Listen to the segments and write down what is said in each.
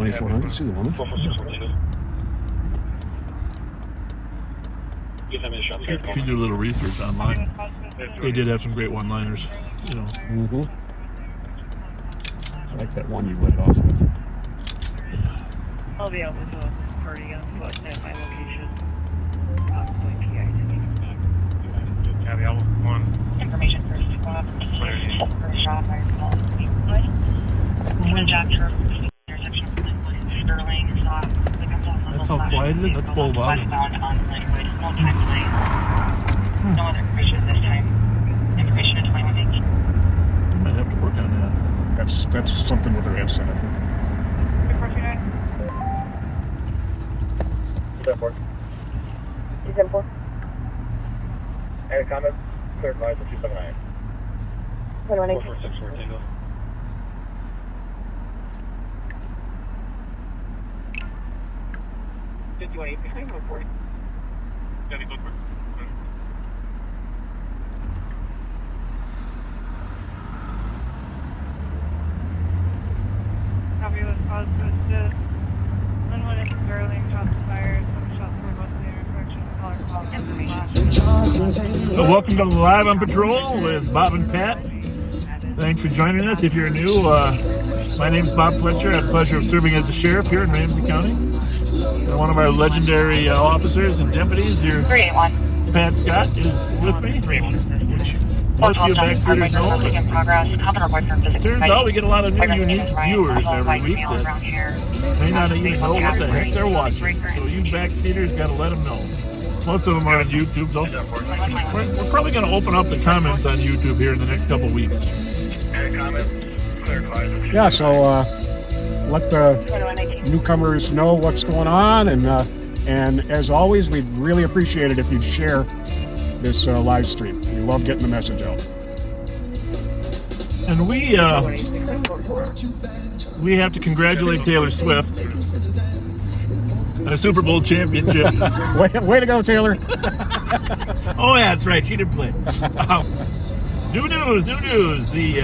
2400. See the woman. If you do a little research online, they did have some great one-liners, you know. Mm-hmm. I like that one you lit off with. I'll be able to party on foot at my location. Information for squad. For shop, I call it. Intersection of Sterling, stop. That's how quiet it is? That's full volume. No time delay. No other information at this time. Information at 21H. You might have to work on that. That's something with her headset, I think. 274. 274. Any comments? Clear advice for 279. 21H. 446 Tango. Report. Copy was positive to Linwood and Sterling, shots fired, some shots were both in the intersection. So welcome to Live on Patrol with Bob and Pat. Thanks for joining us. If you're new, my name's Bob Fletcher. I have the pleasure of serving as the sheriff here in Ramsey County. And one of our legendary officers and deputies, your 381. Pat Scott, is with me. Which most of you backseaters know. Turns out we get a lot of new unique viewers every week that may not even know what the heck they're watching. So you backseaters got to let them know. Most of them are on YouTube, though. We're probably going to open up the comments on YouTube here in the next couple weeks. Any comments? Clear advice. Yeah, so let the newcomers know what's going on, and as always, we'd really appreciate it if you'd share this live stream. We love getting the message out. And we have to congratulate Taylor Swift on a Super Bowl championship. Way to go, Taylor. Oh, yeah, that's right. She didn't play. New news. The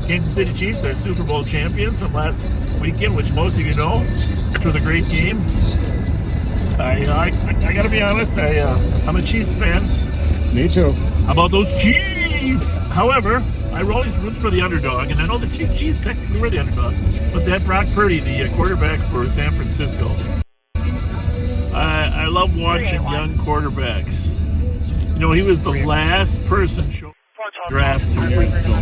Kansas City Chiefs are Super Bowl champions from last weekend, which most of you know, which was a great game. I got to be honest, I'm a Chiefs fan. Me too. How about those Chiefs? However, I always root for the underdog, and I know the Chiefs technically were the underdog, but that Brock Purdy, the quarterback for San Francisco, I love watching young quarterbacks. You know, he was the last person shown draft 2 weeks ago.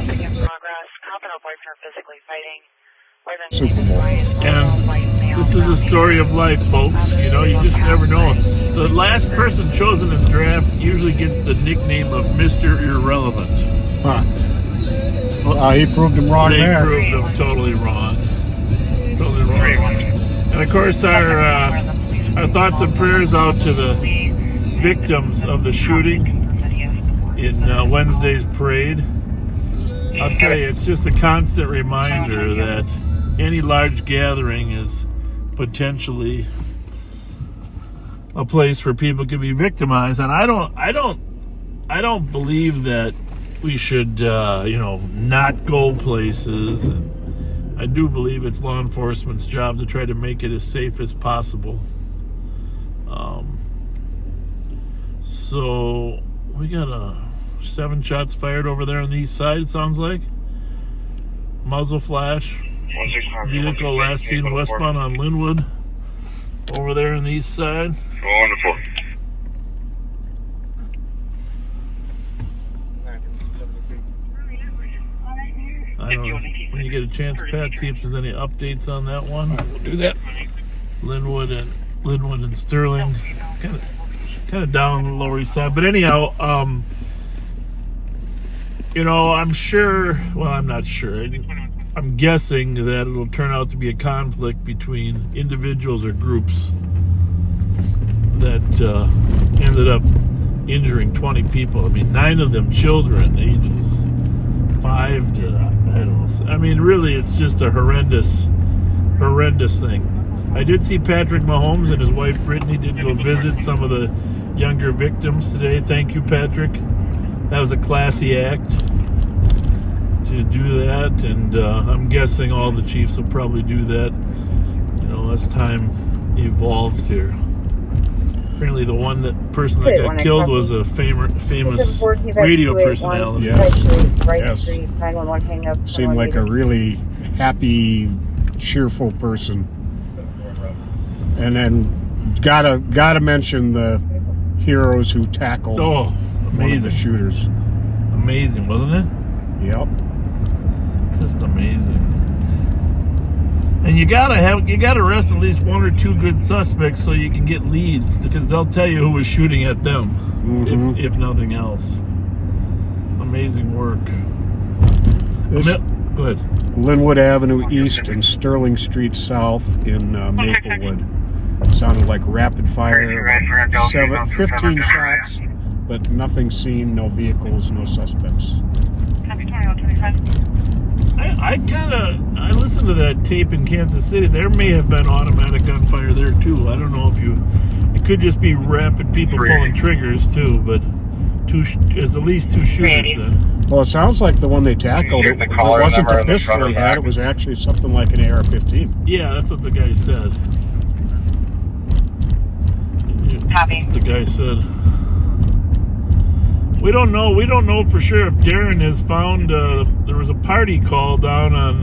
Super Bowl. And this is a story of life, folks. You know, you just never know. The last person chosen in the draft usually gets the nickname of Mr. Irrelevant. Huh. He proved him wrong there. They proved him totally wrong. Totally wrong. And of course, our thoughts and prayers out to the victims of the shooting in Wednesday's parade. I'll tell you, it's just a constant reminder that any large gathering is potentially a place where people can be victimized, and I don't believe that we should not go places. And I do believe it's law enforcement's job to try to make it as safe as possible. So we got 7 shots fired over there on the east side, it sounds like. Muzzle flash. Vehicle last seen westbound on Linwood. Over there on the east side. Wonderful. I don't know. When you get a chance, Pat, see if there's any updates on that one. We'll do that. Linwood and Sterling. Kind of down the Lower East Side. But anyhow, I'm sure, well, I'm not sure. I'm guessing that it'll turn out to be a conflict between individuals or groups that ended up injuring 20 people. I mean, 9 of them children, ages 5 to, I don't know. I mean, really, it's just a horrendous thing. I did see Patrick Mahomes and his wife Brittany did go visit some of the younger victims today. Thank you, Patrick. That was a classy act to do that, and I'm guessing all the chiefs will probably do that, as time evolves here. Apparently the person that got killed was a famous radio personality. Yes. Seemed like a really happy, cheerful person. And then gotta mention the heroes who tackled one of the shooters. Amazing, wasn't it? Yep. Just amazing. And you gotta arrest at least one or two good suspects so you can get leads, because they'll tell you who was shooting at them, if nothing else. Amazing work. Go ahead. Linwood Avenue East and Sterling Street South in Maplewood. Sounded like rapid fire. 15 shots, but nothing seen, no vehicles, no suspects. I listened to that tape in Kansas City. There may have been automatic gunfire there too. I don't know if it could just be rapid people pulling triggers too, but there's at least two shooters then. Well, it sounds like the one they tackled, it wasn't the pistol he had, it was actually something like an AR-15. Yeah, that's what the guy said. Copy. The guy said. We don't know for sure if Darren has found, there was a party call down on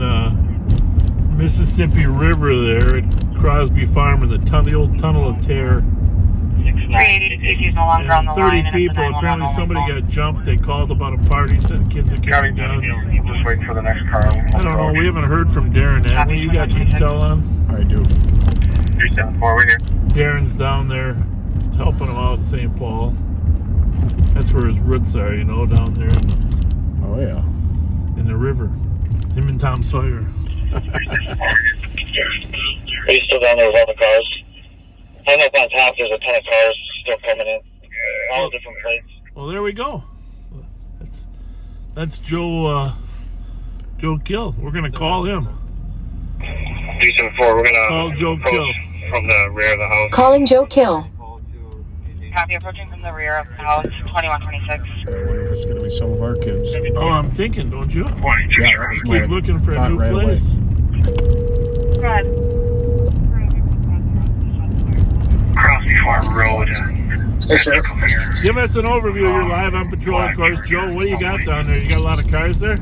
Mississippi River there at Crosby Farm in the old Tunnel of Terror. 380 no longer on the 30 line. people, apparently somebody got jumped. They called about a party, said kids are carrying guns. Just wait for the next car. I don't know, we haven't heard from Darren, have we? You got detail on? I do. 374, we're here. Darren's down there helping him out in St. Paul. That's where his roots are, down there in the river. Him and Tom Sawyer. Are you still down there with all the cars? I'm up on top, there's a ton of cars still coming in. All different plates. Well, there we go. That's Joe Kill. We're going to call him. 374, we're going to call Joe Kill from the rear of the house. Calling Joe Kill. Copy, approaching from the rear of the house, 2126. I wonder if it's going to be some of our kids. Oh, I'm thinking, don't you? Yeah, Keep looking for a new place. Go ahead. Crosby Farm Road. Hey, Sheriff. Give us an overview. You're live on patrol, of course. Joe, what do you got down there? You got a lot of cars there?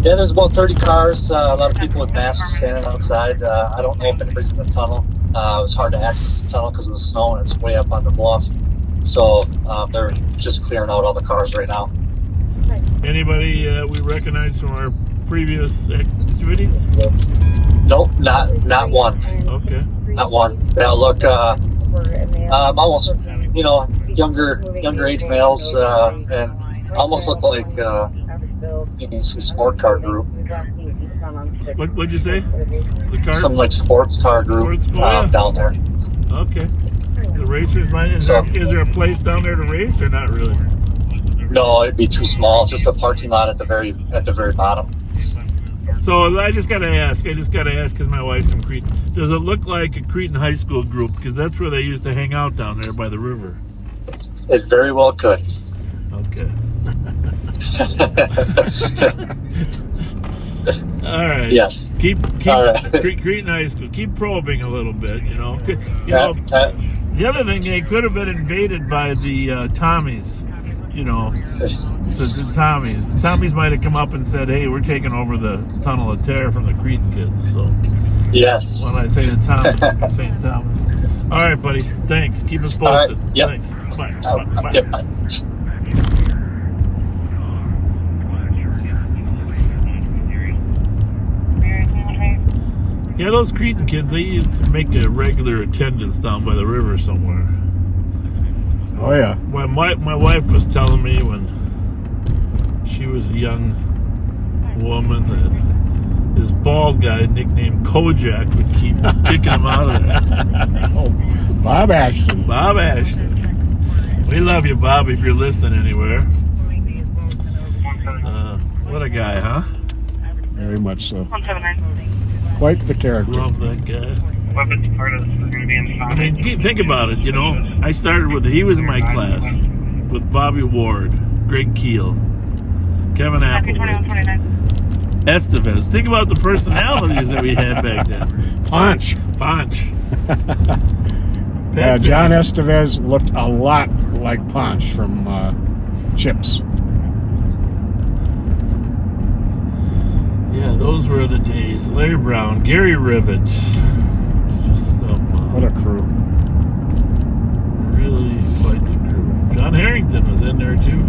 Yeah, there's about 30 cars, a lot of people with masks standing outside. I don't know if anybody's in the tunnel. It was hard to access the tunnel because of the snow, and it's way up on the bluff. So they're just clearing out all the cars right now. Anybody we recognize from our previous activities? Nope, not one. Okay. Not one. They all look almost, younger age males, and almost look like sport car group. What'd you say? The car? Some like sports car group down there. Okay. The racers might. Is there a place down there to race or not really? No, it'd be too small. Just a parking lot at the very bottom. So I just gotta ask because my wife's from Cretan. Does it look like a Cretan high school group? Because that's where they used to hang out down there by the river. It very well could. Okay. All right. Yes. Keep all right. Cretan High School. Keep probing a little bit. The other thing, they could have been invaded by the Tommies. The Tommies. The Tommies might have come up and said, "Hey, we're taking over the Tunnel of Terror from the Cretan kids." So. Yes. When I say the Tommies, I'm St. Thomas. All right, buddy. Thanks. Keep us posted. Right. Yep. Thanks. Bye. Bye. Yep. Bye. Yeah, those Cretan kids, they used to make a regular attendance down by the river somewhere. Oh, yeah. Well, my wife was telling me when she was a young woman that this bald guy nicknamed Kojak would keep kicking him out of there. Oh, Bob Ashton. Bob Ashton. We love you, Bob, if you're listening anywhere. What a guy, huh? Very much so. 179. Quite the character. Love that guy. Weapons part of this is going to be inside. I mean, think about it, I started with, he was in my class with Bobby Ward, Greg Keel, Kevin Happy Applewood. 2129. Estevez. Think about the personalities that we had back then. Punch. Pat John Perry. Estevez looked a lot like Punch from Chips. Yeah, those were the days. Larry Brown, Gary Rivet. Just some What a crew. really quite the crew. John Harrington was in there too.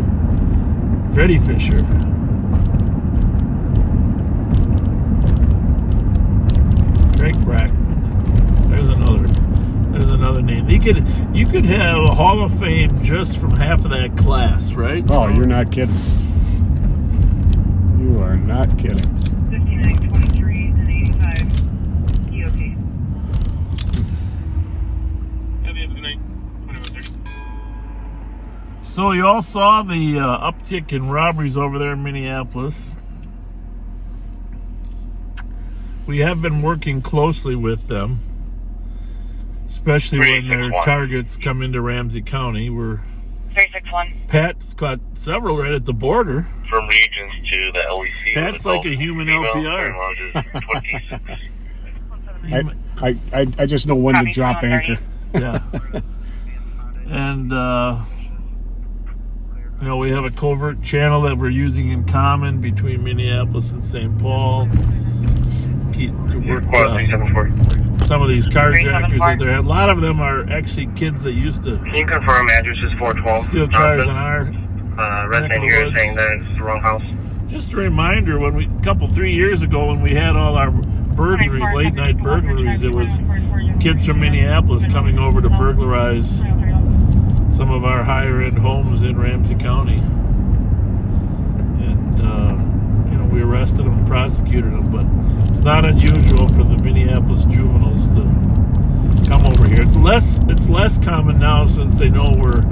Freddie Fisher. Greg Brackman. There's another name. You could have a Hall of Fame just from half of that class, right? Oh, you're not kidding. You are not kidding. 5923 and 85. EOT. So you all saw the uptick in robberies over there in Minneapolis. We have been working closely with them, especially when their targets come into Ramsey County. 361. Pat's got several right at the border. From regions to the LEC. Pat's like a human LPR. I just know when to drop anchor. Yeah. And, we have a covert channel that we're using in common between Minneapolis and St. Paul. To work some of these carjackers that there. A lot of them are actually kids that used to Can you confirm address is 412? steal cars in our resident here is saying that it's the wrong house. Just a reminder, 3 years ago when we had all our burglaries, late night burglaries, it was kids from Minneapolis coming over to burglarize some of our higher end homes in Ramsey County. And, we arrested them and prosecuted them, but it's not unusual for the Minneapolis juveniles to come over here. It's less common now since they know we're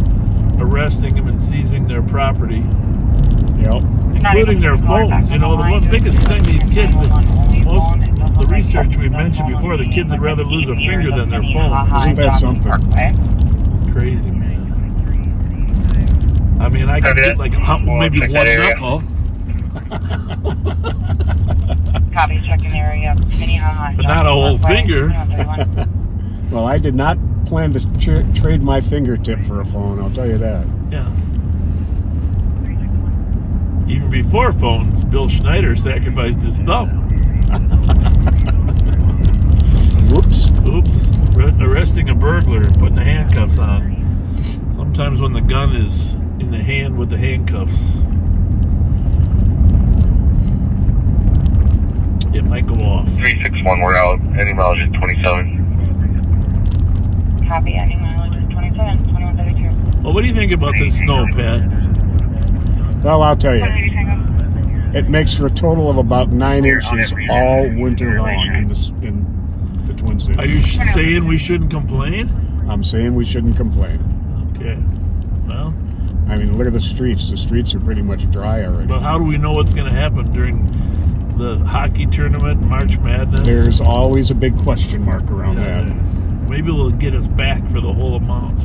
arresting them and seizing their property. Yep. Including their phones. The one biggest thing these kids, the research we've mentioned before, the kids would rather lose a finger than their phone. Isn't that something? It's crazy, man. I mean, I could get like maybe one knuckle. Copy, checking area. Minnehaha. But not a whole finger. Well, I did not plan to trade my fingertip for a phone, I'll tell you that. Yeah. Even before phones, Bill Schneider sacrificed his thumb. Whoops. Oops. Arresting a burglar and putting the handcuffs on. Sometimes when the gun is in the hand with the handcuffs, it might go off. 361, we're out. Any mileage is 27. Copy, any mileage is 27, 2132. Well, what do you think about this snow, Pat? Well, I'll tell you. It makes for a total of about 9 inches all winter long in the Twin Cities. Are you saying we shouldn't complain? I'm saying we shouldn't complain. Okay. Well, I mean, look at the streets. The streets are pretty much dry already. but how do we know what's going to happen during the hockey tournament, March Madness? There's always a big question mark around that. Maybe they'll get us back for the whole amount.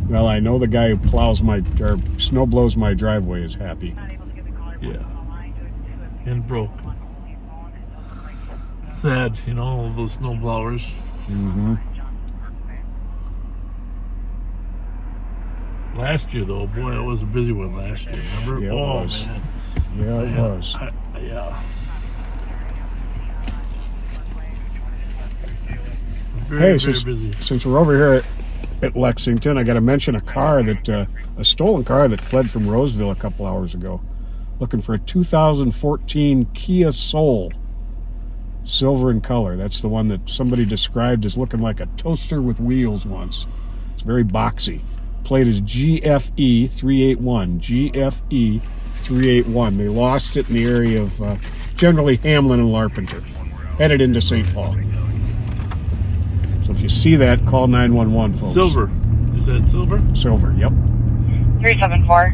Well, I know the guy who snow blows my driveway is happy. Yeah. And broke. Sad, all of those snow blowers. Mm-hmm. Last year, though, boy, it was a busy one last year. Remember? Yeah, it was. Man. Yeah, it was. Yeah. Very busy. Since we're over here at Lexington, I got to mention a stolen car that fled from Roseville a couple hours ago, looking for a 2014 Kia Soul, silver in color. That's the one that somebody described as looking like a toaster with wheels once. It's very boxy. Plate is GFE 381. GFE 381. They lost it in the area of generally Hamlin and Larpenteur, headed into St. Paul. So if you see that, call 911, folks. Silver. You said silver? Silver, yep. 374.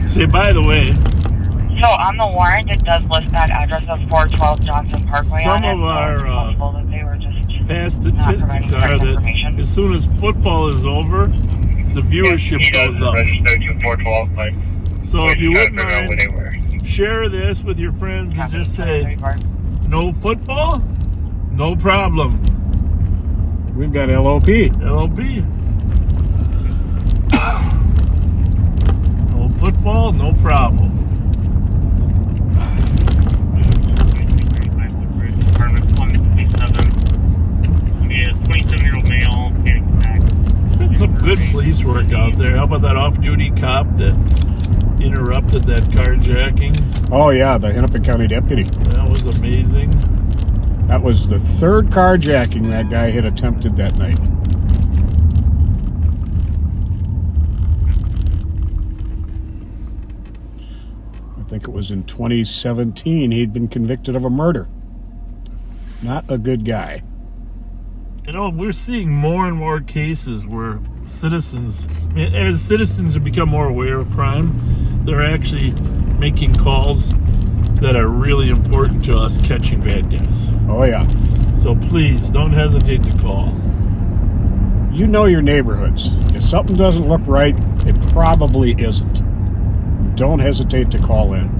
Say, by the way, So on the warrant, it does list that address of 412 Johnson Parkway Some on it. of our, So it's possible that they were just past statistics are that as soon as football is over, the viewership goes up. So if you wouldn't mind, share this with your friends and just say, no football, no problem. We've got LOP. LOP. No football, no problem. Been some good police work out there. How about that off-duty cop that interrupted that carjacking? Oh yeah, the Hennepin County deputy. That was amazing. That was the third carjacking that guy had attempted that night. I think it was in 2017 he'd been convicted of a murder. Not a good guy. You know, we're seeing more and more cases where citizens, as citizens have become more aware of crime, they're actually making calls that are really important to us catching bad guys. Oh yeah. So please, don't hesitate to call. You know your neighborhoods. If something doesn't look right, it probably isn't. Don't hesitate to call in.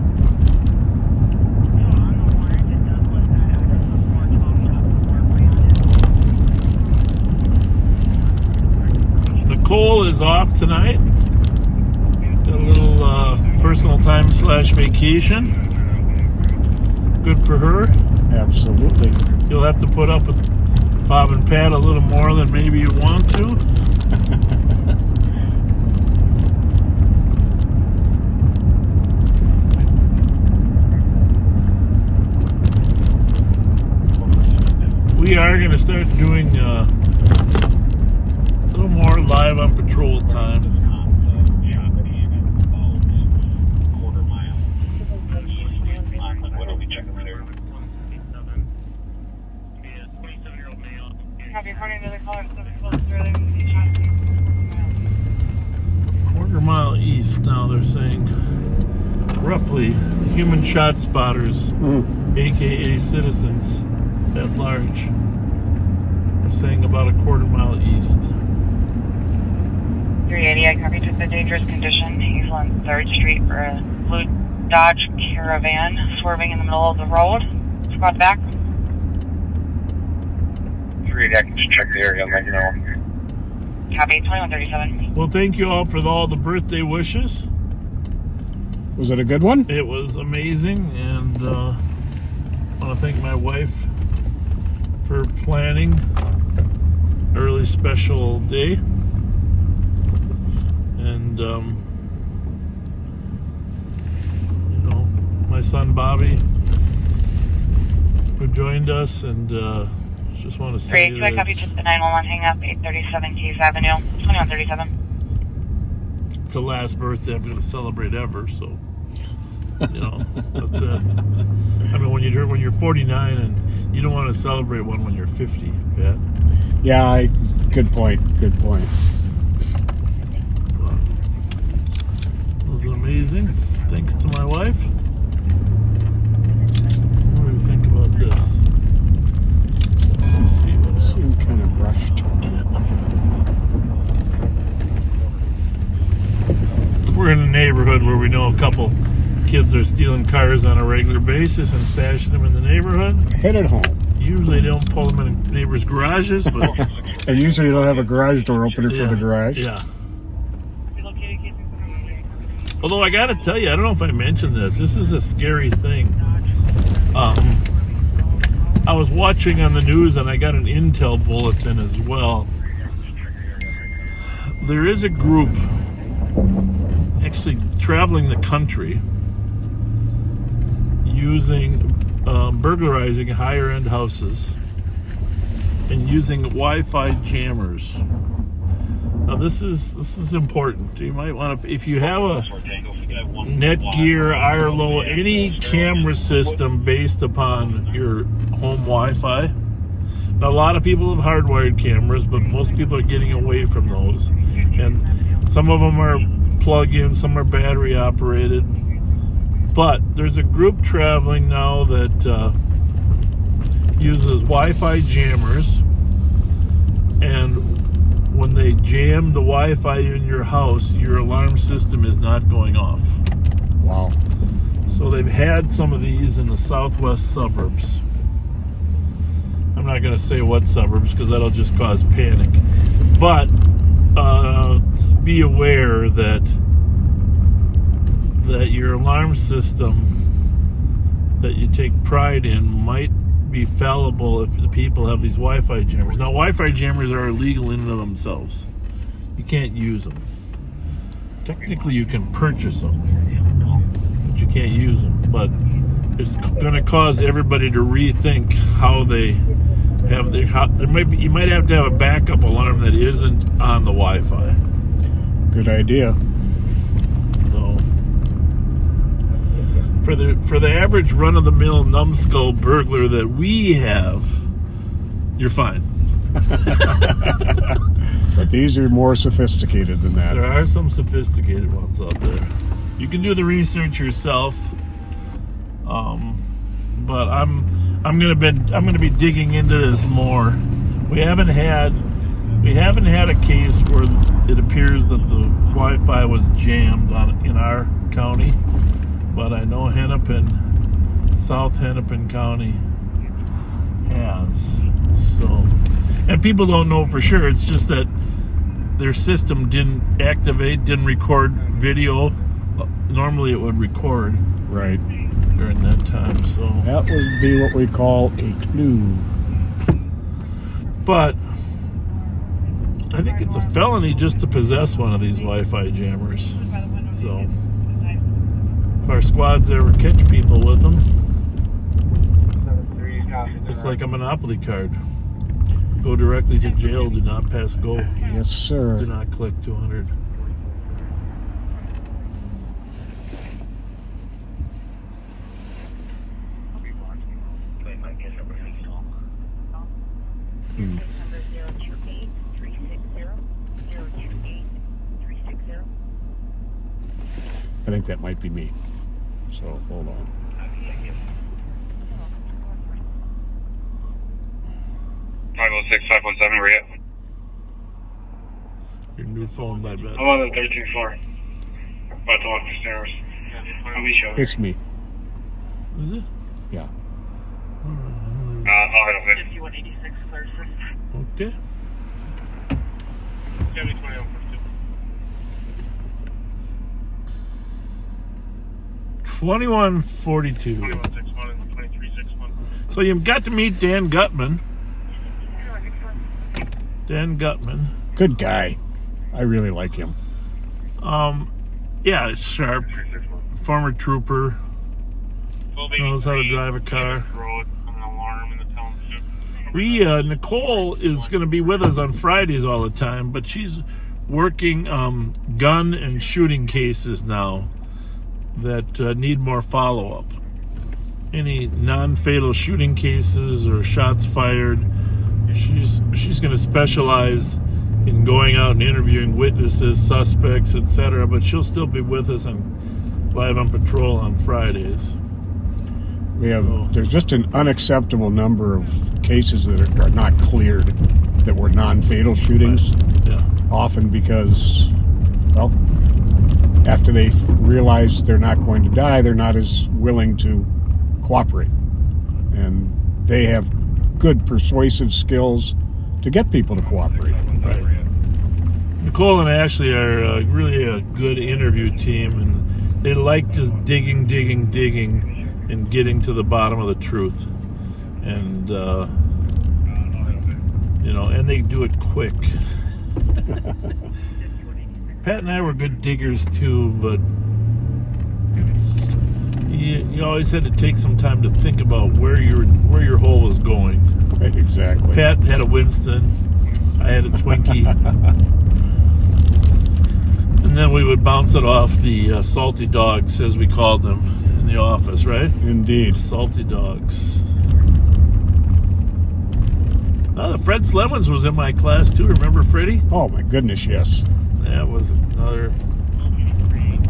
Nicole is off tonight. Got a little personal time / vacation. Good for her. Absolutely. You'll have to put up with Bob and Pat a little more than maybe you want to. We are going to start doing a little more live on patrol time. Quarter-mile east now, they're saying. Roughly, human shot spotters, aka citizens at large. They're saying about a quarter-mile east. 380, I copy, took the dangerous condition. He's on 3rd Street for a blue Dodge Caravan swerving in the middle of the road. Squad back. 380, I can just check the area right now. Copy, 2137. Well, thank you all for all the birthday wishes. Was it a good one? It was amazing, and I want to thank my wife for planning a really special day. And, you know, my son Bobby, who joined us, and just want to say 382, I copy, just the 911 hang up, 837 Keys Avenue, 2137. It's the last birthday I'm going to celebrate ever, so, you know, that's it. I mean, when you're 49 and you don't want to celebrate one when you're 50, Pat. Yeah, good point. Good point. But it was amazing. Thanks to my wife. What do you think about this? Let's see what else. Seemed kind of rushed. We're in a neighborhood where we know a couple kids are stealing cars on a regular basis and stashing them in the neighborhood. Headed home. Usually they don't pull them in neighbors' garages, but And usually you don't have a garage door opener for the garage. Yeah. Although I gotta tell you, I don't know if I mentioned this. This is a scary thing. I was watching on the news and I got an intel bulletin as well. There is a group actually traveling the country using burglarizing higher end houses and using Wi-Fi jammers. Now this is important. You might want to, if you have a Netgear, Arlo, any camera system based upon your home Wi-Fi. Now a lot of people have hardwired cameras, but most people are getting away from those. And some of them are plug-in, some are battery operated. But there's a group traveling now that uses Wi-Fi jammers And when they jam the Wi-Fi in your house, your alarm system is not going off. Wow. So they've had some of these in the southwest suburbs. I'm not going to say what suburbs because that'll just cause panic. But be aware that your alarm system that you take pride in might be fallible if the people have these Wi-Fi jammers. Now, Wi-Fi jammers are illegal in and of themselves. You can't use them. Technically, you can purchase them, but you can't use them. But it's going to cause everybody to rethink how they have their. You might have to have a backup alarm that isn't on the Wi-Fi. Good idea. So, for the average run-of-the-mill numbskull burglar that we have, you're fine. But these are more sophisticated than that. There are some sophisticated ones out there. You can do the research yourself, but I'm gonna be digging into this more. We haven't had a case where it appears that the Wi-Fi was jammed in our county, but I know South Hennepin County has. So, and people don't know for sure. It's just that their system didn't record video. Normally it would record Right. during that time. So That would be what we call a clue. but I think it's a felony just to possess one of these Wi-Fi jammers. So if our squads ever catch people with them, it's like a Monopoly card. Go directly to jail. Do not pass go. Yes, sir. Do not collect 200. Hmm. I think that might be me. So hold on. Five 517, where you at? Your new phone, my bad. I'm on the 13th floor. About to walk the stairs. I'll meet you over It's me. Is it? Yeah. I'll head up there. 5186 Clarkson. Okay. 2142. 2161 and 2361. So you've got to meet Dan Gutman. Dan Gutman. Good guy. I really like him. Yeah, it's sharp. Former trooper. Knows how to drive a car. Nicole is going to be with us on Fridays all the time, but she's working gun and shooting cases now that need more follow-up. Any non-fatal shooting cases or shots fired, she's going to specialize in going out and interviewing witnesses, suspects, etc. But she'll still be with us and live on patrol on Fridays. There's just an unacceptable number of cases that are not cleared that were non-fatal shootings. Yeah. Often because, well, after they realize they're not going to die, they're not as willing to cooperate. And they have good persuasive skills to get people to cooperate. Right. Nicole and Ashley are really a good interview team, and they like just digging, and getting to the bottom of the truth. And, and they do it quick. Pat and I were good diggers too, but you always had to take some time to think about where your hole was going. Right, exactly. Pat had a Winston, I had a Twinkie, and then we would bounce it off the salty dogs, as we called them in the office, right? Indeed. Salty dogs. The Fred Slemons was in my class too. Remember Freddie? Oh my goodness, yes. That was another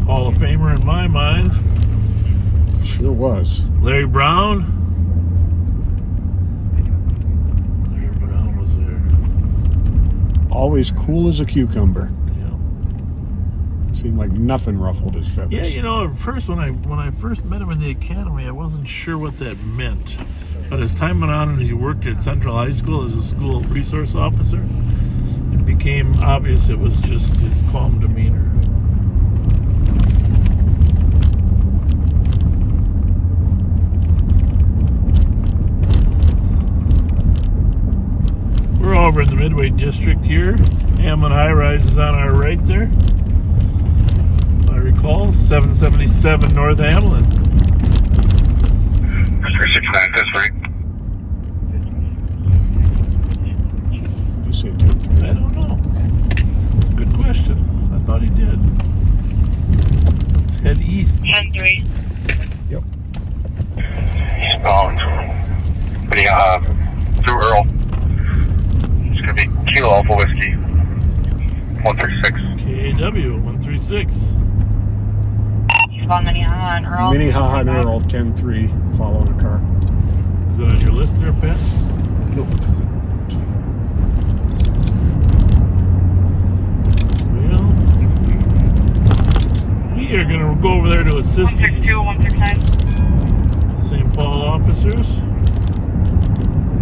Hall of Famer in my mind. Sure was. Larry Brown. Larry Brown was there. always cool as a cucumber. Yeah. Seemed like nothing ruffled his feathers. Yeah, you know, at first when I first met him in the academy, I wasn't sure what that meant. But as time went on and he worked at Central High School as a school resource officer, it became obvious it was just his calm demeanor. We're over in the Midway District here. Hamlin High Rise is on our right there. If I recall, 777 North Hamlin. 369, that's right. You say 10-3. I don't know. It's a good question. I thought he did. Let's head east. 10-3. Yep. Eastbound. Through Earl. It's going to be Kilo Alpha Whiskey 136. KAW 136. Eastbound Minnehaha and Earl. Minnehaha and Earl 10-3 following a car. Is that on your list there, Pat? Nope. Well, we are going to go over there to assist these 162, 169. St. Paul officers.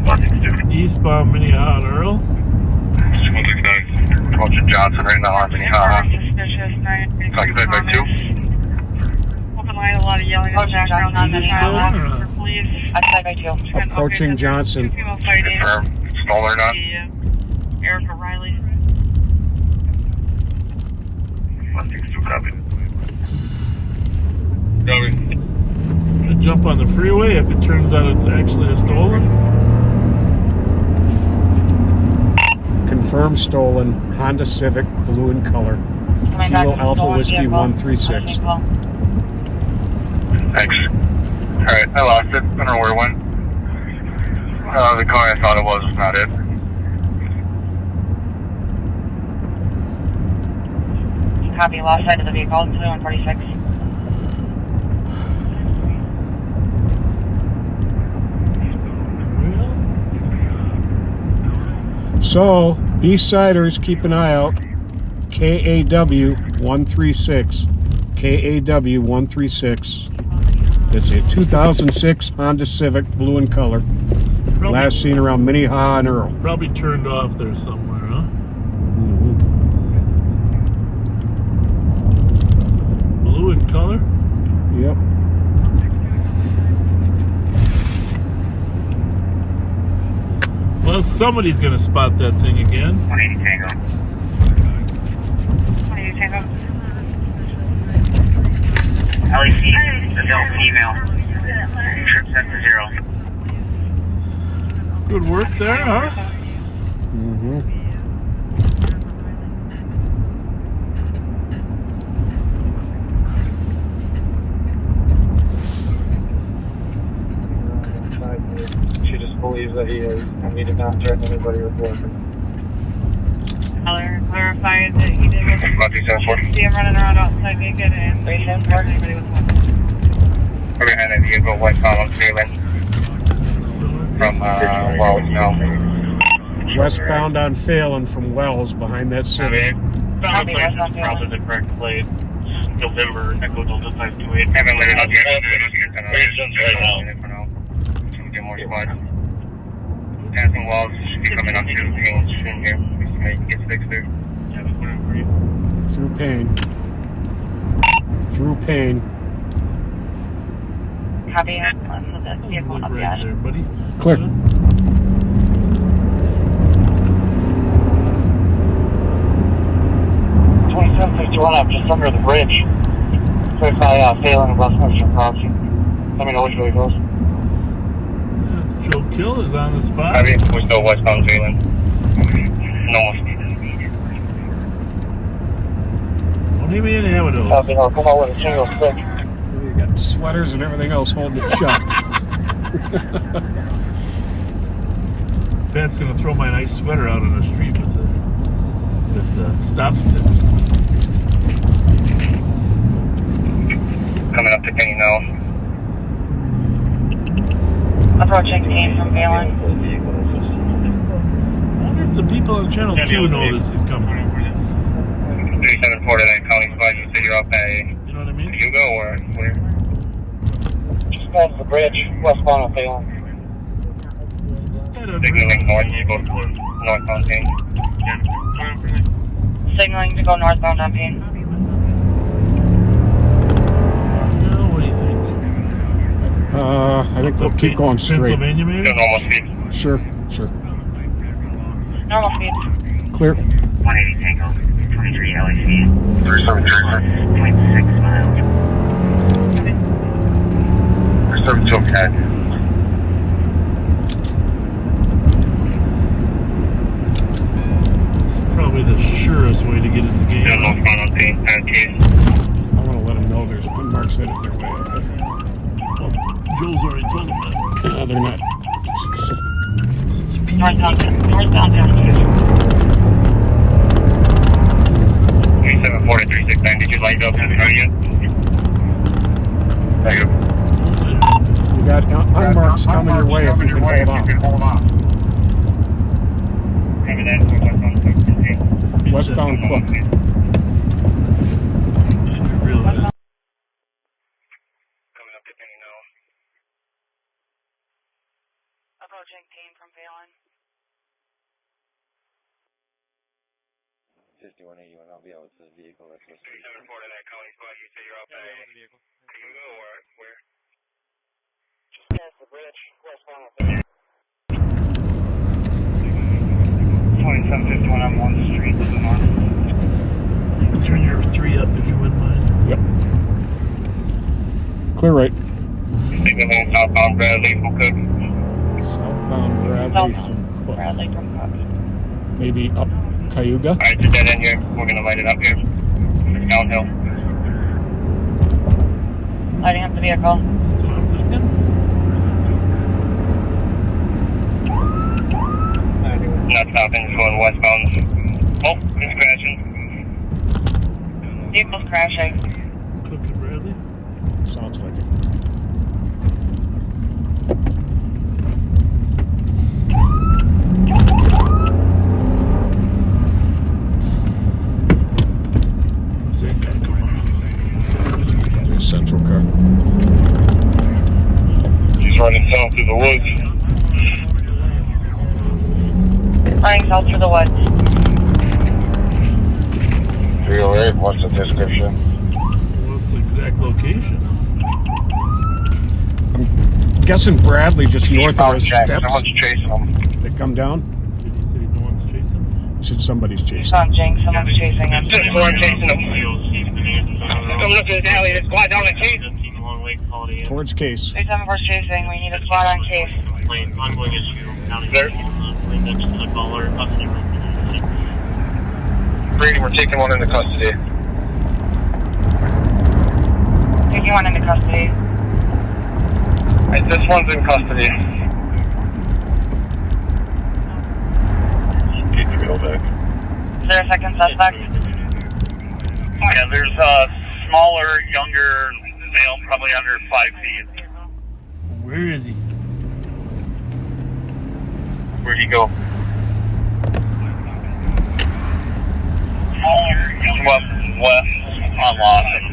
162. Eastbound Minnehaha and Earl. 169. Roger Johnson right now on Minnehaha. Suspicious, right? Talking back by 2. Open line, a lot of yelling in the background on Is it Minnehaha. stolen or not? For police. Outside by 2. Approaching Johnson. Female fighting. Confirm. Stolen or not? Erica Riley. 162 copy. Gonna jump on the freeway if it turns out it's actually a stolen. Confirmed stolen. Honda Civic, blue in color. Coming back Kilo from Alpha stolen Whiskey vehicle. 136. Thanks. Alright, I lost it. I don't know where it went. The car I thought it was not it. Copy, lost side of the vehicle, 146. So, East Siders, keep an eye out. KAW 136. KAW 136. It's a 2006 Honda Civic, blue in color. Last seen around Minnehaha and Earl. Probably turned off there somewhere, huh? Blue in color? Yep. Well, somebody's gonna spot that thing again. 180 Tango. 28 Tango. LEC, adult female. Trip set to 0. Good work there, huh? Mm-hmm. She just believes that he is, and he did not threaten anybody with weapons. Tyler clarified that he did see him running around outside naked and anybody with weapons. We're behind that vehicle, westbound on Phelan. From Wells now. Westbound on Phelan from Wells behind that Civic. Copy, westbound Probably the correct plate. November Echo Delta 528. Haven't laid it out yet. Right now. So we get more squad. Passing Wells should be coming up to Payne soon here. Get fixed there. Through Payne. Through Payne. Copy, let's move that vehicle Look up right yet. there, buddy. Clear. I'm just under the bridge. So if I fail in Westminster Crossing, let me know which way it goes. That's Joe Kill is on the spot. Heavy, we're still westbound Phelan. No more. Don't leave me in the those. Copy, I'll come out with a single stick. You got sweaters and everything else holding it shut. Pat's gonna throw my nice sweater out on the street with the stop stick. Coming up to Penny now. Approaching Payne from Phelan. I wonder if if the people on channel 2 know this is coming. 3749 County Squad, you said you're up at You know what I mean? Hugo or where? Just past the bridge, westbound on Phelan. This guy doesn't Signaling north, you go northbound Payne. Signaling to go northbound on Payne. know. What do you think? I think they'll keep going straight. Pennsylvania, maybe? Still normal speed. Sure. Normal speed. Clear. 180 Tango, 23 LAC. 372.6 miles. 372 okay. It's probably the surest way to get in the game. Still northbound on Payne, case. I want to let them know there's unmarked headed their way. Well, Joel's already told them that. They're not. Northbound 374-369, did you light up in the car yet? Thank you. You got unmarked coming your way if you can hold on. Cover that for Westbound Cook. Really? Coming up to Penny now. Approaching Payne from Phelan. 5181, I'll be out with the vehicle that's supposed to be. 3749 County Squad, you say you're up at Hugo or where? Just past the bridge, westbound on Phelan. 2751 on 1st Street to the north. Turn your 3 up if you wouldn't mind. Yep. Clear right. Signaling southbound Bradley from Cook. Southbound Bradley from Cook. Bradley from Cook. Maybe up Cayuga. Alright, it's a dead end here. We're gonna light it up here. Downhill. Lighting up the vehicle. That's what I'm thinking. Not stopping, it's going westbound. Oh, it's crashing. Vehicle's crashing. Cook and Bradley. Sounds like it. Where's that guy going? The central car. He's running south through the woods. Running south through the woods. 308, what's the description? What's the exact location? I'm guessing Bradley just north of his Jack, steps. someone's chasing him. They come down. Did he say no one's chasing? He said somebody's He's chasing. on Jinx. Someone's chasing him. Just one chasing him. Come look at this alley, this squad down the case. Towards case. 374's chasing. We need a squad on case. Ongoing issue. There. Next to the caller, custody room. Brady, we're taking one into custody. Taking one into custody. Alright, this one's in custody. Keep the wheel back. Is there a second suspect? Oh yeah, there's a smaller, younger male, probably under 5 feet. Where is he? Where'd he go? West, on Lawson.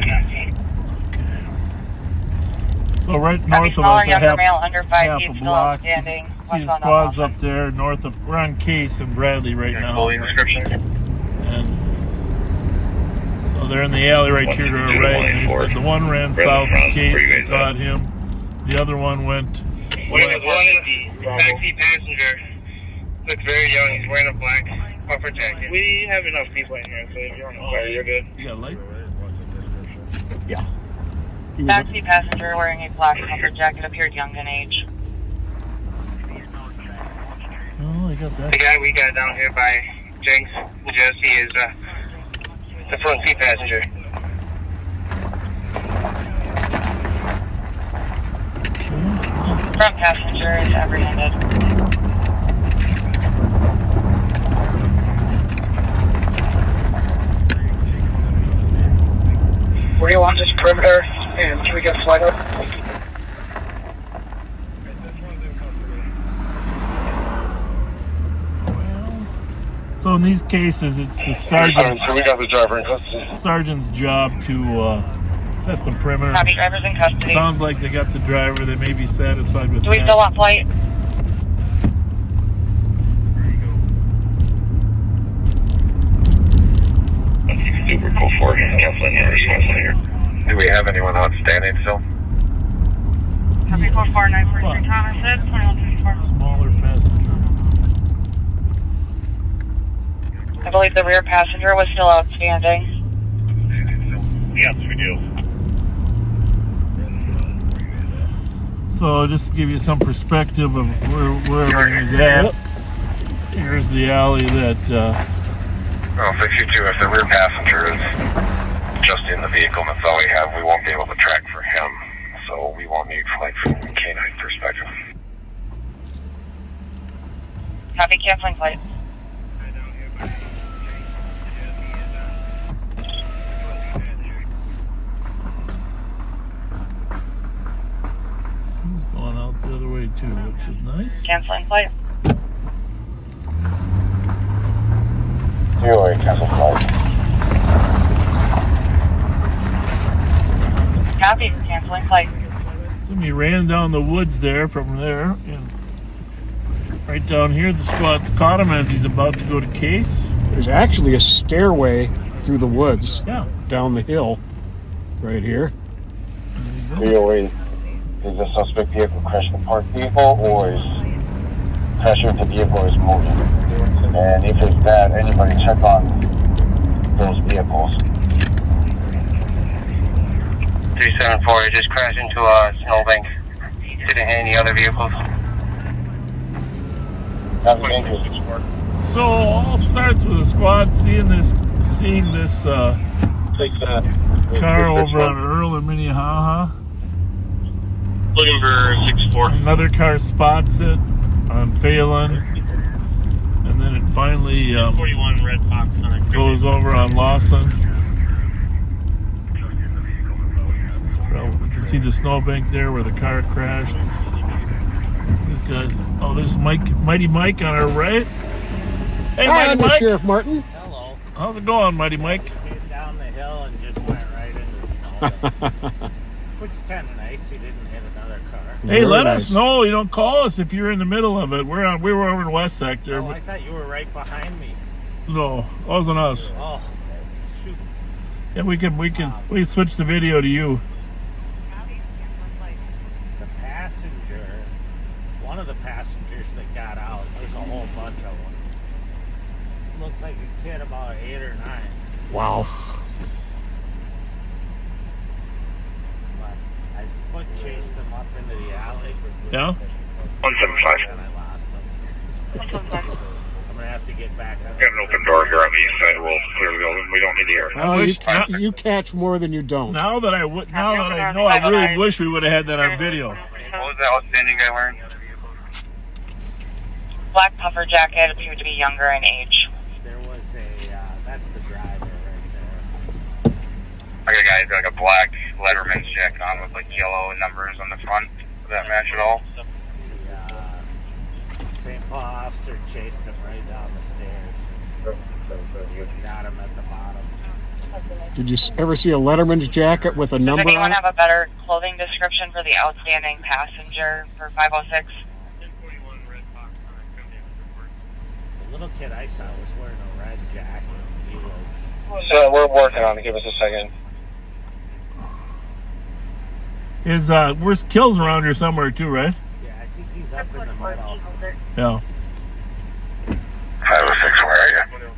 So right Heavy north of smaller, us, a younger half, male under 5 half feet a still block. outstanding. See the Westbound on squads Lawson. up there north of, we're on Case and Bradley right now. Fully description. And so they're in the alley right here to our right. And he said the one ran south of Case and caught him. The other one went One west. is the backseat passenger. Looks very young. He's wearing a black puffer jacket. We have enough people in here, so if you're on the fire, you're good. You got a light? Yeah. He was Backseat passenger wearing a black puffer jacket appeared young in age. Oh, I got The that. guy we got down here by Jinx and Jesse is the front seat passenger. Front passenger is apprehended. Where do you want this perimeter? And can we get a flight up? So in these cases, it's the sergeant's, So we got the driver in custody. sergeant's job to set the perimeter. Copy, driver's in custody. Sounds like they got the driver. They may be satisfied with Do we that. still want flight? Super cool 4, canceling your response here. Do we have anyone outstanding still? Copy 44943 Thomas, 2154. Smaller passenger. I believe the rear passenger was still outstanding. Yes, we do. So just to give you some perspective of where everything's at, here's the alley that, Well, 62, if the rear passenger is just in the vehicle and that's all we have, we won't be able to track for him. So we won't need flight from a canine perspective. Copy, canceling flight. he's going out the other way too, which is nice. Canceling flight. Zero, cancel flight. Copy, canceling flight. Somebody ran down the woods there from there, and right down here, the squad's caught him as he's about to go to case. There's actually a stairway through the woods Yeah. down the hill right here. VOA, is the suspect vehicle crashing a parked vehicle or is crashing into vehicle or is moving? And if it's that, anybody check on those vehicles. 374, I just crashed into a snowbank. Didn't hit any other vehicles. That's dangerous. So all starts with the squad seeing this Take that. car over on Earl and Minnehaha. Looking for 64. Another car spots it on Phelan, and then it finally 41 red box on it. goes over on Lawson. You can see the snowbank there where the car crashed. These guys. Oh, there's Mighty Mike on our right. Hey, Hi, Mighty Mike. Sheriff Martin. Hello. How's it going, Mighty Mike? Came down the hill and just went right into snow. Which is kind of nice. He didn't hit another car. Hey, Very let nice. us know. You don't call us if you're in the middle of it. We were over in West Sector. Oh, I But thought you were right behind me. no, it wasn't us. Oh, shoot. Yeah, we switch the video to you. The passenger, one of the passengers that got out, there's a whole bunch of them. Looked like a kid about 8 or 9. Wow. But I foot chased them up into the alley. Yeah? 175. And I lost them. I'm going to have to get back up. We have an open door here on the east side. We'll clear the building. We don't need the air. Oh, wish- you catch more than you don't. Now that I know, I really wish we would have had that on video. What was that outstanding guy wearing? Black puffer jacket, appeared to be younger in age. There was that's the driver right I got a guy who's got like a black Letterman's jacket on with like yellow numbers on the front. Does that match at all? there. The St. Paul officer chased him right down the stairs. Got him at the bottom. Did you ever see a Letterman's jacket with a Does number anyone on it? have a better clothing description for the outstanding passenger for 506? The little kid I saw was wearing a red jacket. He was. So we're working on it. Give us a second. Where's Kills around here somewhere too, right? Yeah, I think he's up in the middle. Yeah. 506, where are you?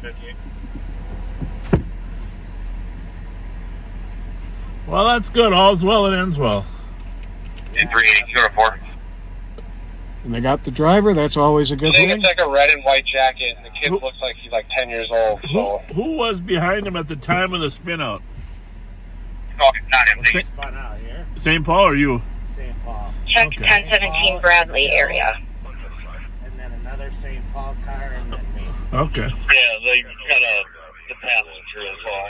Well, that's good. All's well that ends well. In 380, 204. And they got the driver. That's always a I good think thing. it's like a red and white jacket. The kid looks like he's like 10 years old. So Who was behind him at the time of the spin out? No, not him. Sa- Spun out here. St. Paul or you? St. Paul. Check Okay. 1017 Bradley area. And then another St. Paul car and then me. Okay. yeah, they got the passenger as well.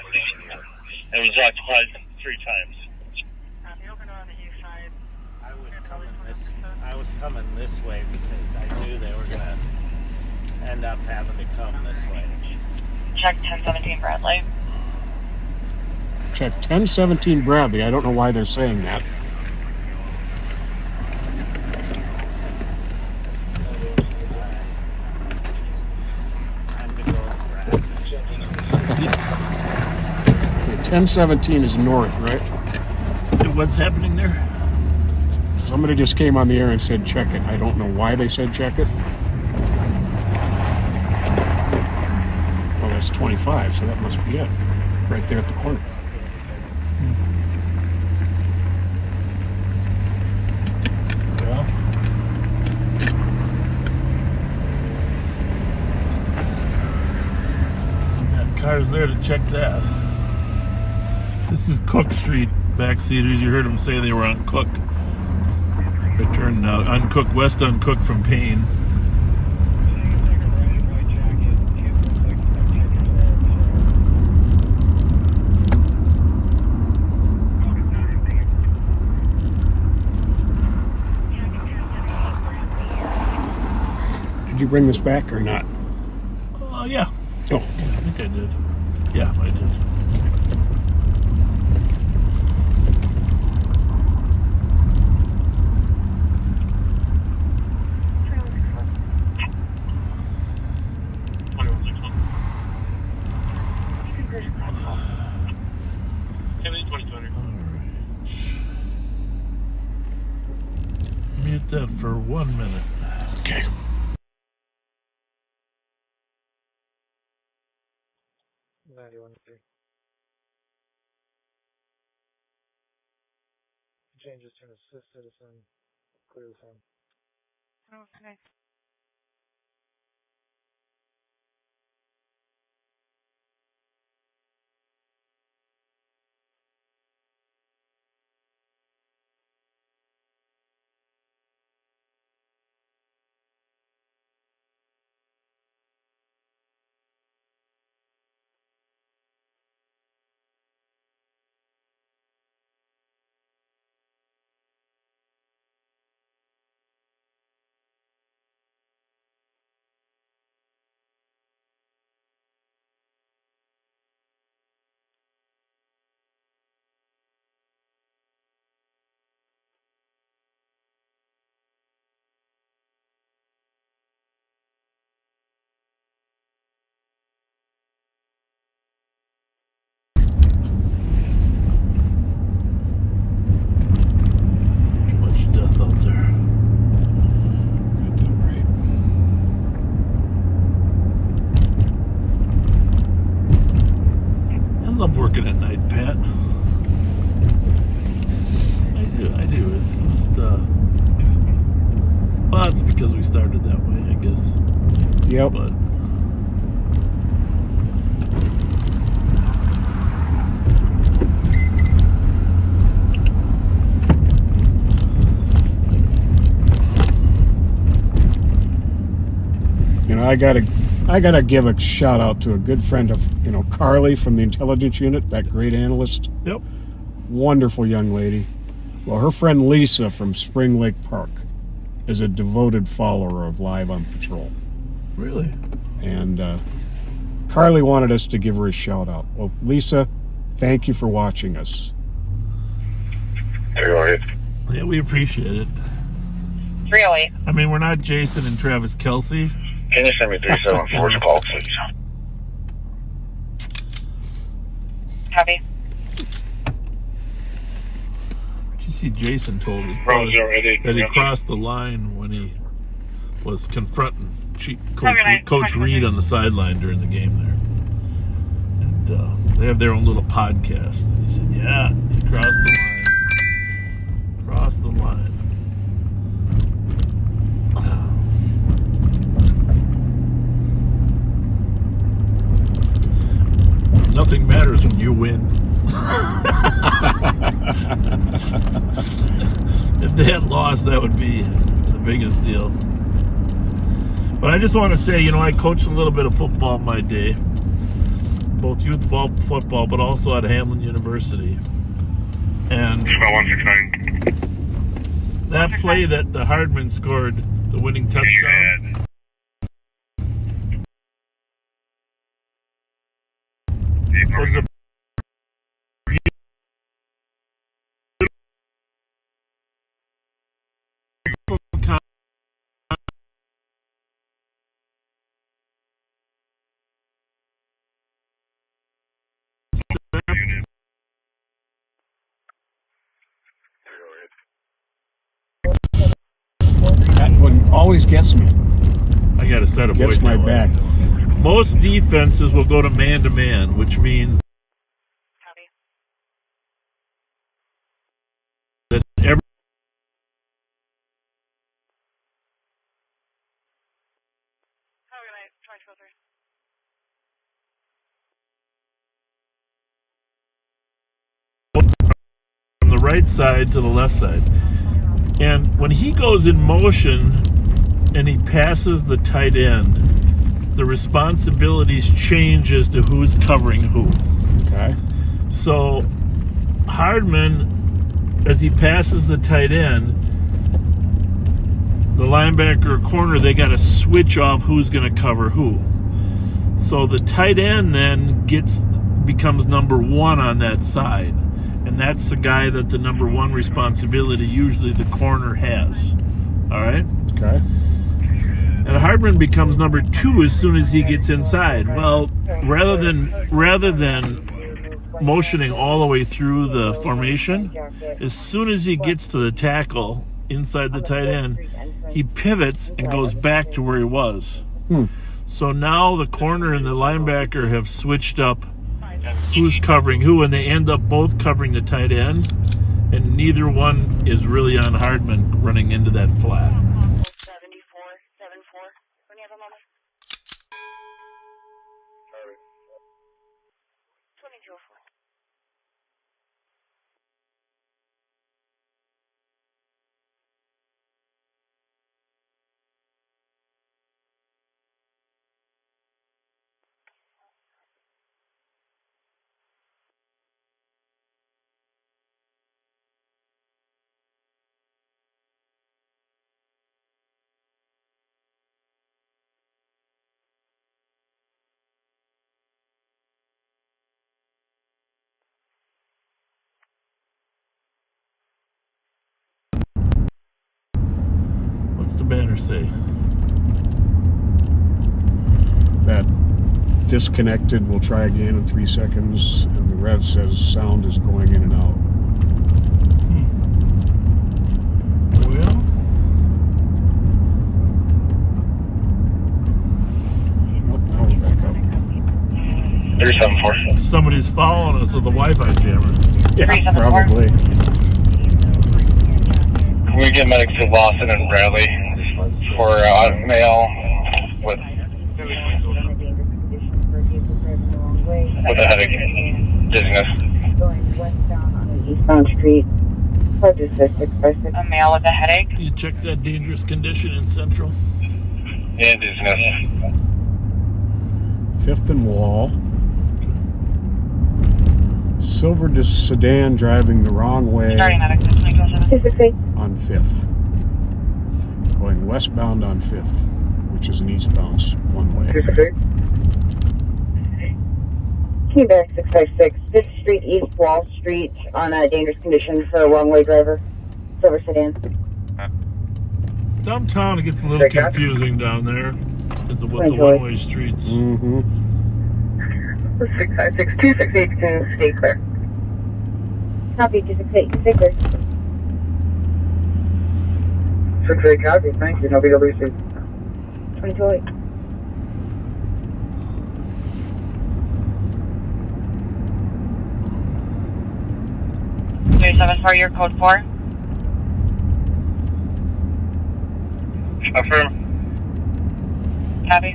It was occupied 3 times. I was coming this way because I knew they were gonna end end up having to come this way. Check 1017 Bradley. Check 1017 Bradley. I don't know why they're saying that. Time to go grass. 1017 is north, right? What's happening there? Somebody just came on the air and said check it. I don't know why they said check it. Well, that's 25, so that must be it. Right there at the corner. Well, got cars there to check that. This is Cook Street backseaters. You heard them say they were on Cook. They turned on Cook, west on Cook from Payne. Did you bring this back or not? Yeah. Oh, I think I did. Yeah, I did. Mute that for 1 minute. okay. Changes to an assist citizen. Clear the phone. Okay. Too much death out there. Got that right. I love working at night, Pat. I do. It's just, well, it's because we started that way, I guess. Yep. But You know, I gotta give a shout out to a good friend of, Carly from the intelligence unit, that great analyst. yep. Wonderful young lady. Well, her friend Lisa from Spring Lake Park is a devoted follower of Live on Patrol. Really? And Carly wanted us to give her a shout out. Well, Lisa, thank you for watching us. Yeah, we appreciate it. 308. I mean, we're not Jason and Travis Kelsey. Can you send me 374's call, please? Copy. Did you see Jason told us Bro, is it ready? that he crossed the line when he was confronting Right. Coach Reed on the sideline during the game there. And they have their own little podcast. And he said, yeah, he crossed the line. Crossed the line. Nothing matters when you win. If they had lost, that would be the biggest deal. But I just want to say, I coached a little bit of football in my day, both youth football, but also at Hamlin University. And that play that the Hardman scored, the winning touchdown, was a That one always gets me. I got to set a Gets voice my now. back. Most defenses will go to man, which means Copy. that every How can I try to go through? from the right side to the left side. And when he goes in motion and he passes the tight end, the responsibilities change as to who's covering who. Okay. So Hardman, as he passes the tight end, the linebacker or corner, they got to switch off who's going to cover who. So the tight end then becomes number one on that side. And that's the guy that the number one responsibility usually the corner has. All right? Okay. And Hardman becomes number two as soon as he gets inside. Well, rather than motioning all the way through the formation, as soon as he gets to the tackle inside the tight end, he pivots and goes back to where he was. So now the corner and the linebacker have switched up who's covering who, and they end up both covering the tight end, and neither one is really on Hardman running into that flat. 7474. When you have a moment. 2204. What's the banner say? That disconnected. We'll try again in 3 seconds. And the rev says sound is going in and out. Well, Oh, now we're back up. 374. somebody's following us with a Wi-Fi jammer. Yeah, 374. probably. Can we get medics to Lawson and Bradley for mail with a headache, dizziness? Going westbound on an eastbound street. Register 656. A male with a headache. You check that dangerous condition in Central. And dizziness. 5th and Wall. Silver sedan driving the wrong way Starting at exit 2207. 268. on 5th. Going westbound on 5th, which is an eastbound one way. 268. Team back 656. 5th Street, East Wall Street on a dangerous condition for a wrong way driver. Silver sedan. Downtown, it gets a little confusing down there with the one-way streets. Mm-hmm. 656. 2682. Stay clear. Copy 268. Stay clear. 68 copy. Thank you. No BWC. 2208. for your code 4. Affirm. Copy.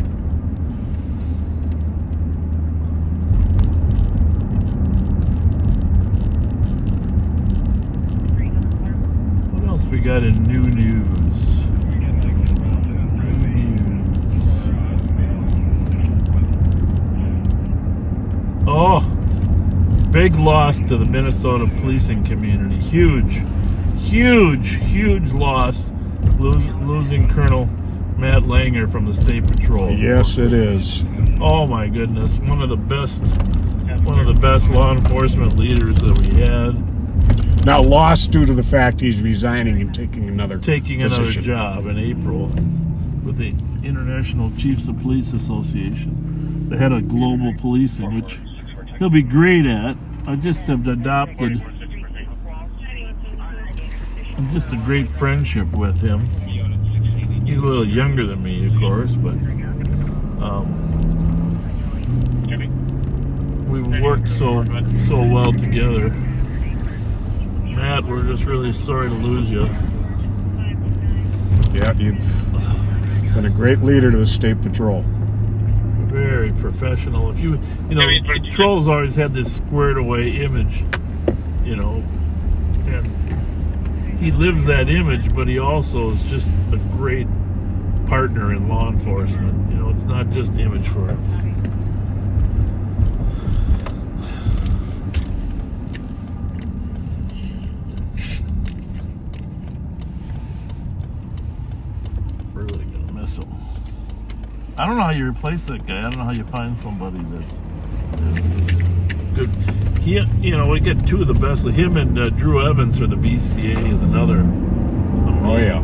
What else we got in new news? Oh, big loss to the Minnesota policing community. Huge loss. Losing Colonel Matt Langer from the State Patrol. Yes, it is. Oh my goodness, one of the best one of the best law enforcement leaders that we had. Now lost due to the fact he's resigning and taking another position. Job in April with the International Chiefs of Police Association, the head of global policing, which he'll be great at. I just have adopted just a great friendship with him. He's a little younger than me, of course, but we've worked so well together. Matt, we're just really sorry to lose you. Yeah, you've been a great leader to the State Patrol. Very professional. If you know, Patrol's always had this squared away image, you know, and he lives that image, but he also is just a great partner in law enforcement. You know, it's not just image for him. Really gonna miss him. I don't know how you replace that guy. I don't know how you find somebody that is good. He, you know, we get two of the best. Him and Drew Evans for the BCA is another amazing.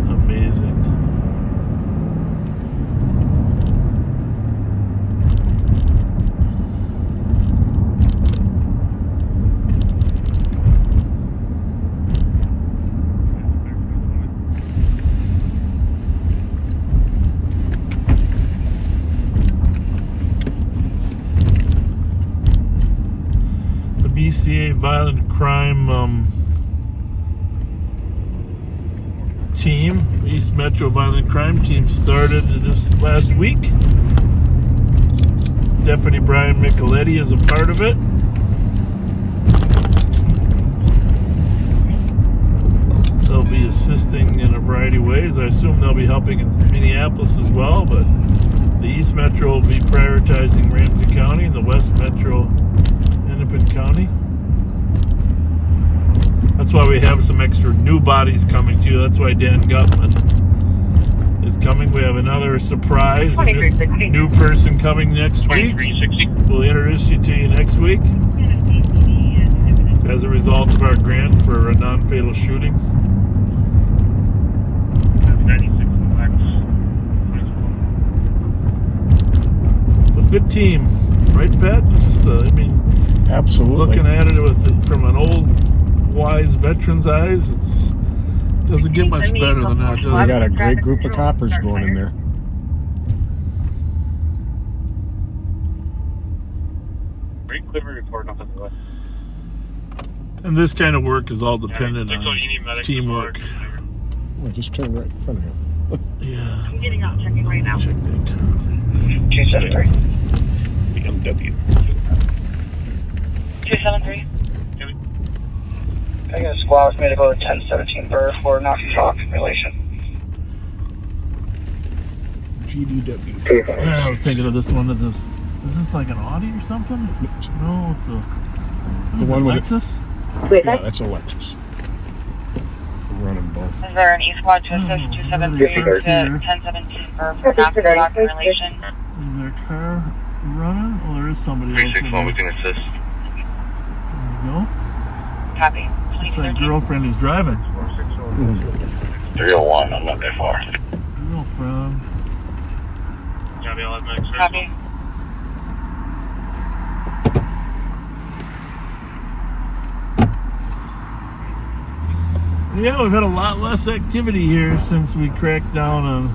BCA violent crime team, East Metro Violent Crime Team, started this last week. Deputy Brian Micheletti is a part of it. They'll be assisting in a variety of ways. I assume they'll be helping in Minneapolis as well, but the East Metro will be prioritizing Ramsey County and the West Metro Hennepin County. That's why we have some extra new bodies coming too. That's why Dan Gutman is coming. We have another surprise, a new person coming next week. We'll introduce you to you next week as a result of our grant for non-fatal shootings. A good team, right, Pat? Just, I mean, absolutely. Looking at it from an old, wise veteran's eyes, it doesn't get much better than that, does it? We got a great group of coppers going in there. And this kind of work is all dependent on teamwork. Well, just turn right in front of him. Yeah. I'm getting out, checking right now. Check that car. 273. BMW. 273. I got a squad with me to go to 1017 Burr for not to talk relation. GDW. I was thinking of this one. Is this like an Audi or something? No, it's a one with Lexus. Yeah, that's a Lexus. We're running both. Is there an East Squad to assist 273 to 1017 Burr for not to talk relation? Is there a car running? Oh, there is somebody else. 361, we can assist. There you go. Copy. It's that girlfriend is driving. 301, I'm not that far. Girlfriend. Copy. Yeah, we've had a lot less activity here since we cracked down on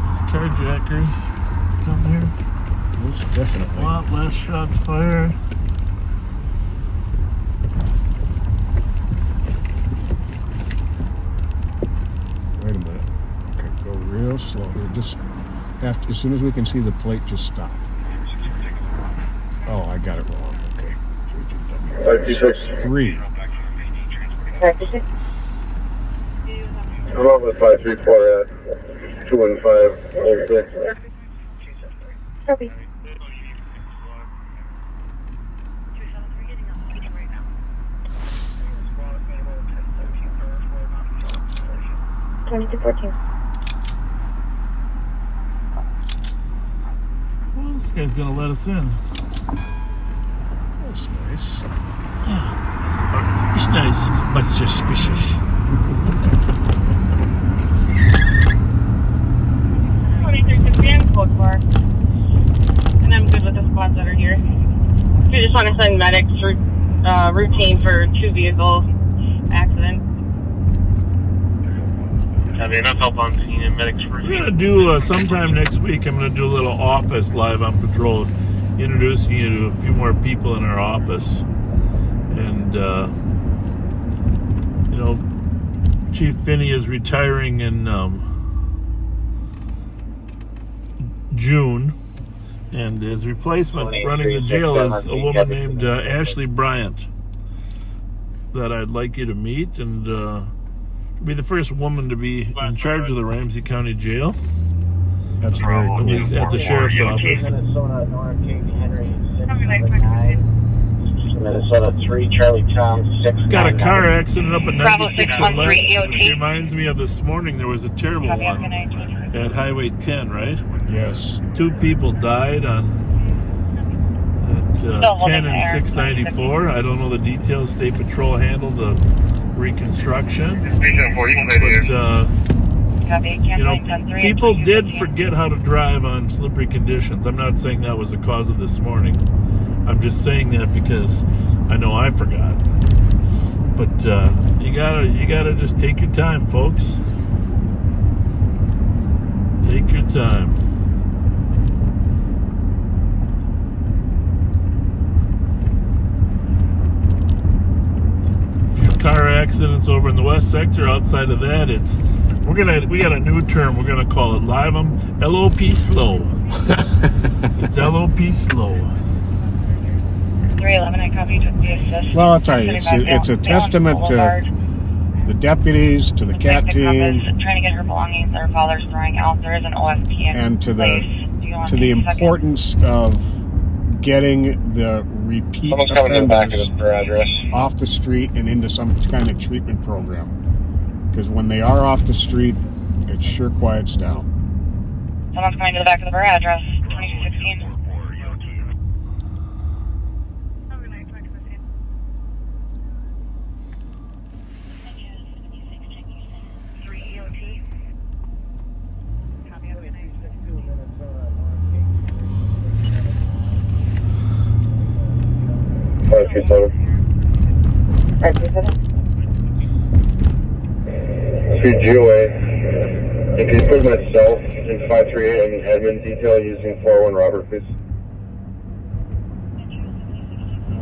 these carjackers. Come here. Most definitely. A lot less shots fired. Wait a minute. Okay, go real slow here. Just after, as soon as we can see the plate, just stop. Oh, I got it wrong. Okay. 3. Practicing. I'm on with 534 at 21506. Copy. 2214. Well, it's guy's gonna let us in. That's nice. It's nice, but suspicious. Code 4. And I'm good with the spots that are here. If you just want to send medics routine for 2 vehicle accident. Have enough help on scene and medics for We're gonna do sometime next week. I'm gonna do a little office live on patrol, introducing you to a few more people in our office. And you know, Chief Finney is retiring in June, and his replacement running the jail is a woman named Ashley Bryant that I'd like you to meet, and be the first woman to be in charge of the Ramsey County Jail. That's very cool. He's at the sheriff's office. Minnesota, North King Henry, 679. Minnesota 3, Charlie Tom, 6. Got a car accident up at 96 and Lex, which EOT. reminds me of this morning. There was a terrible one at Highway 10, right? Yes. 2 people died on at 10 and 694. I don't know the details. State Patrol handled the reconstruction. But, you know, people did forget how to drive on slippery conditions. I'm not saying that was the cause of this morning. I'm just saying that because I know I forgot. But you gotta just take your time, folks. Take your time. A few car accidents over in the west sector. Outside of that, we got a new term. We're gonna call it live 'em LOP slow. It's LOP slow. 311, I copied with the assist. Well, I'll tell you, it's a testament to the deputies, to the CAT team, trying to get her belongings that her father's throwing out. There is an OSP in and to place. the importance of getting the repeat Someone's coming in back of offenders us for address. off the street and into some kind of treatment program. Because when they are off the street, it sure quiets down. Someone's coming to the back of the bar address, 2216. Through GOA, if you put myself in 538 on the admin detail using 401 Robert, please.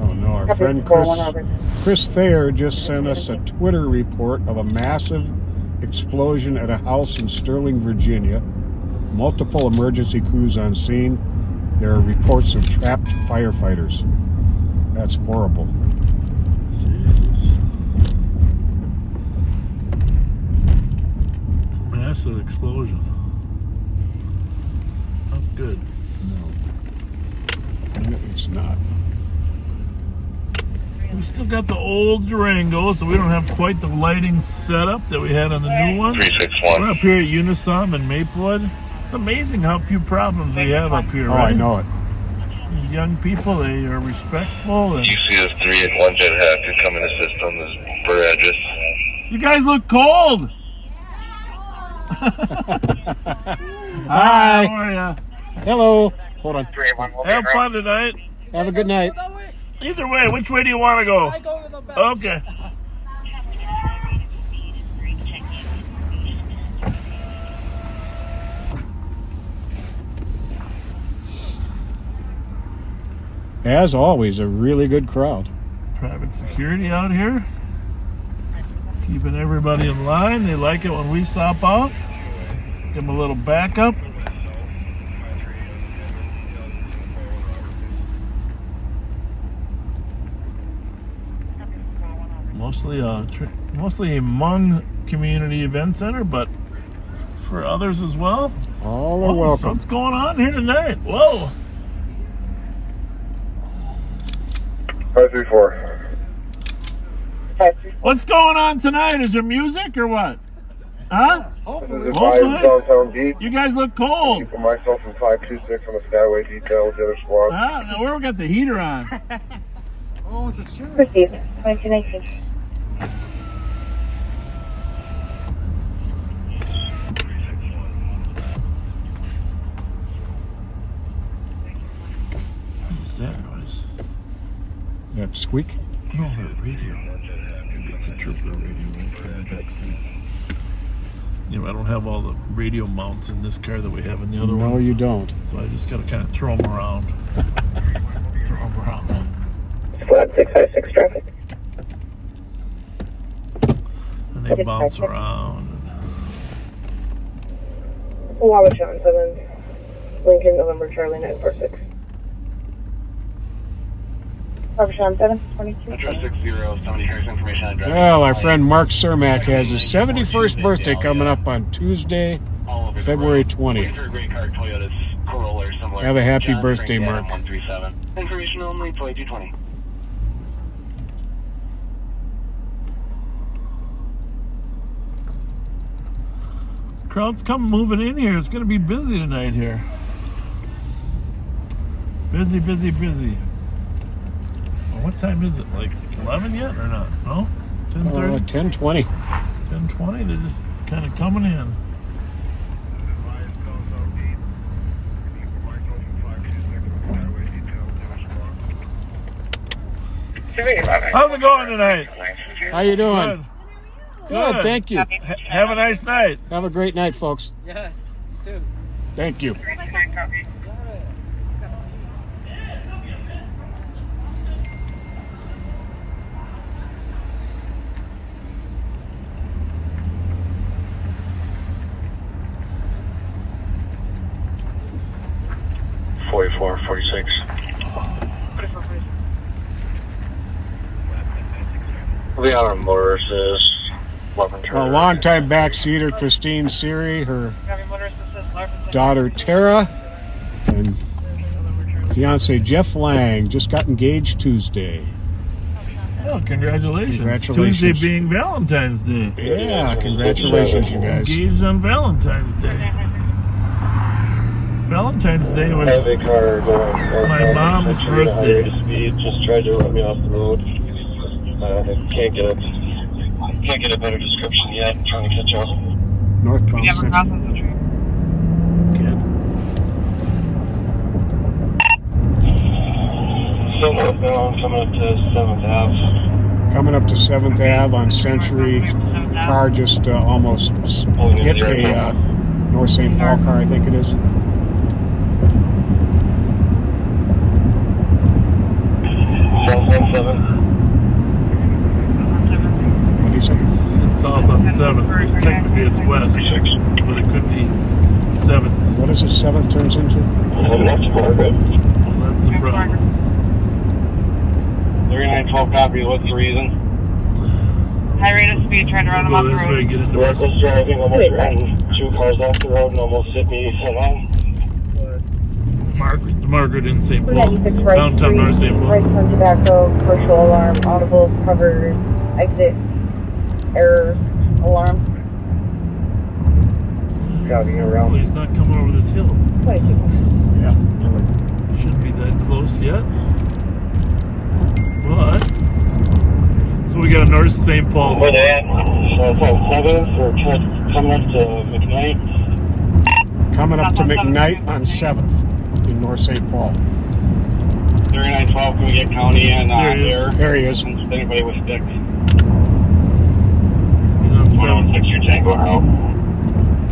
Oh no, our friend Chris Thayer just sent us a Twitter report of a massive explosion at a house in Sterling, Virginia. Multiple emergency crews on scene. There are reports of trapped firefighters. That's horrible. Jesus. Massive explosion. Not good. No. It's not. We still got the old Durango, so we don't have quite the lighting setup that we had on the new one. 361. We're up here at Unisom and Maplewood. It's amazing how few problems we have up here, Oh, right? I know it. These young people, they are respectful. And UCS 3 at 1 Jet Hat could come and assist on this bird address. you guys look cold. Hi. How are ya? Hello. Hold on. Have fun tonight. Have a good night. Either way, which way do you want to go? I go to the back. Okay. As always, a really good crowd. Private security out here. Keeping everybody in line. They like it when we stop out. Give them a little backup. Mostly a Hmong community event center, but for others as well. All are welcome. What's going on here tonight? Whoa. 534. What's going on tonight? Is there music or what? Huh? This is Hopefully. downtown beat. You guys look cold. For myself and 526 on the Skyway detail with the other squad. Now where we got the heater on? Oh, it's a shirt. Received. 1919. What's that noise? That squeak? No, that radio. Maybe it's a trooper radio in the back seat. You know, I don't have all the radio mounts in this car that we have in the other ones. No, you don't. So I just got to kind of throw them around. Throw them around. Squad 656 traffic. And they bounce around. Wabashan 7. Lincoln, November, Charlie 946. Wabashan 7, 22. Address 60, somebody hears information on address. Well, our friend Mark Cermak has his 71st birthday coming up on Tuesday, February 20th. Have a happy birthday, Mark. Information only, 2220. Crowd's moving in here. It's going to be busy tonight here. Busy, busy, busy. Well, what time is it? Like 11 yet or not? No? 10:30? 10:20. 10:20? They're just kind of coming in. How's it going tonight? How you doing? Good. Good, thank you. Have a nice night. Have a great night, folks. Yes, you too. Thank you. Forty-four, 46. The other motorist is A longtime backseater, Christine Siri, her daughter Tara, and fiance Jeff Lang just got engaged Tuesday. Oh, congratulations. Congratulations. Tuesday being Valentine's Day. Yeah, congratulations, you guys. Engaged on Valentine's Day. Valentine's Day was my mom's birthday. Just tried to run me off the road. Can't get a better description yet. I'm trying to catch up. Northbound You ever cross section. the street? Kid. Still northbound, coming up to 7th Ave. Coming up to 7th Ave on Century. Car just almost hit a North St. Paul car, I think it is. South 17. What do you say? It's south on 7th. Technically it's west, but it could be 7th. What is it 7th turns into? That's Margaret. Well, that's the problem. 3912 copy, what's the reason? High rate of speed, trying to run them Go off the this way, road. get into West. Reckless driving, almost ran 2 cars off the road and almost hit me head on. Margaret in St. Paul. 96 right Downtown street, North St. Paul. right turn tobacco, commercial alarm, audible, covers, exit, error, alarm. Driving Well, around. he's not coming over this hill. 22. Yeah, really. Shouldn't be that close yet. But so we got a North St. Paul. But so 7th, or coming up to McKnight. Coming up to McKnight on 7th in North St. Paul. 3912, can we get county and There he is. there? There he is. Since anybody with sticks. He's on 7th. 116 your Tango route.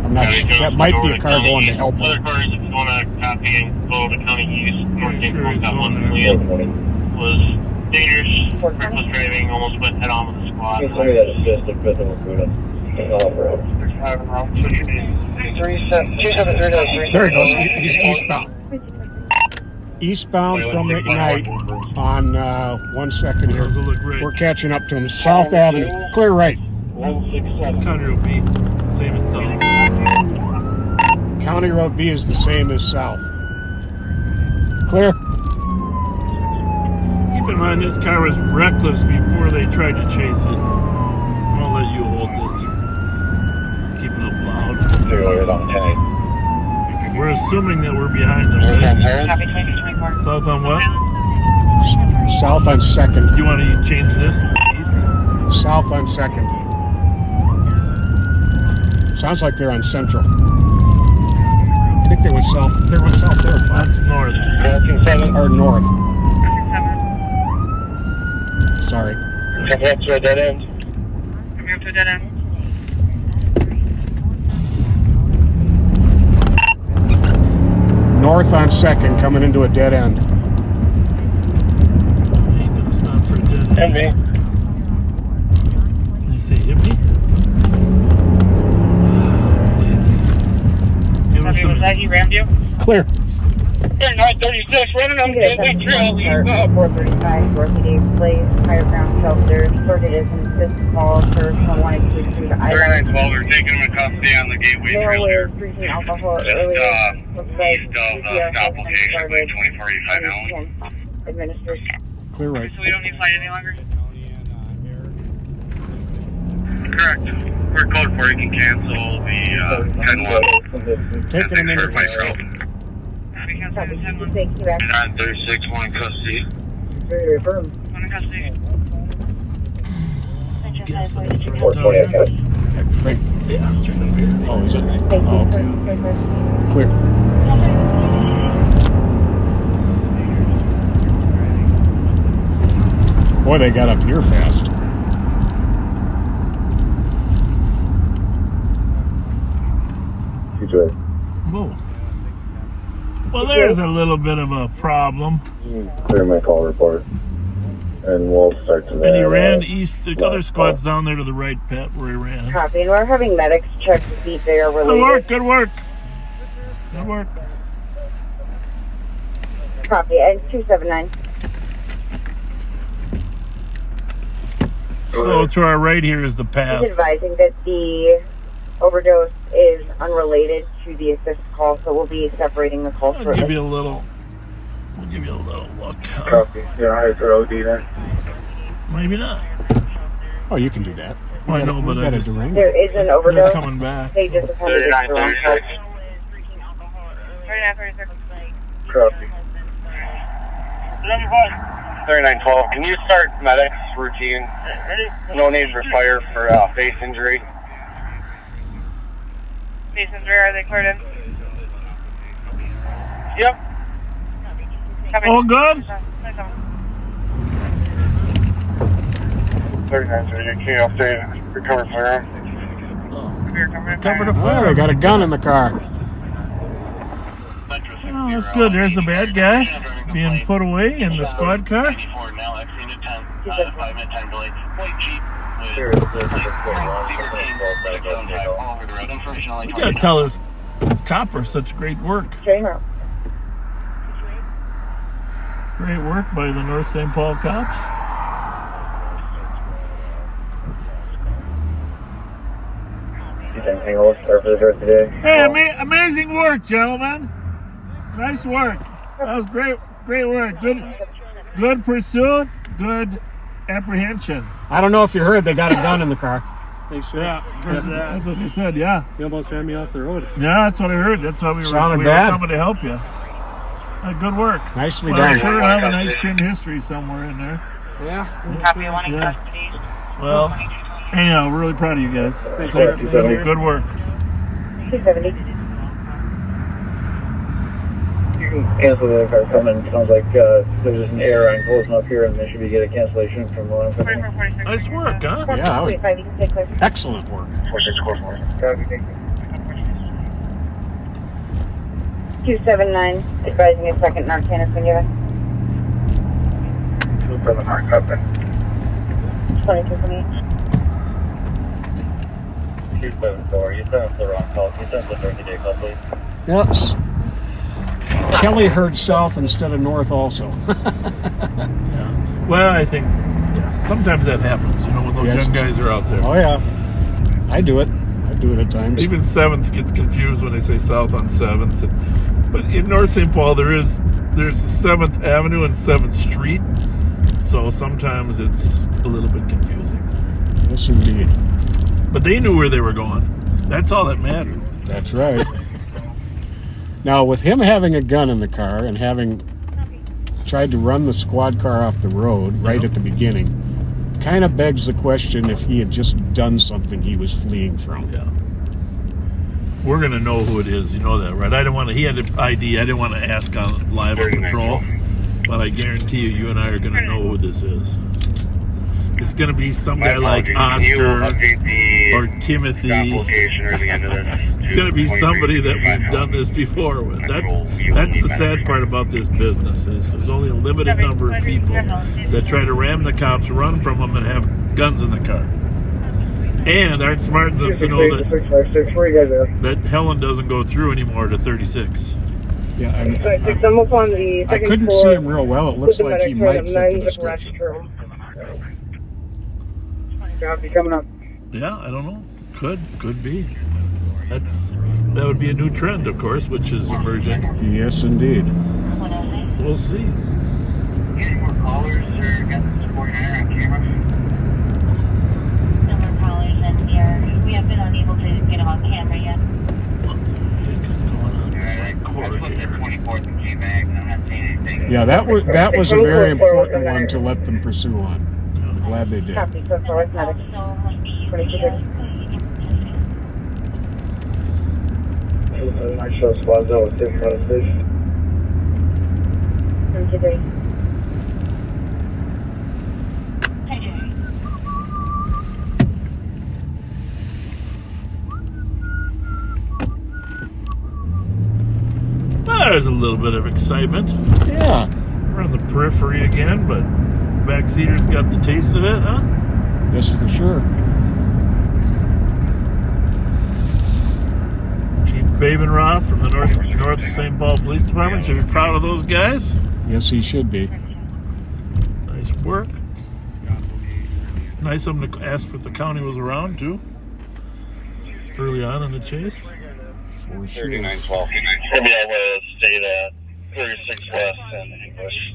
I'm not sure. That might be a car going to help Other him. cars, if you want to copy and go to County East, North Pretty St. sure Paul, he's that going one there. was dangerous, reckless driving, almost went head on with the squad. Can you tell me that assist if Beth and Laguna? There he goes. He's eastbound. Eastbound from McKnight on 1 second here. Those will look right. We're catching up to him. South Avenue. Clear right. 167. County Road B, same as South. County Road B is the same as South. Clear. Keep in mind this car was reckless before they tried to chase it. I'm gonna let you hold this. Just keep it 308 on 10. We're assuming that we're behind them, right? Copy 2224. South on what? South on 2nd. Do you want to change this to east? South on 2nd. Sounds like they're on Central. I think they went south. They went south there. That's north. Or north. Sorry. Coming up to a dead end. Coming up to a dead end. North on 2nd, coming into a dead end. Ain't gonna stop for a dead end. And me. You say hit me? Give us Copy, was that some. he rammed you? Clear. 936, running on Gateway Trail. 435 Dorothy Place, higher ground shelter. Sorted as an assist call for someone wanted to retrieve the item. 3912, they're taking them in custody on the Gateway Trail Male here. was drinking alcohol Just earlier. Looks like east of CPR stop has been location, started. 2485 Allen. Administered. Clear right. So we don't need to fight any longer? Correct. We're code 4, you can cancel the 10-1. Taking them into Myself. We cancel Copy. the 10-1. Take you back 936, one in custody. to your room. One in custody. Guess I'm right 420, down here. I think. Yeah, it's right over here. Oh, is it? Thank you. Oh, okay. Clear. Boy, they got up here fast. Whoa. Well, there's a little bit of a problem. Clear my call report. And we'll start to And he ran east. The other squad's down there to the right, Pat, where he ran. Copy. And we're having medics check to see if they are Good related. work, good work. Good work. Copy. And 279. So to our right here is the He's path. advising that the overdose is unrelated to the assist call, so we'll be separating the calls I'll for give you a little. We'll give you a little look. Copy. You're hired for OD then. Maybe not. Oh, you can do that. I know, but I just. There is an They're overdose. coming back. They just appended it to the wrong code. 3936. Copy. 3912, can you start medics routine? No need for fire for face injury. Face injury, are they cleared in? Yep. Copy. All good? 3930, can you update recover firearm? Cover the Oh, fire. they got a gun in the car. Oh, that's good. There's the bad guy being put away in the squad car. Now exceeded 10, 5-minute time delay. White Jeep You gotta tell his copper such great work. Trainer. Great work by the North St. Paul cops. Anything else for the rest of the day? Hey, amazing work, gentlemen. Nice work. That was great work. Good pursuit. Good apprehension. I don't know if you heard, they got a gun in the car. Thanks, Jeff. Yeah, that's what they said. Yeah, You almost ran me off the road. yeah, that's what I heard. That's why we were Sounded bad. coming to help you. Good work. Nicely Well, I'm done. sure I have a nice crim history somewhere in there. Yeah. Copy, one in Yeah. custody. Well, anyhow, we're really proud of you guys. Thanks, Good, Jeff. good work. 270. You can cancel the car coming. Sounds like there's an error on closing up here and they should be getting a cancellation from the line company. 4446. Nice work, huh? Yeah, that was 45, you can take clear. excellent work. 4644. Copy, thank you. 279, advising a second Narcan has been given. 279, copy. 2228. 274, you sent us the wrong call. You sent us the 30-day call, please. Yes. Kelly heard south instead of north also. Well, I think sometimes that happens, when those Yes. young guys are out there. Oh, yeah. I do it. I do it at times. Even 7th gets confused when they say south on 7th. But in North St. Paul, there's 7th Avenue and 7th Street. So sometimes it's a little bit confusing. Yes, indeed. But they knew where they were going. That's all that mattered. That's right. Now, with him having a gun in the car and having tried to run the squad car off the road right at the beginning, kind of begs the question if he had just done something he was fleeing from. Yeah. We're going to know who it is. You know that, right? I didn't want to, he had an ID. I didn't want to ask on live on patrol. But I guarantee you, you and I are going to know who this is. It's going to be some guy like Oscar or Timothy. It's going to be somebody that we've done this before with. That's the sad part about this business is there's only a limited number of people that try to ram the cops, run from them, and have guns in the car. And aren't smart enough to know that Helen doesn't go through anymore to 36. Yeah, I'm up on the I couldn't see him real well. It looks like he might fit the description. Coming up. Yeah, I don't know. Could be. That would be a new trend, of course, which is emerging. Yes, indeed. We'll see. Any more callers or got the 49er on camera? No more callers, and we have been unable to get them on camera yet. Yeah, that was a very important one to let them pursue on. I'm glad they did. Actual squad zone was 616. There's a little bit of excitement. Yeah. We're on the periphery again, but backseaters got the taste of it, huh? Yes, for sure. Chief Babenroth from the North St. Paul Police Department should be proud of those guys. Yes, he should be. Nice work. Nice of them to ask if the county was around, too. Early on in the chase. For sure. 3912. Maybe I will stay at 36 West and English.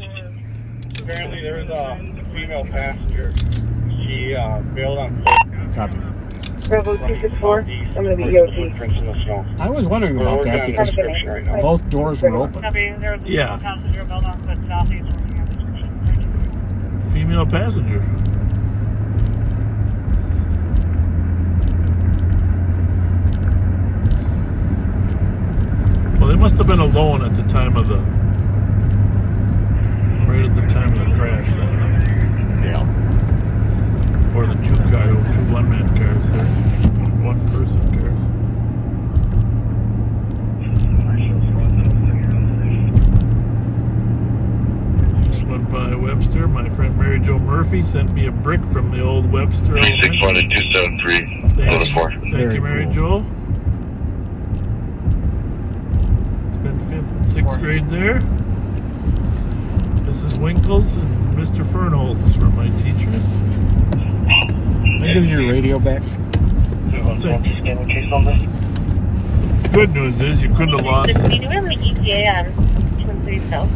Apparently there was a female passenger. She bailed on Copy. Bravo 264. I'm going to be EOT. footprints in the snow. I was wondering about that because both doors were open. Yeah. Passenger built on foot southeast working on the description. Female passenger. Well, they must have been alone at the time of the... Right at the time of the crash, then. Yeah. Or the two one-man cars there. One-person cars. Just went by Webster. My friend Mary Jo Murphy sent me a brick from the old Webster. 361-273. Thank Very you, Mary cool. Jo. It's been 5th and 6th grade there. Mrs. Winkles and Mr. Fernholtz from my teachers. Can I give you your radio back? The good news is you couldn't have lost Can it. you do an ETA on Twin Cities South?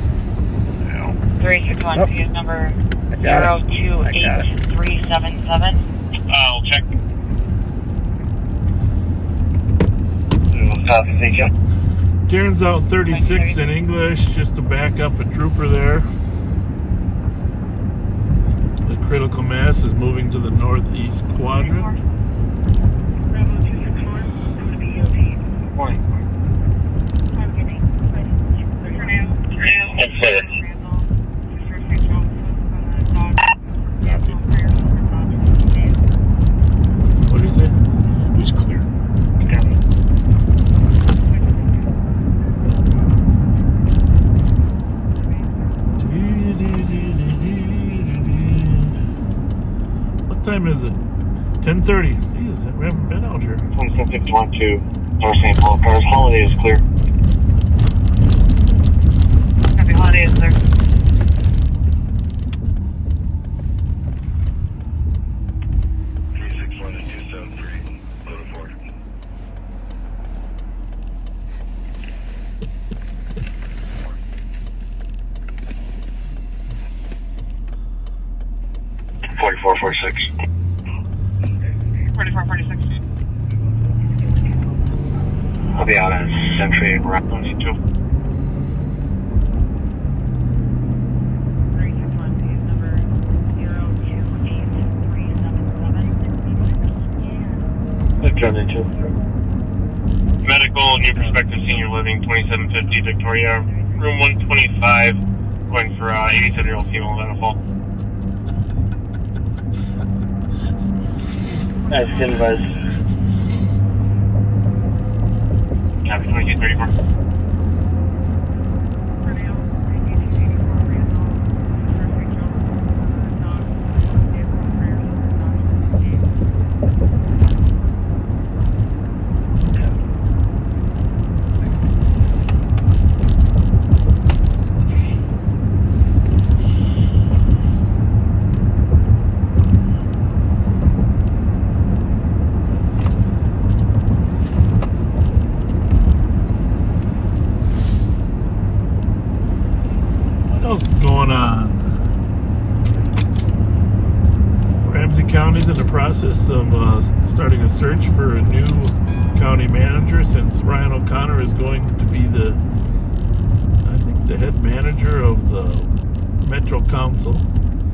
361 fuse number 028377. I'll check. Copy, thank you. Darren's out 36 in English, just to back up a trooper there. The critical mass is moving to the northeast quadrant. Bravo 264. I'm going to be EOT. Morning. I'm clear. What do you say? He's clear. What time is it? 10:30. Jeez, we haven't been out here. 2751 to North St. Paul cars. Holiday is clear. Happy holidays, sir. Forty-four, 46. 4446. I'll be out at Century and Ramsey too. Turn into. Medical, New Perspective Senior Living, 2750 Victoria, room 125, going for 87-year-old female medical. That's good advice. Copy 2234. What else is going on? Ramsey County's in the process of starting a search for a new county manager, since Ryan O'Connor is going to be the head manager of the Metro Council.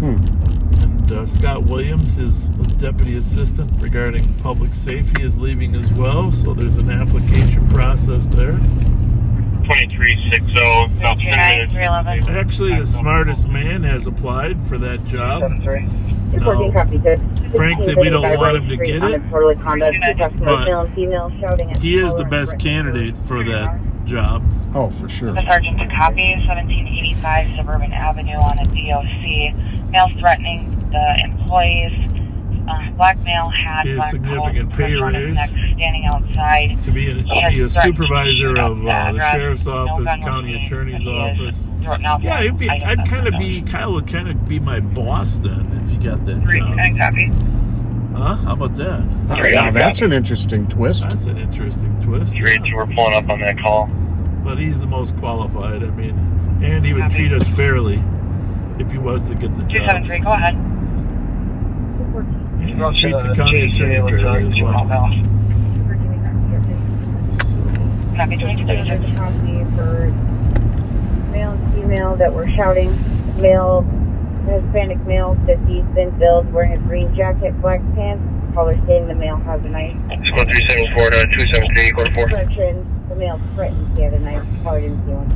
And Scott Williams, his deputy assistant regarding public safety, is leaving as well, so there's an application process there. 2360, about 10 minutes. Actually, the smartest man has applied for that job. Reporting copy, good. Frankly, we don't want him to get it, but he is the best candidate for that job. Oh, for sure. The sergeant to copy, 1785 Suburban Avenue on a DOC. Male threatening the employees. Black male had He has black significant coat, pay on his raise. neck, standing outside. To be He has a threatened supervisor to shoot of up the the address. sheriff's No office, gun was county seen, attorney's and he is office. thrown out Yeah, there. I'd kind of be, Kyle would kind of be my boss then if he got that job. Copy. Huh? How about that? Yeah, that's an interesting twist. That's an interesting twist. 382, we're pulling up on that call. But he's the most qualified. I mean, and he would treat us fairly if he was to get the job. 273, go ahead. And he'd treat the county attorney fairly as well. Copy, 2236. Copy for male and female that were shouting. Male, Hispanic male, 50s, thin build, wearing a green jacket, black pants. Caller stating the male has a knife. Squad 374 to 273, quarter 4. Correction, the male threatened he had a knife. Caller didn't see one.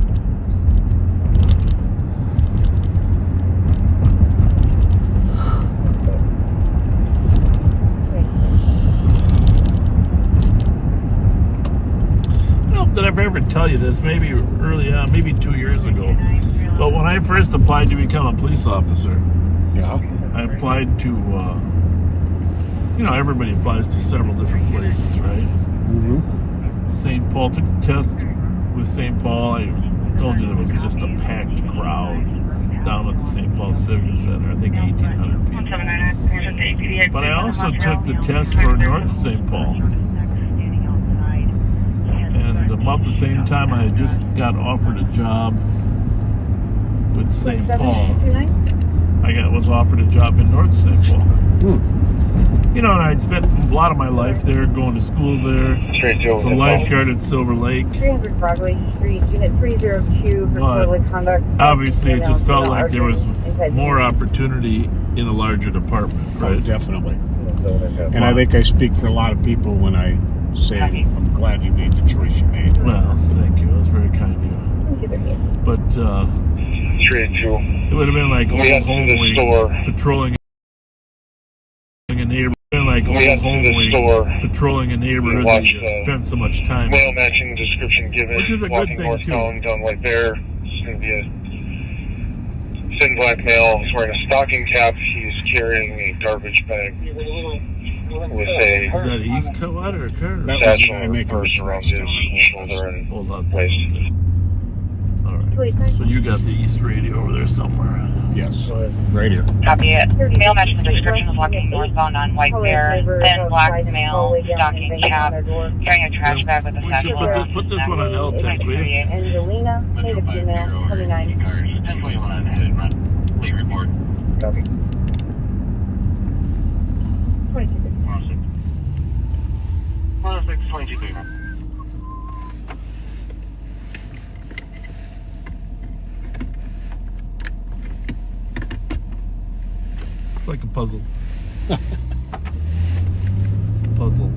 I don't know if I've ever tell you this, maybe early on, maybe 2 years ago. But when I first applied to become a police officer, Yeah. I applied to, everybody applies to several different places, right? St. Paul, took the test with St. Paul. I told you there was just a packed crowd down at the St. Paul Civic Center. I think 1,800 people. But I also took the test for North St. Paul. And about the same time, I had just got offered a job with St. Paul. I was offered a job in North St. Paul. And I'd spent a lot of my life there, going to school there. As a lifeguard at Silver Lake. 300 Broadway Street, Unit 302 for disorderly conduct. Obviously, it just felt like there was more opportunity in a larger department, right? Oh, definitely. And I think I speak for a lot of people when I say I'm glad you made the choice you made. Well, thank you. That was very kind of you. But it would have been like old homely patrolling a neighborhood. Patrolling a neighborhood that you spent so much time Male in. matching description given. Which is a good thing, too. Down right there. It's going to be a thin black male. He's wearing a stocking cap. He's carrying a garbage bag with Is that East Coast or Carter? That was, satchel I or make purse around his shoulder and Hold on. waist. All right. So you got the East Radio over there somewhere. Yes, right here. Copy it. Male matching the description of walking northbound on White Bear. Thin black male, stocking cap, carrying a trash bag with a We should satchel. put this one on LTEC, will you? Angelina, native female, 29. Late report. Copy. 22. 106, 22. like a puzzle. Puzzle.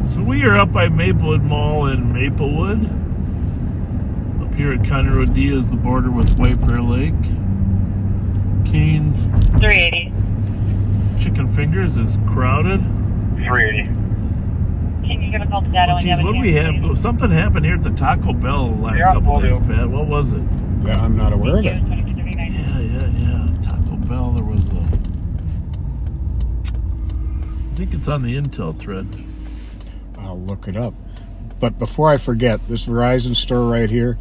So we are up by Maplewood Mall in Maplewood. Up here at County Road D is the border with White Bear Lake. Canes 380. Chicken Fingers is crowded. 380. Can you give a call to Dado Oh, when you have geez, a what do we chance, have? please? Something happened here at the Taco Bell the last Yeah, couple will days, do. Pat. What was it? Yeah, I'm not aware of it. Yeah. Taco Bell, there was a... I think it's on the Intel thread. I'll look it up. But before I forget, this Verizon store right here,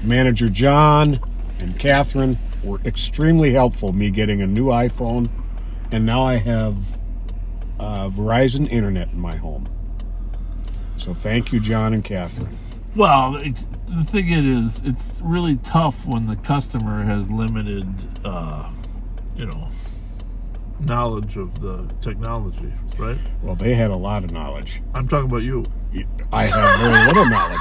Manager John and Catherine were extremely helpful, me getting a new iPhone, and now I have Verizon Internet in my home. So thank you, John and Catherine. Well, the thing is, it's really tough when the customer has limited, knowledge of the technology, right? Well, they had a lot of knowledge. I'm talking about you. I have very little knowledge.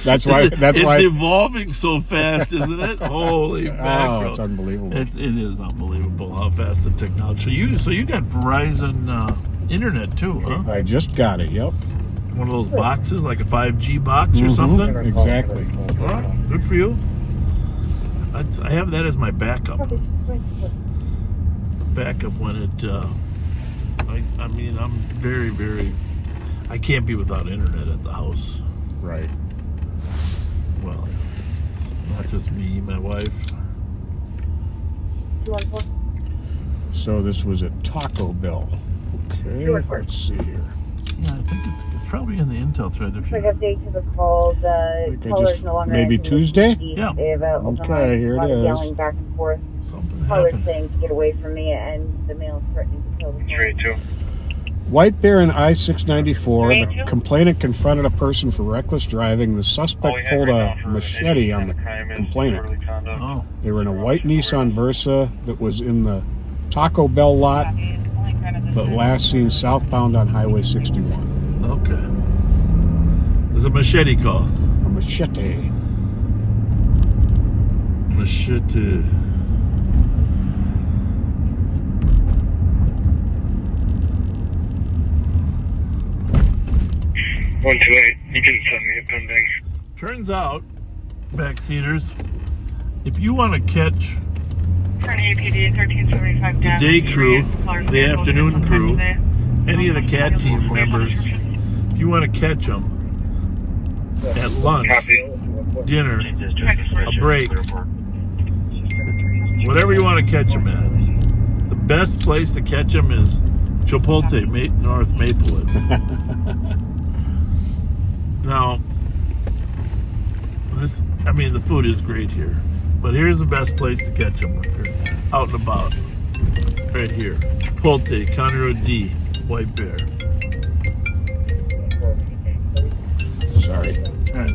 That's why. It's evolving so fast, isn't it? Holy mackerel! Oh, it's unbelievable. It is unbelievable how fast the technology. So you got Verizon Internet too, huh? I just got it. Yep. One of those boxes, like a 5G box or something. Exactly. Well, good for you. I have that as my backup. Backup when it. I'm very, very. I can't be without internet at the house. Right. Well, it's not just me, my wife. So this was at Taco Bell. Okay. Let's see here. Yeah, I think it's probably in the Intel thread. If you Quick update to the call. The caller's no longer maybe answering the Tuesday? PC. Yeah. They have a Okay, here it is. yelling back and forth. something Caller's happened. saying to get away from me, and the male is threatening to kill the phone. 382. White Bear and I-694. The 382? complainant confronted a person for reckless driving. The All we suspect have pulled right now a for machete any on the crime is complainant. disorderly conduct. Oh, They were in a white Nissan Versa that was in the Taco Bell lot, but last seen southbound on Highway 61. okay. There's a machete call. A machete. Machete. One two eight. You can send me a pending. Turns out, backseaters, if you want to catch Turn APD 1375 the day crew, the afternoon crew, any of the CAT team members, if you want to catch them at lunch, Copy. dinner, a break, whatever you want to catch them at, the best place to catch them is Chipotle, North Maplewood. Now, the food is great here, but here's the best place to catch them if you're out and about. Right here, Chipotle, County Road D, White Bear. Sorry. All right.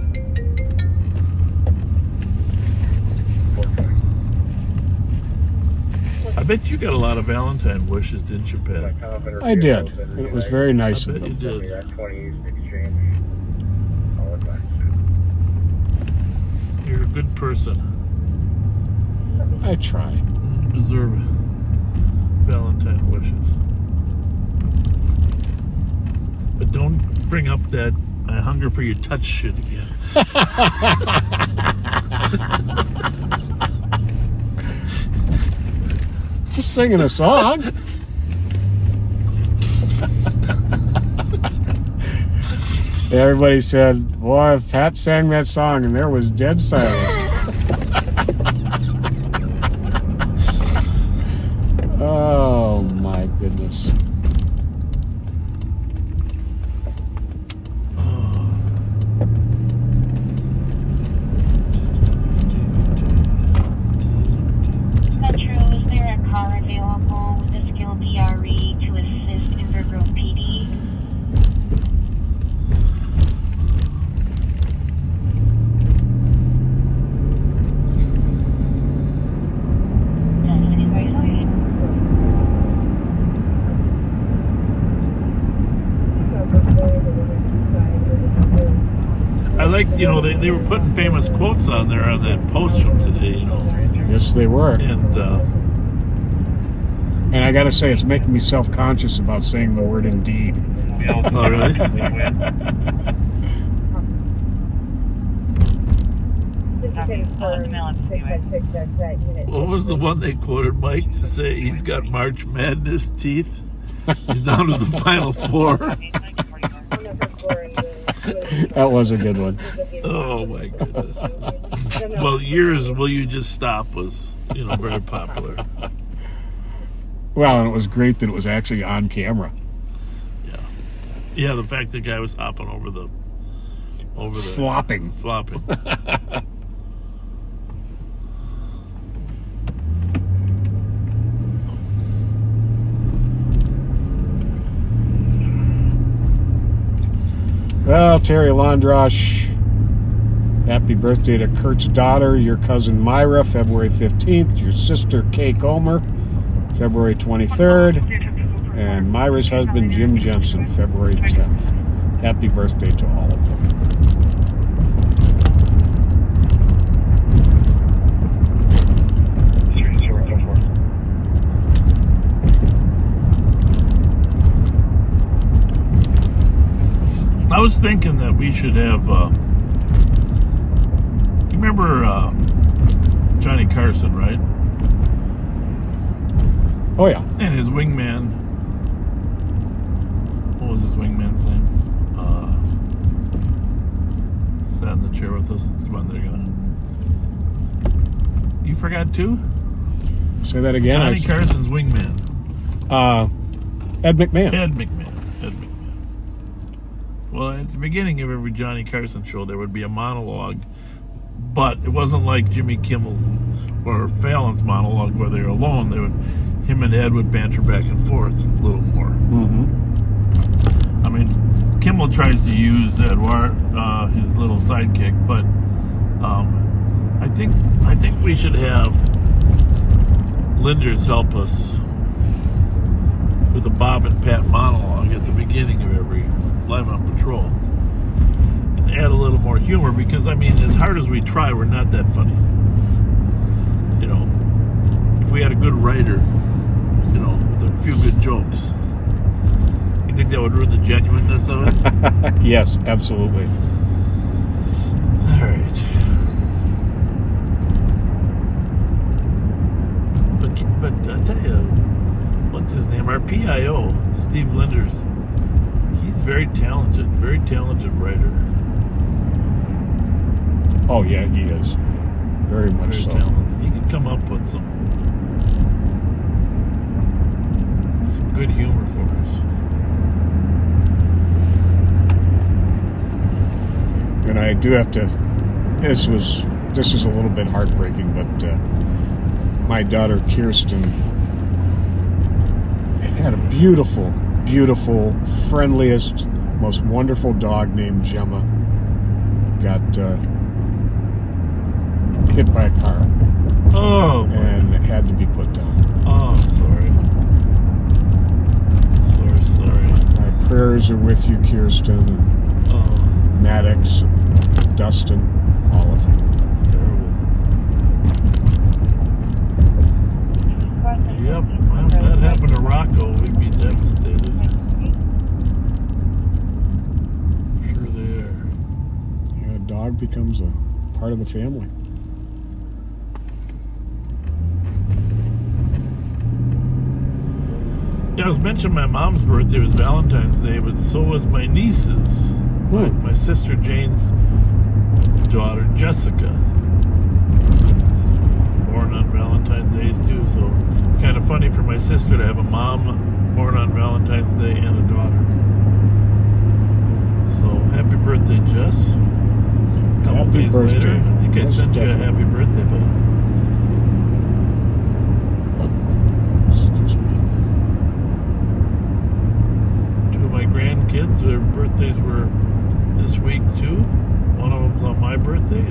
I bet you got a lot of Valentine wishes, didn't you, Pat? I did. And it was very nice I of bet you them. did. You're a good person. I try. You deserve Valentine wishes. But don't bring up that I hunger for your touch shit again. Just singing a song. Everybody said, boy, if Pat sang that song, and there was dead silence. Oh, my goodness. Metro, is there a car available with a skill DRE to assist Invergrove PD? Does anybody know? liked, you know, they were putting famous quotes on there on that post from today, you know. Yes, they were. And I got to say, it's making me self-conscious about saying the word indeed. Oh, really? What was the one they quoted Mike to say? He's got March Madness teeth. He's down to the Final Four. That was a good one. Oh my goodness. Well, Years Will You Just Stop was, you know, very popular. Well, and it was great that it was actually on camera. Yeah, the fact the guy was hopping over the flopping. Well, Terry Londrash, happy birthday to Kurt's daughter, your cousin Myra, February 15th, your sister Kay Comer, February 23rd, and Myra's husband Jim Jensen, February 10th. Happy birthday to all of them. I was thinking that we should have, you remember Johnny Carson, right? Oh, yeah. And his wingman, what was his wingman's name? Sat in the chair with us. Come on, they're gonna. You forgot too? Say that again. Johnny Carson's wingman. Ed McMahon. Ed McMahon. Well, at the beginning of every Johnny Carson show, there would be a monologue, but it wasn't like Jimmy Kimmel's or Fallon's monologue where they were alone. Him and Ed would banter back and forth a little more. Mm-hmm. I mean, Kimmel tries to use Edward, his little sidekick, but I think we should have Linders help us with a Bob and Pat monologue at the beginning of every Live on Patrol and add a little more humor, because I mean, as hard as we try, we're not that funny. You know, if we had a good writer, you know, with a few good jokes, you think that would ruin the genuineness of it? Yes, absolutely. All right. But I tell you, what's his name? Our PIO, Steve Linders. He's very talented writer. Oh yeah, he is. Very much so. Talented. He can come up with some good humor for us. And I do have to. This is a little bit heartbreaking, but my daughter Kirsten had a beautiful, friendliest, most wonderful dog named Gemma. Got hit by a car. Oh. And it had to be put down. Oh, I'm sorry. My prayers are with you, Kirsten, and Maddox, and Dustin, all of you. That's terrible. Yep, well, if that happened to Rocco, we'd be devastated. Sure they are. Yeah, a dog becomes a part of the family. Yeah, I was mentioning my mom's birthday was Valentine's Day, but so was my niece's. My sister Jane's daughter Jessica. Born on Valentine's Day too, so it's kind of funny for my sister to have a mom born on Valentine's Day and a daughter. So happy birthday, Jess. A couple days later, I think I sent you a happy birthday, but two of my grandkids, their birthdays were this week too. One of them's on my birthday,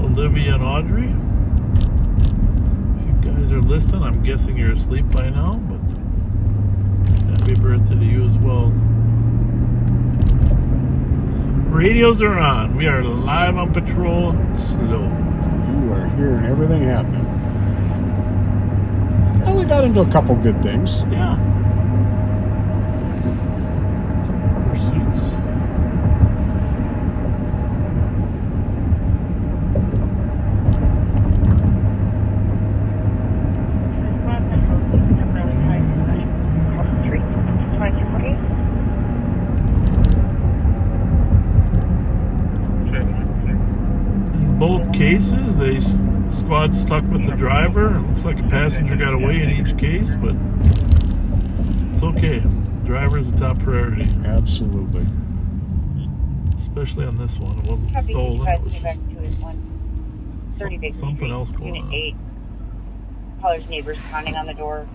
Olivia and Audrey. If you guys are listening, I'm guessing you're asleep by now, but happy birthday to you as well. radios are on. We are live on patrol. Slow. You are hearing everything happening. Well, we got into a couple good things. Yeah. Pursuits. In both cases, they squad stuck with the driver. It looks like a passenger got away in each case, but it's okay. Driver's the top priority. Absolutely. Especially on this one. It wasn't stolen. It was just something else going on. 8. Caller's neighbors pounding on the door.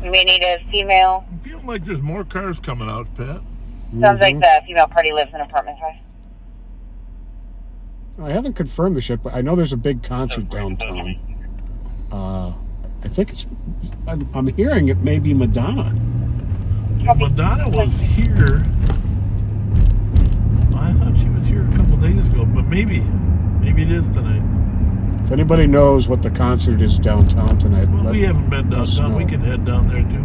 We may need a female. I feel like there's more cars coming out, Pat. Sounds like the female party lives in apartment 5. I haven't confirmed this yet, but I know there's a big concert downtown. I think it's. I'm hearing it may be Madonna. Madonna was here. I thought she was here a couple days ago, but maybe it is tonight. If anybody knows what the concert is downtown tonight, well, we haven't been downtown. We can head down there too.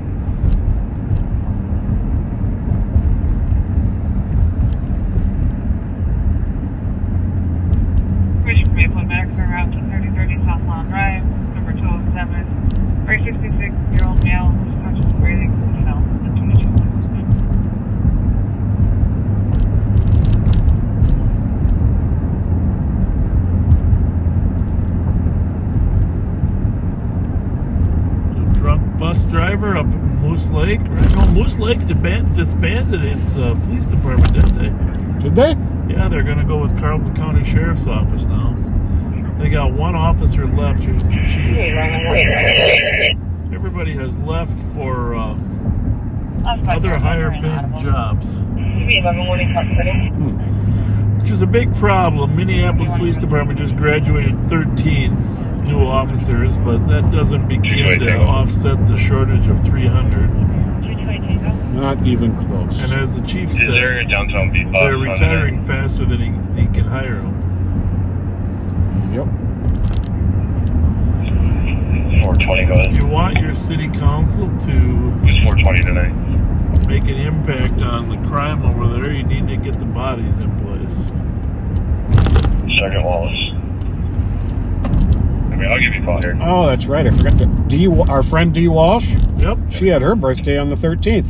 Commission Maple Max around 3030 South Lawn Drive, number 207. Very 66-year-old male who's conscious of breathing, fell into the chute. Bus driver up in Moose Lake. No, Moose Lake disbanded its police department, didn't they? Did they? Yeah, they're going to go with Carleton County Sheriff's Office now. They got one officer left. Here's the chief. Everybody has left for other higher paying jobs. Which is a big problem. Minneapolis Police Department just graduated 13 new officers, but that doesn't begin to offset the shortage of 300. Not even close. And as the chief said, they're retiring faster than he can hire them. Yep. 420 goes. If you want your city council to It's 420 tonight. make an impact on the crime over there, you need to get the bodies in place. Sergeant Wallace. I'll give you a call here. Oh, that's right. I forgot that. Our friend Dee Walsh? Yep. She had her birthday on the 13th.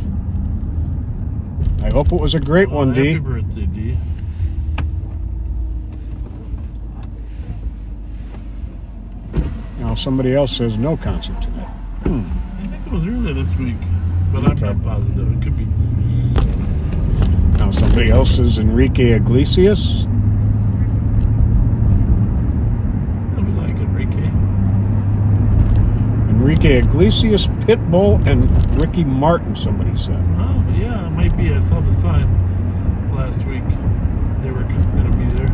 I hope it was a great one, Dee. Happy birthday, Dee. Now, somebody else says no concert tonight. I think it was earlier this week, but I'm not positive. It could be. Now, somebody else is Enrique Iglesias. Enrique Iglesias, Pitbull, and Ricky Martin, somebody said. Oh, yeah, it might be. I saw the sign last week. They were going to be there.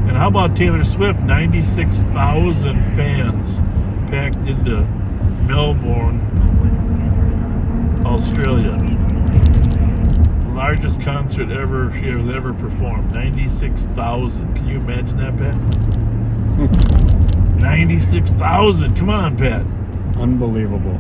And how about Taylor Swift? 96,000 fans packed into Melbourne, Australia. The largest concert she has ever performed. 96,000. Can you imagine that, Pat? 96,000. Come on, Pat. Unbelievable.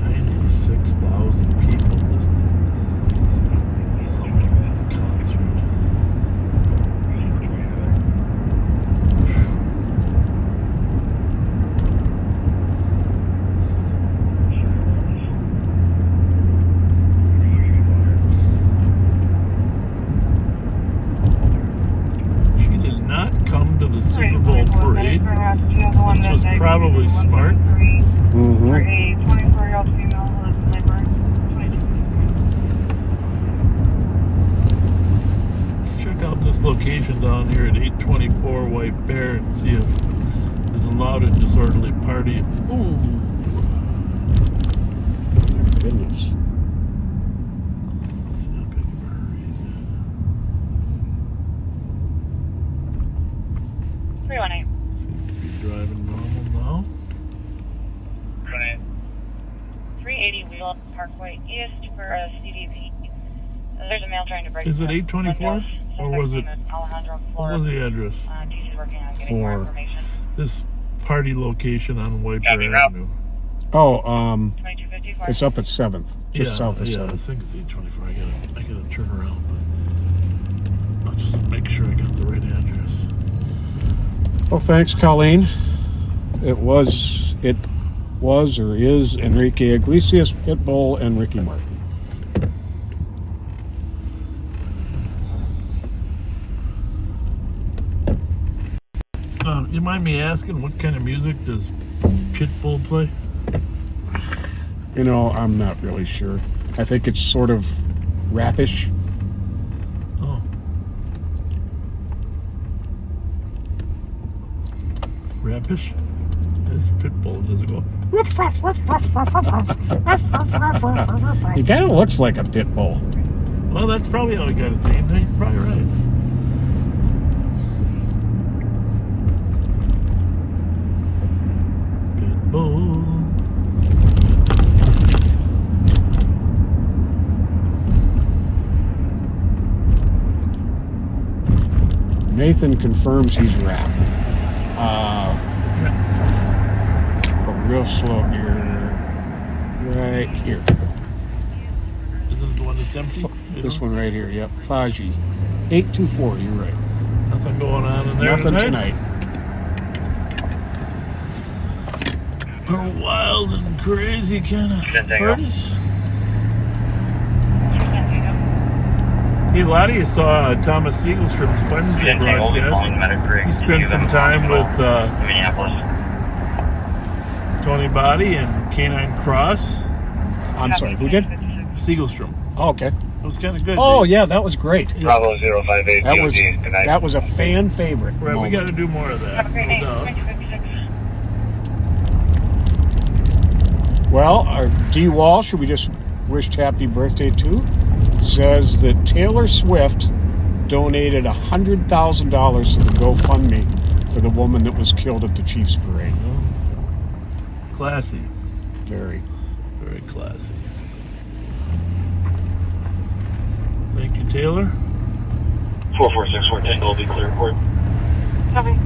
96,000 people listening. Some concert. Super Bowl parade, which was probably smart. Mm-hmm. For a 24-year-old female who lives in labor. Let's check out this location down here at 824 White Bear and see if there's a loud and disorderly party. Ooh. Goodness. Let's see how big of a hurry is it. 318. Seems to be driving. Parkway East for a CDP. There's a male trying to break. Is it 824? Or was it? What was the address? DC's working on getting more For information. This party location on White Bear Avenue. Oh, 2254. it's up at 7th, just south of Yeah, I 7th. think it's 824. I gotta turn around, but I'll just make sure I got the right address. Well, thanks, Colleen. It was or is Enrique Iglesias, Pitbull, and Ricky Martin. You mind me asking, what kind of music does Pitbull play? You know, I'm not really sure. I think it's sort of rapish. Oh. Rapish? This Pitbull does it go. He kind of looks like a pit bull. Well, that's probably how he got it named. You're probably right. Pitbull. Nathan confirms he's rap. Go real slow here. Right here. Isn't it the one that's empty? This one right here, yep. Faji. 824, you're right. Nothing going on in there Nothing tonight. A wild and crazy kind of parties. Hey, a lot of you saw Thomas Siegelstrom's Wednesday broadcast. He spent some time with Tony Body and Canine Cross. I'm sorry, who did? Siegelstrom. Oh, okay. It was kind of good. Oh, yeah, that was great. Bravo 058 That was a fan favorite. Right, we got to do more of that. Well, D. Walsh, who we just wished happy birthday to, says that Taylor Swift donated $100,000 to the GoFundMe for the woman that was killed at the Chiefs parade. Classy. Very. Very classy. Thank you, Taylor. 4464 Tango will be clear port. Copy.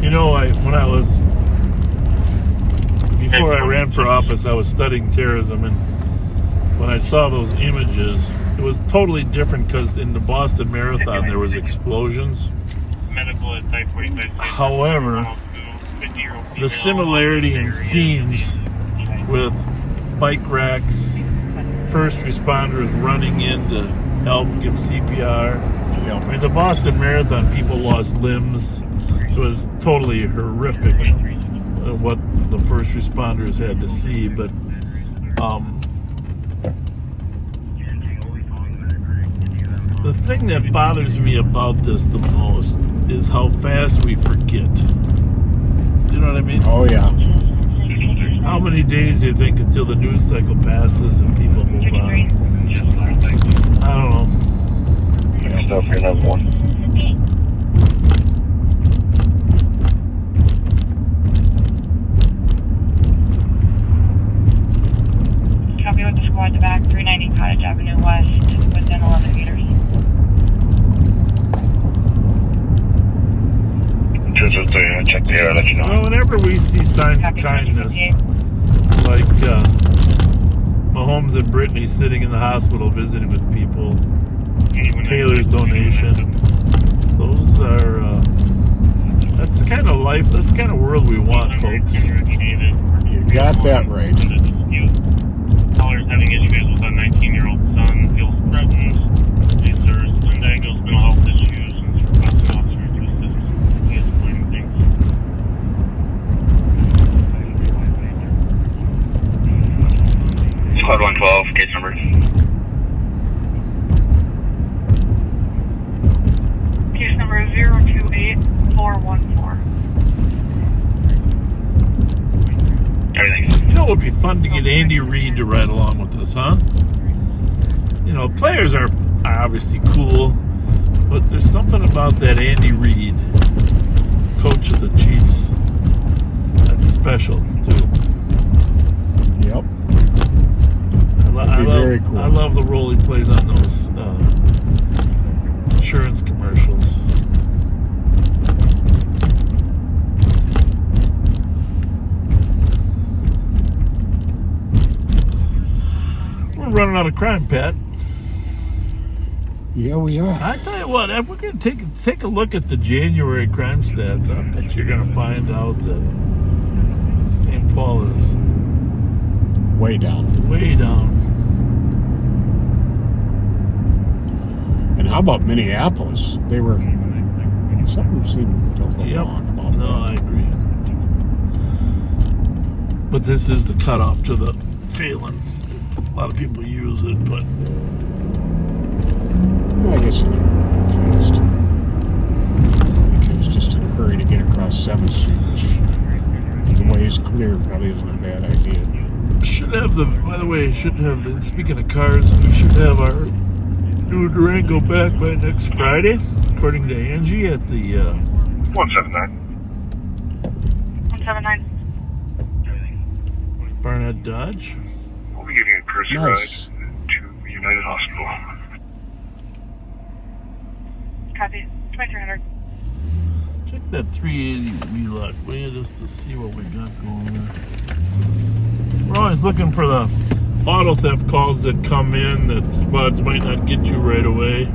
You know, before I ran for office, I was studying terrorism, and when I saw those images, it was totally different because in the Boston Marathon there was explosions. However, the similarity in scenes with bike racks, first responders running in to help give CPR. I mean, the Boston Marathon, people lost limbs. It was totally horrific what the first responders had to see, but the thing that bothers me about this the most is how fast we forget. You know what I mean? Oh, yeah. How many days do you think until the news cycle passes and people move on? I don't know. Next up, your number one. Copy with the squad to back, 390 Cottage Avenue West, within 11 meters. Check the air, let you know. Well, whenever we see signs of kindness, like Mahomes and Brittany sitting in the hospital visiting with people, Taylor's donation, those are, that's the kind of life, that's the kind of world we want, folks. You got that right. Callers having issues with a 19-year-old son, feels threatened. These are undiagnosed mental health issues and is requesting officers to assist. He is explaining things. Squad 112, case number. Case number 028414. Everything. You know, it would be fun to get Andy Reid to ride along with us, huh? You know, players are obviously cool, but there's something about that Andy Reid, coach of the Chiefs, that's special too. Yep. I love, very cool. I love the role he plays on those insurance commercials. We're running out of crime, Pat. Yeah, we are. I tell you what, if we're going to take a look at the January crime stats, I bet you're going to find out that St. Paul is way down. Way down. And how about Minneapolis? They were, something seemed a little wrong about that. I agree. But this is the cutoff to the Phelan. A lot of people use it, but well, I guess it didn't go fast. I think it was just in a hurry to get across 7th Street, which, if the way is clear, probably isn't a bad idea. Should have by the way, speaking of cars, we should have our new Durango back by next Friday, according to Angie at the 179. 179. Barnett Dodge. We'll be giving a courtesy Nice. ride to United Hospital. Copy. 2300. Check that 380 wheel-lock way just to see what we got going there. We're always looking for the auto theft calls that come in that spots might not get you right away.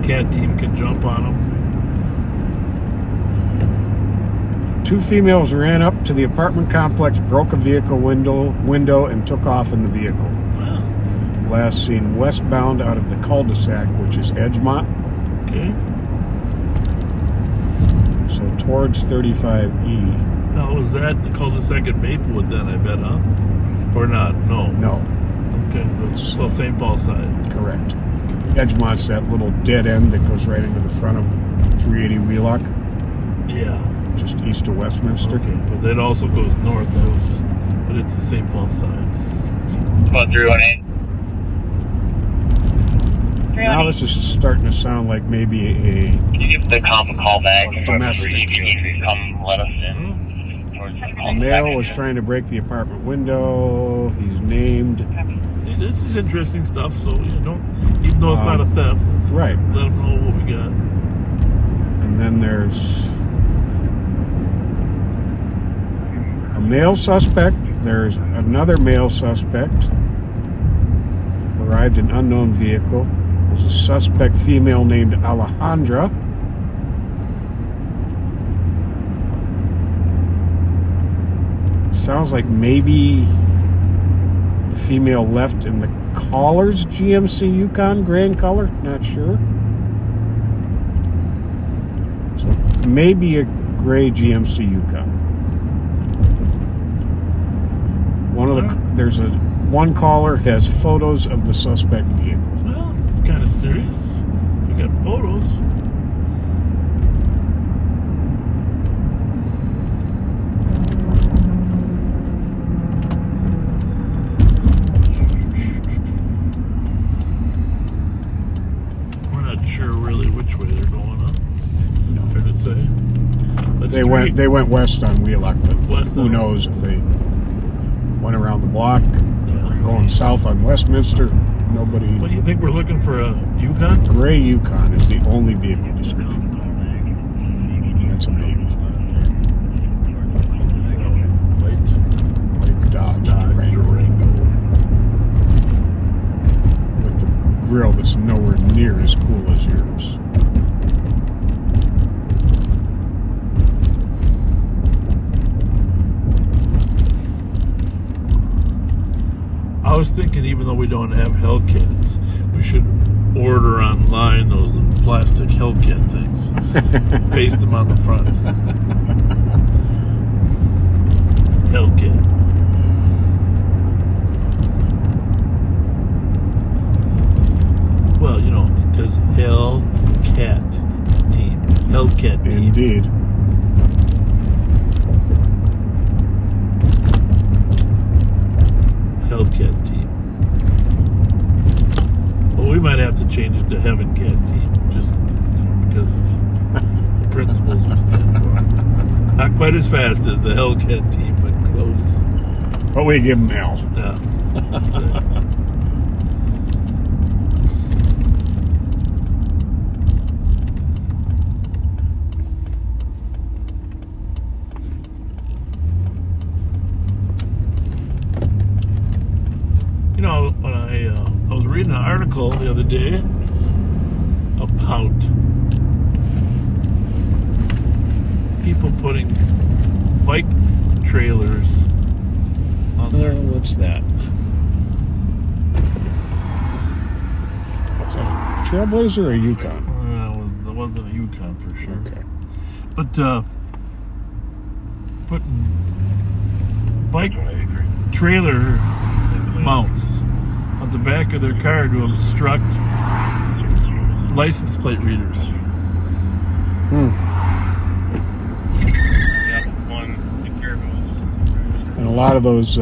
CAT team can jump on them. 2 females ran up to the apartment complex, broke a vehicle window, and took off in the vehicle. Wow. Last seen westbound out of the cul-de-sac, which is Edgemont. Okay. So towards 35E. Now, was that the cul-de-sac at Maplewood then, I bet, huh? Or not? No. No. Okay. So St. Paul side. Correct. Edgemont's that little dead end that goes right into the front of 380 Wheelock. Yeah. Just east of Westminster. Okay. But that also goes north. That was just, but it's the St. Paul side. About 318. Now this is starting to sound like maybe a Can you give the comp a call back? domestic. If you need to come let us in. A male was trying to break the apartment window. He's named. Hey, this is interesting stuff. So you don't, even though it's not a theft, let's right. let them know what we got. And then there's a male suspect. There's another male suspect. Arrived in unknown vehicle. There's a suspect female named Alejandra. Sounds like maybe the female left in the caller's GMC Yukon Grand Color. Not sure. So maybe a gray GMC Yukon. There's one caller has photos of the suspect vehicle. Well, it's kind of serious. We got photos. We're not sure really which way they're going, huh? No. Fair to say. They went west on Wheelock, but West who on- knows if they went around the block. Going south on Westminster, nobody. What do you think we're looking for, a Yukon? Gray Yukon is the only vehicle description. That's a maybe. It's a white Dodge Durango. with the grill that's nowhere near as cool as yours. I was thinking, even though we don't have Hellcats, we should order online those plastic Hellcat things. Paste them on the front. Hellcat. Well, you know, because Hellcat team. Hellcat team. Indeed. Hellcat team. Well, we might have to change it to Heaven Cat team, just because of the principles we still quite as fast as the Hellcat team, but close. But we give them hell. Yeah. You know, when I was reading an article the other day about people putting bike trailers on their... What's that? Is that a Trailblazer or a Yukon? It wasn't a Yukon for sure. Okay. But putting bike trailer mounts on the back of their car to obstruct license plate readers. And a lot of those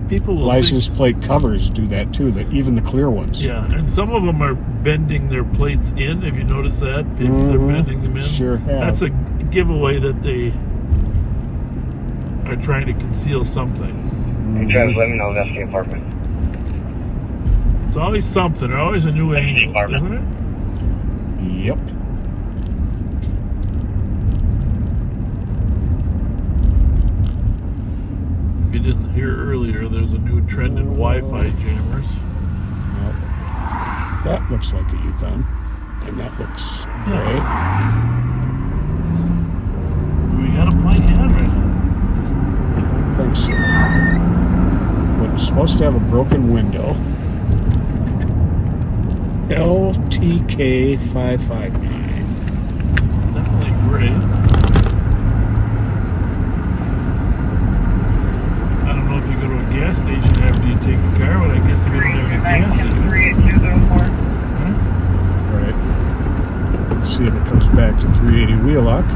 People will license plate covers do that too. Even the clear ones. Yeah, and some of them are bending their plates in. Have you noticed that? They're bending them in. Sure have. That's a giveaway that they are trying to conceal something. You guys let me know that's the apartment. It's always something. There's always a new angle, isn't it? Yep. If you didn't hear earlier, there's a new trend in Wi-Fi jammers. Yep. That looks like a Yukon. And that looks great. We got a plate ahead right now. I don't think so. But it's supposed to have a broken window. LTK 559. It's definitely gray. I don't know if you go to a gas station after you take the car, but I guess if you don't have any gas, Right. See if it comes back to 380 Wheelock.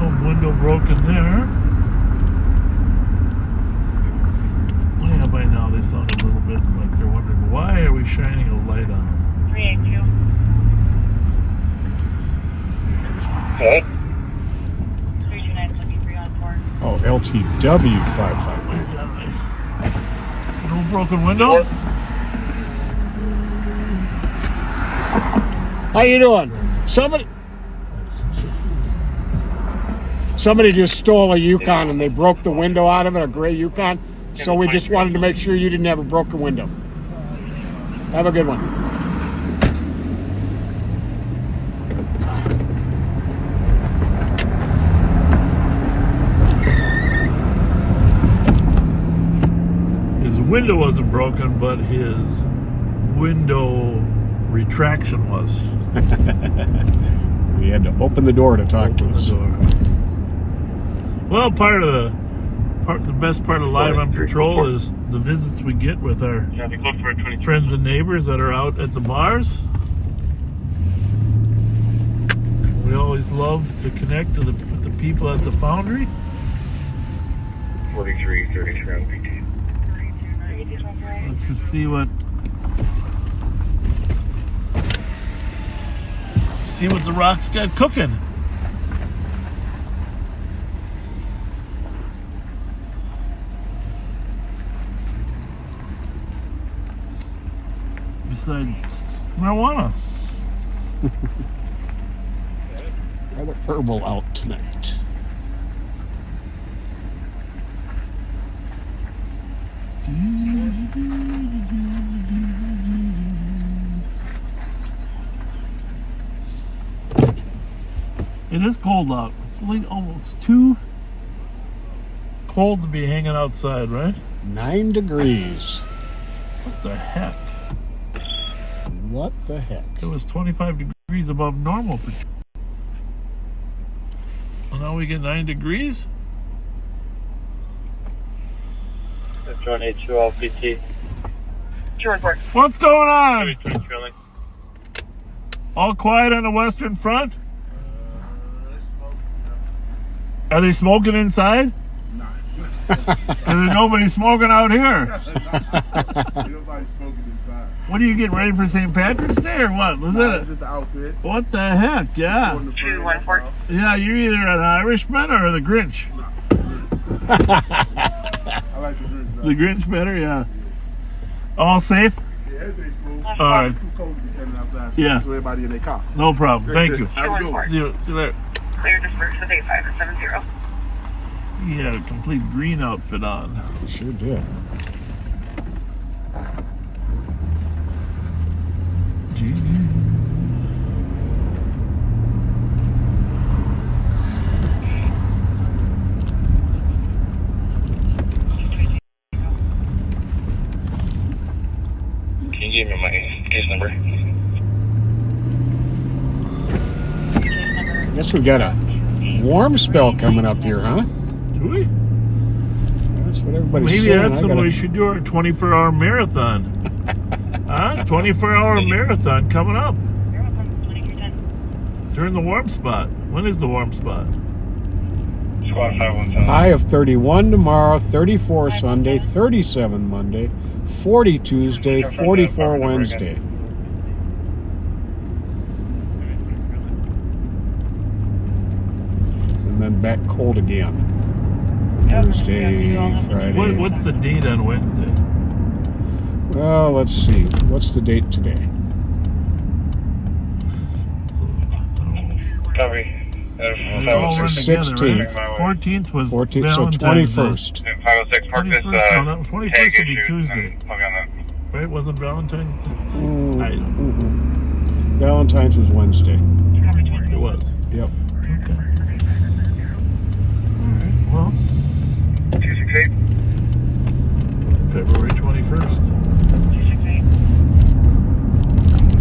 no window broken there. Oh yeah, by now they sound a little bit like they're wondering, why are we shining a light on them? 382. Okay. 329 looking 3 on 4. Oh, LTW 559. No broken window? How you doing? Somebody just stole a Yukon and they broke the window out of it, a gray Yukon. So we just wanted to make sure you didn't have a broken window. Have a good one. His window wasn't broken, but his window retraction was. We had to open the door to talk to us. Well, the best part of Live on Patrol is the visits we get with our friends and neighbors that are out at the bars. We always love to connect with the people at the Foundry. 4333 PT. Let's just see what the Rock's got cooking. Besides marijuana. Rather herbal out tonight. It is cold out. It's really almost too cold to be hanging outside, right? 9 degrees. What the heck? What the heck? It was 25 degrees above normal for. Well, now we get 9 degrees? That's 182 LPT. What's going on? All quiet on the Western Front? Are they smoking inside? there's nobody smoking out here. Nobody smoking inside. What are you getting ready for St. Patrick's Day or what? Was It's it? just the outfit. What the heck? Yeah. 214. Yeah, you're either an Irishman or the Grinch. I like the drinks. The Grinch better, yeah. All safe? Yeah, everything's smooth. All right. Too cold to be standing outside. Yeah. So everybody in their car. No problem. Thank you. Have a good one. See you later. Clear disperse with 8570. He had a complete green outfit on. Sure did. Can you give me my case number? Guess we got a warm spell coming up here, huh? Do we? That's what everybody's Maybe saying. that's when we should do our 24-hour marathon. Huh? 24-hour marathon coming up. During the warm spot. When is the warm spot? Squad 517. High of 31 tomorrow, 34 Sunday, 37 Monday, 40 Tuesday, 44 Wednesday. And then back cold again. Thursday, Friday. What's the date on Wednesday? Well, let's see. What's the date today? Copy. They all run It's together, 16th. right? 14th was 14th, so Valentine's 21st. 506, mark this 21st would be issue, Tuesday. and I'll be on that. Right? Wasn't Valentine's Day? Valentine's was Wednesday. It was. Yep. Okay. Well, 268. February 21st.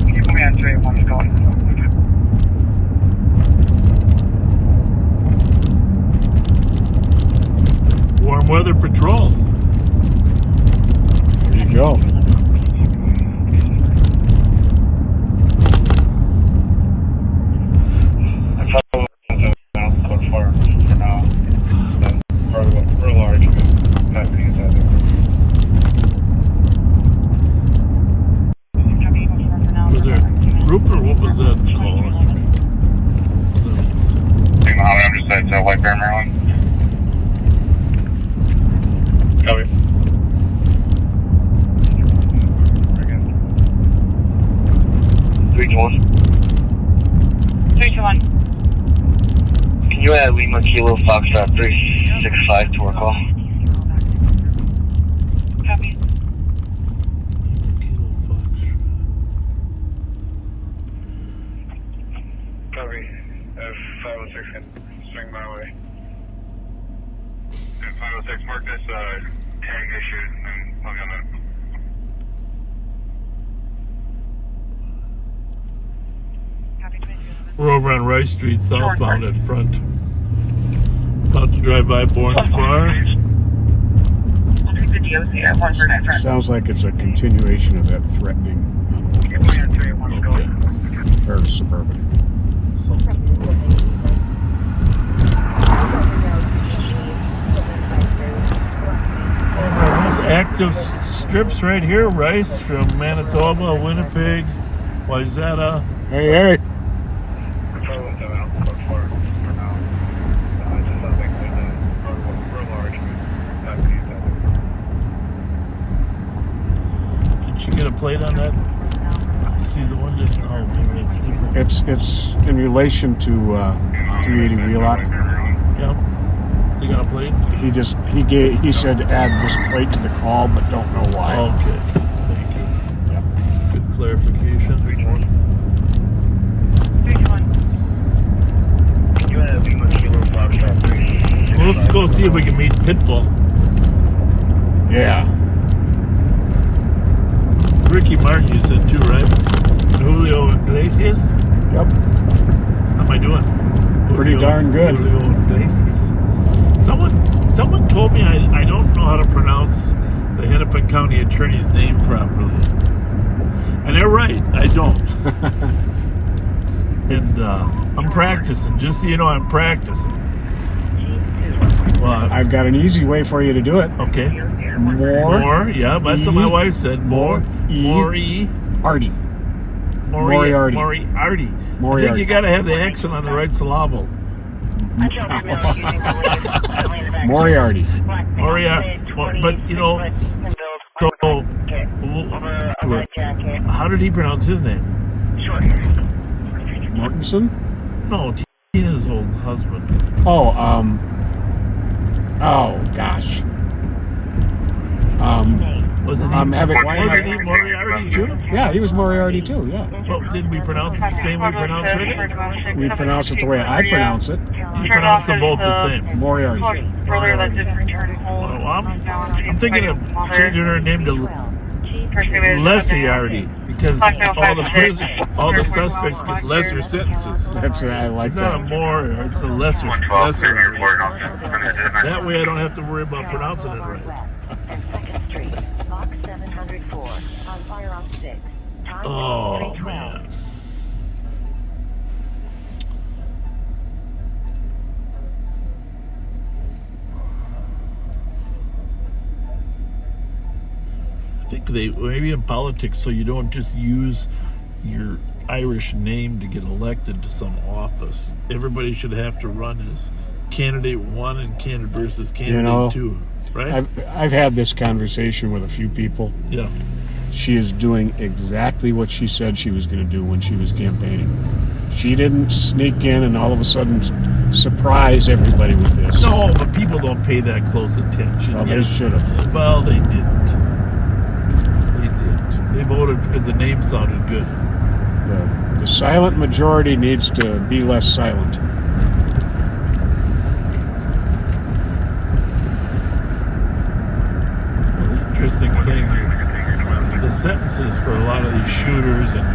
Can you put me on 381 going? Warm weather patrol. There you go. Was there a group or what was that called? Mohammed, I'm just at White Bear, Maryland. Copy. 321. 321. Can you add Lima Kilo Foxtrot 365 to our call? Copy. Copy. 506 can swing my way. 506, mark this tag issued, and I'll be on that. We're over on Rice Street, southbound at front. About to drive by Bourne's Bar. Sounds like it's a continuation of that threatening or suburban. Most active strips right here, Rice from Manitoba, Winnipeg, Wayzata. Hey. Did you get a plate on that? You see the one just now? Maybe it's different. It's in relation to 380 Wheelock. Yep. You got a plate? He said add this plate to the call, but don't know why. Okay. Thank you. Yep. Good clarification. 321. Can you add Lima Kilo Foxtrot 365? Well, let's go see if we can meet Pitbull. Yeah. Ricky Martin, you said too, right? Julio Iglesias? Yep. How am I doing? Pretty darn good. Julio Iglesias. Someone told me I don't know how to pronounce the Hennepin County Attorney's name properly. And they're right, I don't. And I'm practicing. Just so you know, I'm practicing. What? I've got an easy way for you to do it. Okay. More. Yeah, that's what my wife said. Moriarty. Moriarty. I think you got to have the accent on the right syllable. Moriarty. But you know, how did he pronounce his name? Mortensen? No, Tina's old husband. Oh, gosh. Wasn't he Moriarty too? Yeah, he was Moriarty too, yeah. But did we pronounce it the same way we pronounce it? We pronounce it the way I pronounce it. You pronounce them both the same. Moriarty. Well, I'm thinking of changing her name to Lessiarty because all the suspects get lesser sentences. I like it's that. Not a more, it's a lesser. That way I don't have to worry about pronouncing it right. Oh, man. I think maybe in politics, so you don't just use your Irish name to get elected to some office. Everybody should have to run as candidate 1 and candidate versus candidate 2, right? I've had this conversation with a few people. Yeah. She is doing exactly what she said she was going to do when she was campaigning. She didn't sneak in and all of a sudden surprise everybody with this. No, but people don't pay that close attention. Well, they should have. Well, they didn't. They voted because the name sounded good. The silent majority needs to be less silent. The interesting thing is the sentences for a lot of these shooters and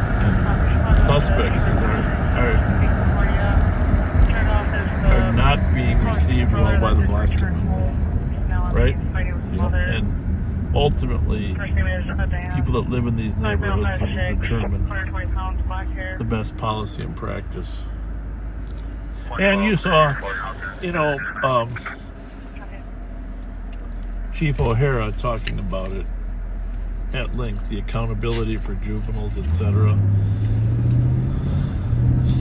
suspects are not being received well by the black community, right? And ultimately, people that live in these neighborhoods will determine the best policy and practice. And you saw, Chief O'Hara talking about it at length, the accountability for juveniles, etc.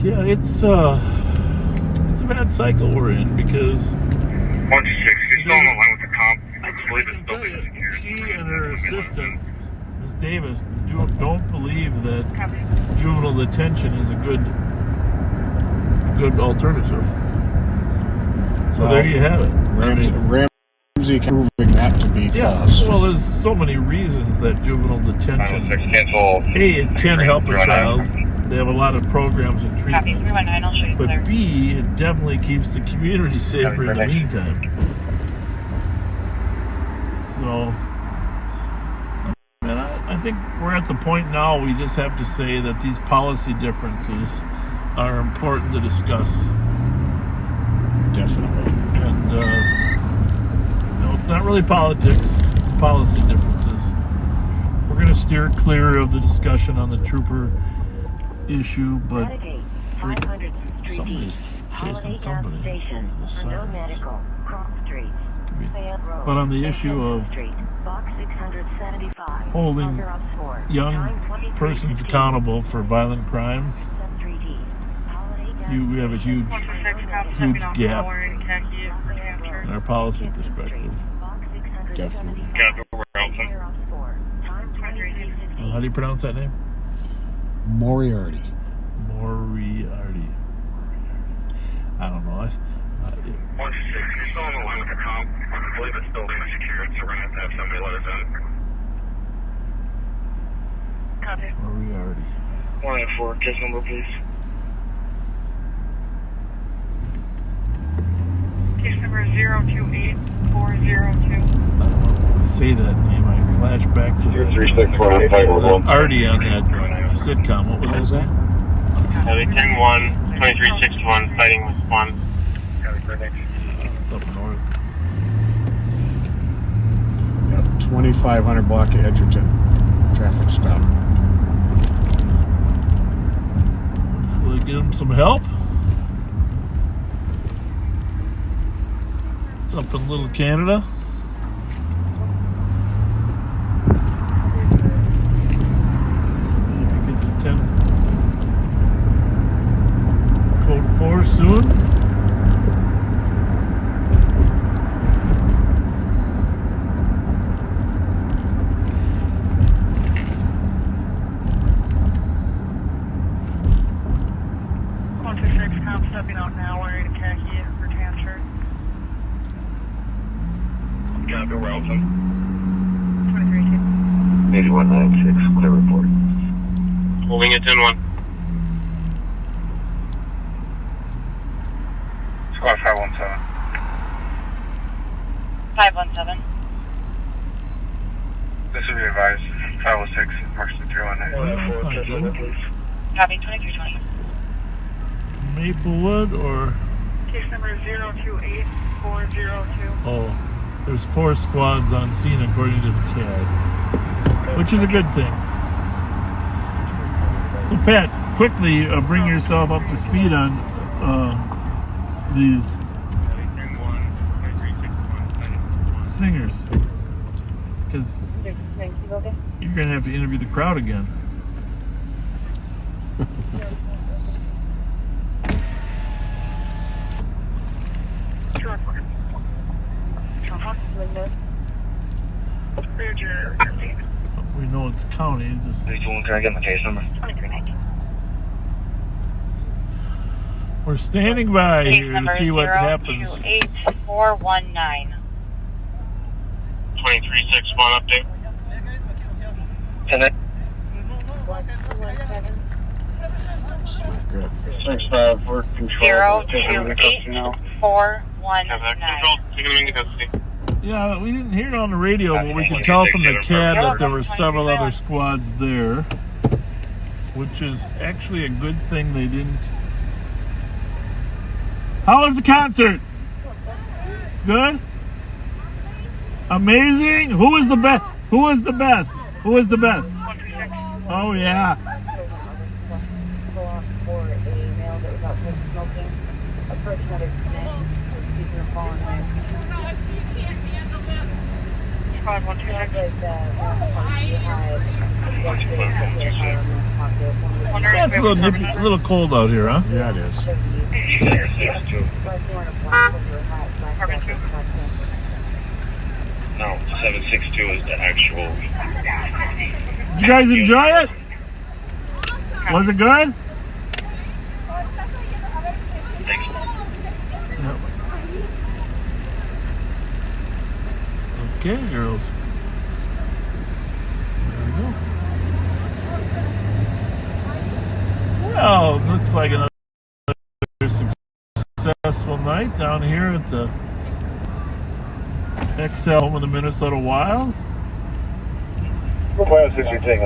Yeah, it's a bad cycle we're in because 1-6, you're still on the line with the comp. I believe it's still being secured. She and her assistant, Ms. Davis, don't believe that juvenile detention is a good alternative. So there you have it. Ramsey proving that to be false. Well, there's so many reasons that juvenile detention. Cancel. A, it can help a child. They have a lot of programs and treatment. But B, it definitely keeps the community safer in the meantime. So, man, I think we're at the point now we just have to say that these policy differences are important to discuss. Definitely. And, it's not really politics, it's policy differences. We're going to steer clear of the discussion on the trooper issue, but somebody's chasing somebody. The silence. But on the issue of holding young persons accountable for violent crime, we have a huge gap in our policy perspective. Definitely. How do you pronounce that name? Moriarty. I don't know. 1-6, you're still on the line with the comp. I believe it's still being secured, so we're going to have somebody let us in. Copy. Moriarty. 194, case number, please. Case number 028402. I don't want to say that name. I flash back to the Artie on that sitcom. What was his name? 10-1, 2361, fighting with one. Up north. Yep, 2500 block of Edgerton. Traffic stop. Will they get him some help? It's up in Little Canada. See if he gets a 10 code 4 soon. Stepping out now wearing a khaki or tan shirt. Copy, Ralston. 23-2. 8196, clear report. Holding it 10-1. Squad 517. 517. This will be advised. 506, March 319. That's not good. Copy, 2320. Maplewood or... Case number 028402. Oh, there's 4 squads on scene according to the CAD, which is a good thing. So Pat, quickly bring yourself up to speed on these singers, because you're going to have to interview the crowd again. We know it's county. Just... Can I get my case number? We're standing by Case here to number see what happens. 028419. 2361 update. And then 654 control. 028419. Yeah, we didn't hear it on the radio, but we could tell from the CAD that there were several other squads there, which is actually a good thing they didn't. How was the concert? Good? Amazing? Who was the best? Who was the best? Who was the best? Oh, yeah. That's a little cold out here, huh? Yeah, it is. no, 762 is the actual. Did you guys enjoy it? Was it good? Yep. Okay, girls. There we go. Well, looks like another successful night down here at the XL home of the Minnesota Wild. Everybody's location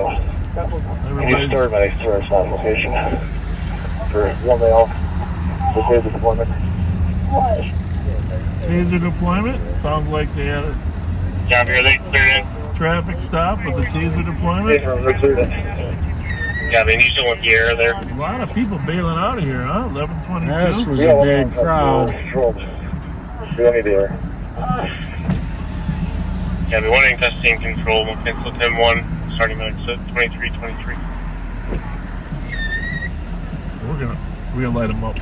for one male for taser deployment. Taser deployment. Sounds like they had a traffic stop with a taser deployment. Yeah, you still want the air there. A lot of people bailing out of here, huh? 11:22. This was a big crowd. Yeah, we wanting testing control. We'll cancel 10-1, starting at 2323. We'll light them up.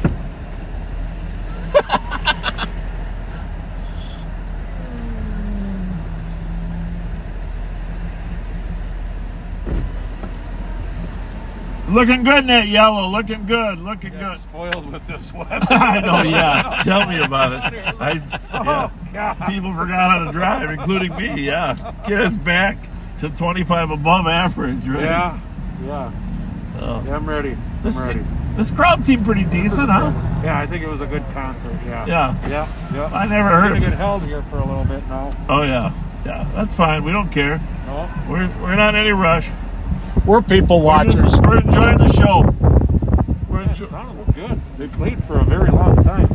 Looking good in that yellow. Looking good. Looking good. Spoiled with this one. I know, yeah. Tell me about it. People forgot how to drive, including me, yeah. Get us back to 25 above average, right? Yeah. Yeah, I'm ready. This crowd seemed pretty decent, huh? Yeah, I think it was a good concert, yeah. Yeah. I never heard We're of gonna it. get held here for a little bit now. Oh, yeah. Yeah, that's fine. We don't care. No. We're not in any rush. We're people watchers. We're enjoying the show. It sounded good. They played for a very long time.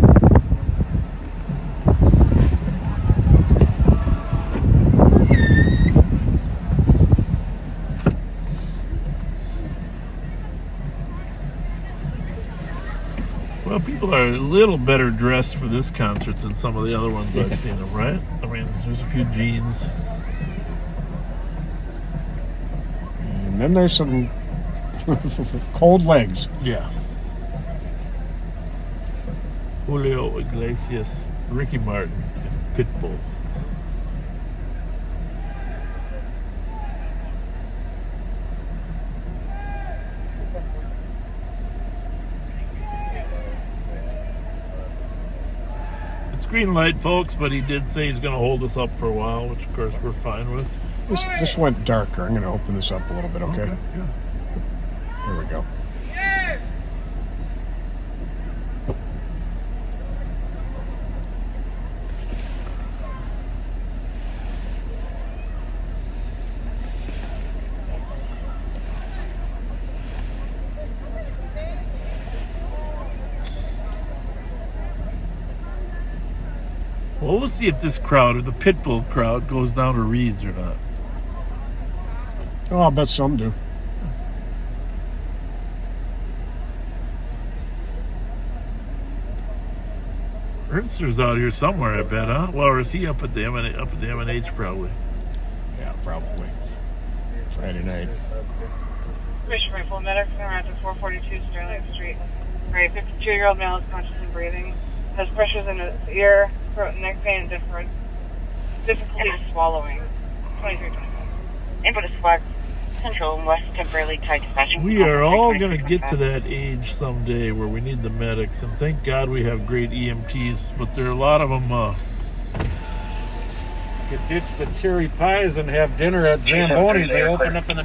Well, People are a little better dressed for this concert than some of the other ones I've seen them, right? I mean, there's a few jeans. And then there's some cold legs. Yeah. Julio Iglesias, Ricky Martin, and Pitbull. It's green light, folks, but he did say he's going to hold us up for a while, which of course we're fine with. This went darker. I'm going to open this up a little bit, okay? Yeah. There we go. Well, we'll see if this crowd, or the Pitbull crowd, goes down to Reed's or not. Oh, I'll bet some do. Ernster's out here somewhere, I bet, huh? Well, or is he up at the M&H probably? Yeah, probably. Friday night. Commissioner Rifle Medics around to 442 Sterling Street. Right, 52-year-old male is conscious and breathing. Has pressures in his ear, throat, and neck pain, and difficulty swallowing. 2325. Input is flagged. Central and West temporarily tied to fashion. We are all going to get to that age someday where we need the medics, and thank God we have great EMTs, but there are a lot of them. You could ditch the cherry pies and have dinner at Zamboni's. They opened up in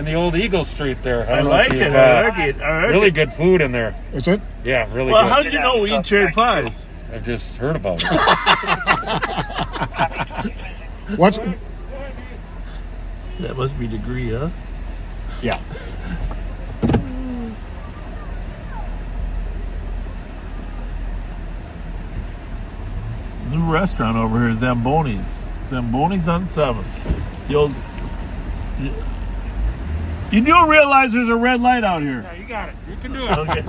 the old Eagle Street there. I like it. I like it. Really good food in there. Is it? Yeah, really Well, good. how'd you know we eat cherry pies? I've just heard about it. What's... That must be degree, huh? Yeah. New restaurant over here, Zamboni's. Zamboni's on 7th. The old... You do realize there's a red light out here. Yeah, you got it. You can do it. Okay.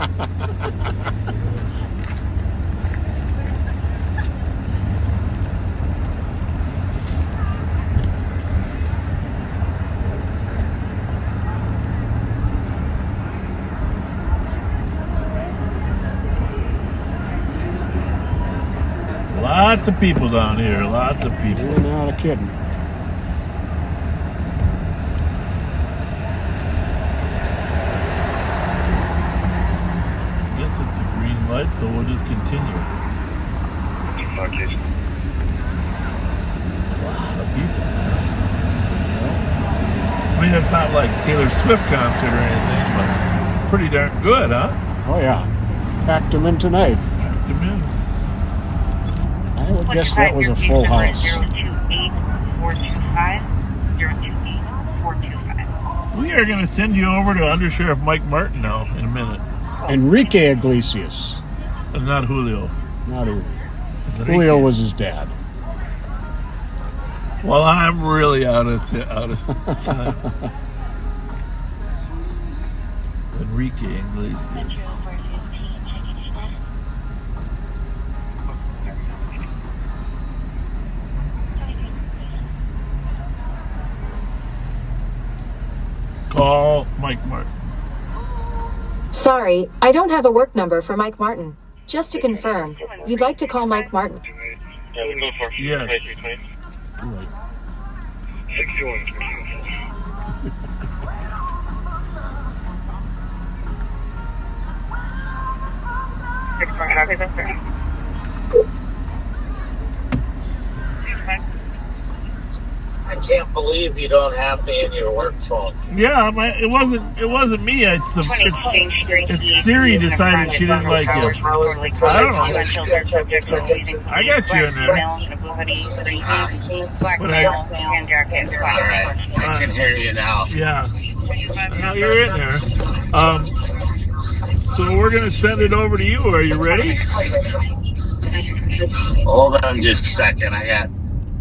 Lots of people down here. Lots of people. You're not kidding. Guess it's a green light, so we'll just continue. A lot of people. I mean, it's not like Taylor Swift concert or anything, but pretty darn good, huh? Oh, yeah. Packed them in tonight. Packed them in. I would guess that was a full house. 028-425. We are going to send you over to Under Sheriff Mike Martin now in a minute. Enrique Iglesias. And not Julio. Not Julio. Julio was his dad. Well, I'm really out of time. Enrique Iglesias. Call Mike Martin. Sorry, I don't have a work number for Mike Martin. Just to confirm, you'd like to call Mike Martin? Yes. Right. 61. I can't believe you don't have me in your work phone. Yeah, it wasn't me. It's Siri decided she didn't like it. I don't know. I got you in there. But I can hear you now. Yeah. Now you're in there. So we're gonna send it over to you. Are you ready? Hold on just a second. I got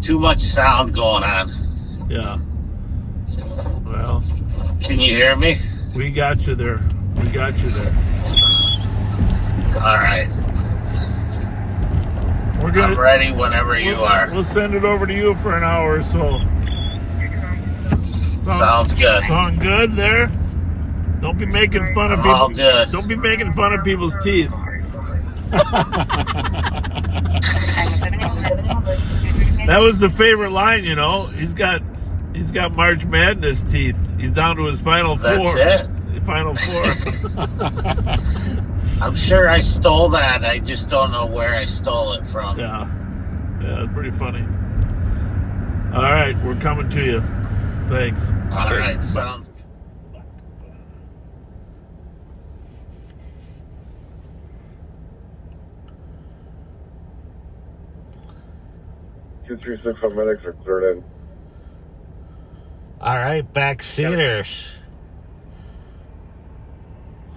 too much sound going on. Yeah. Well, can you hear me? We got you there. We got you there. All right. I'm ready whenever you are. We'll send it over to you for an hour or so. Sounds good. Sound good there? Don't be making fun of people. All good. Don't be making fun of people's teeth. That was the favorite line, you know. He's got March Madness teeth. He's down to his final four. That's it. Final four. I'm sure I stole that. I just don't know where I stole it from. Yeah, it's pretty funny. All right, we're coming to you. Thanks. All right, sounds good. 236 medics are cleared in. All right, backseaters.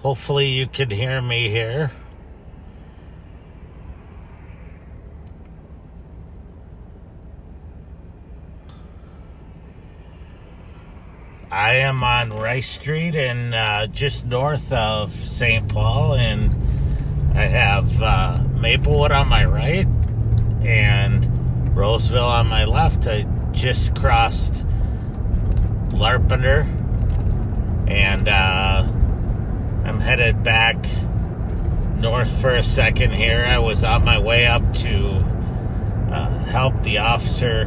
Hopefully you can hear me here. I am on Rice Street and just north of St. Paul, and I have Maplewood on my right and Roseville on my left. I just crossed Larpenter, and I'm headed back north for a second here. I was on my way up to help the officer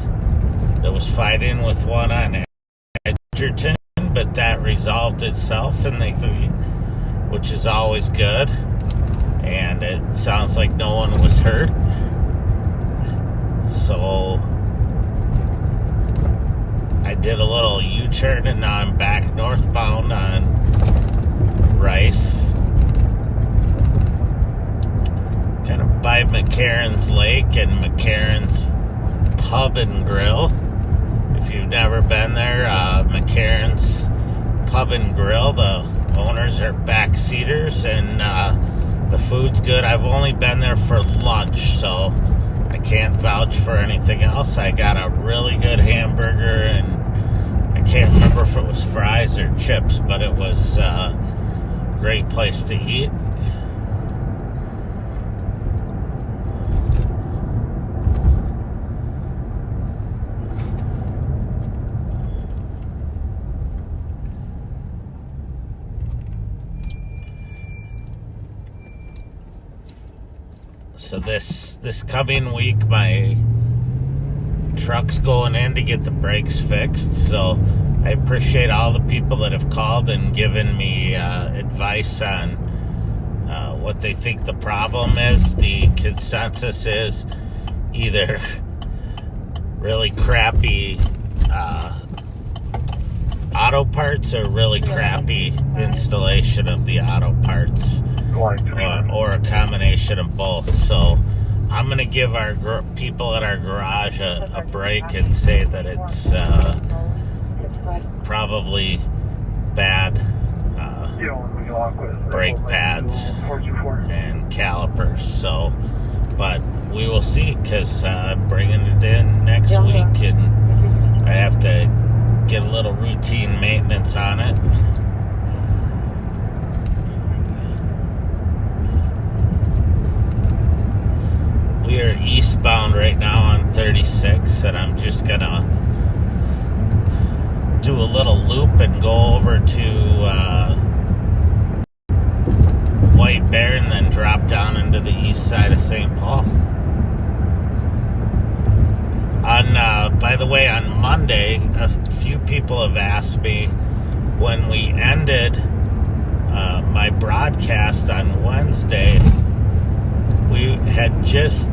that was fighting with one on Edgerton, but that resolved itself, and which is always good. And it sounds like no one was hurt. So I did a little U-turn, and now I'm back northbound on Rice, kind of by McCarran's Lake and McCarran's Pub and Grill. If you've never been there, McCarran's Pub and Grill, the owners are backseaters, and the food's good. I've only been there for lunch, so I can't vouch for anything else. I got a really good hamburger, and I can't remember if it was fries or chips, but it was a great place to eat. So this coming week, my truck's going in to get the brakes fixed. So I appreciate all the people that have called and given me advice on what they think the problem is. The consensus is either really crappy auto parts or really crappy installation of the auto parts. Or a combination of both. So I'm going to give our people at our garage a break and say that it's probably bad brake pads and calipers. So, but we will see, because I'm bringing it in next week, and I have to get a little routine maintenance on it. We are eastbound right now on 36, and I'm just gonna do a little loop and go over to White Bear, and then drop down into the east side of St. Paul. By the way, on Monday, a few people have asked me, when we ended my broadcast on Wednesday, we had just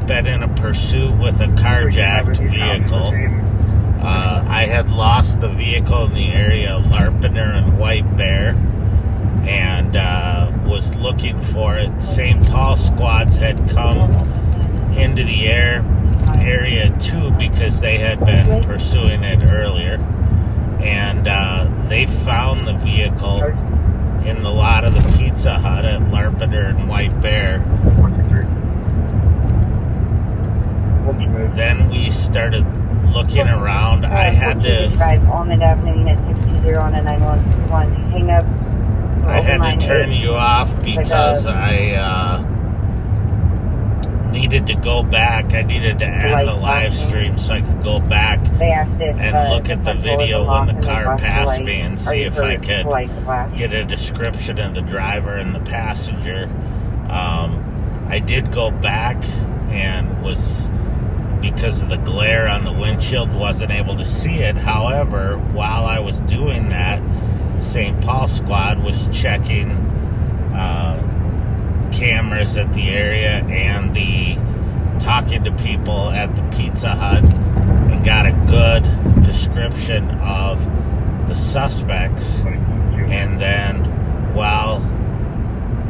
been in a pursuit with a carjacked vehicle. I had lost the vehicle in the area of Larpenter and White Bear, and was looking for it. St. Paul squads had come into the area too, because they had been pursuing it earlier, and they found the vehicle in the lot of the Pizza Hut at Larpenter and White Bear. Then we started looking around. I had to drive Almond Avenue, unit 620 on a 911. Hang up I had to turn you off because I needed to go back. I needed to end the live stream so I could go back and look at the video when the car passed me and see if I could get a description of the driver and the passenger. I did go back and was, because of the glare on the windshield, wasn't able to see it. However, while I was doing that, St. Paul squad was checking cameras at the area and talking to people at the Pizza Hut and got a good description of the suspects. And then while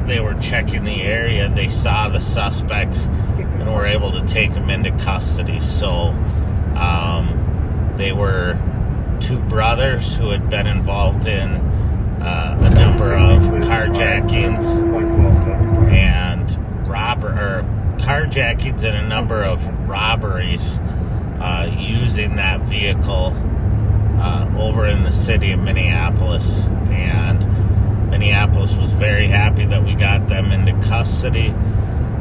they were checking the area, they saw the suspects and were able to take them into custody. So they were two brothers who had been involved in a number of carjackings and carjackings and a number of robberies using that vehicle over in the city of Minneapolis. And Minneapolis was very happy that we got them into custody.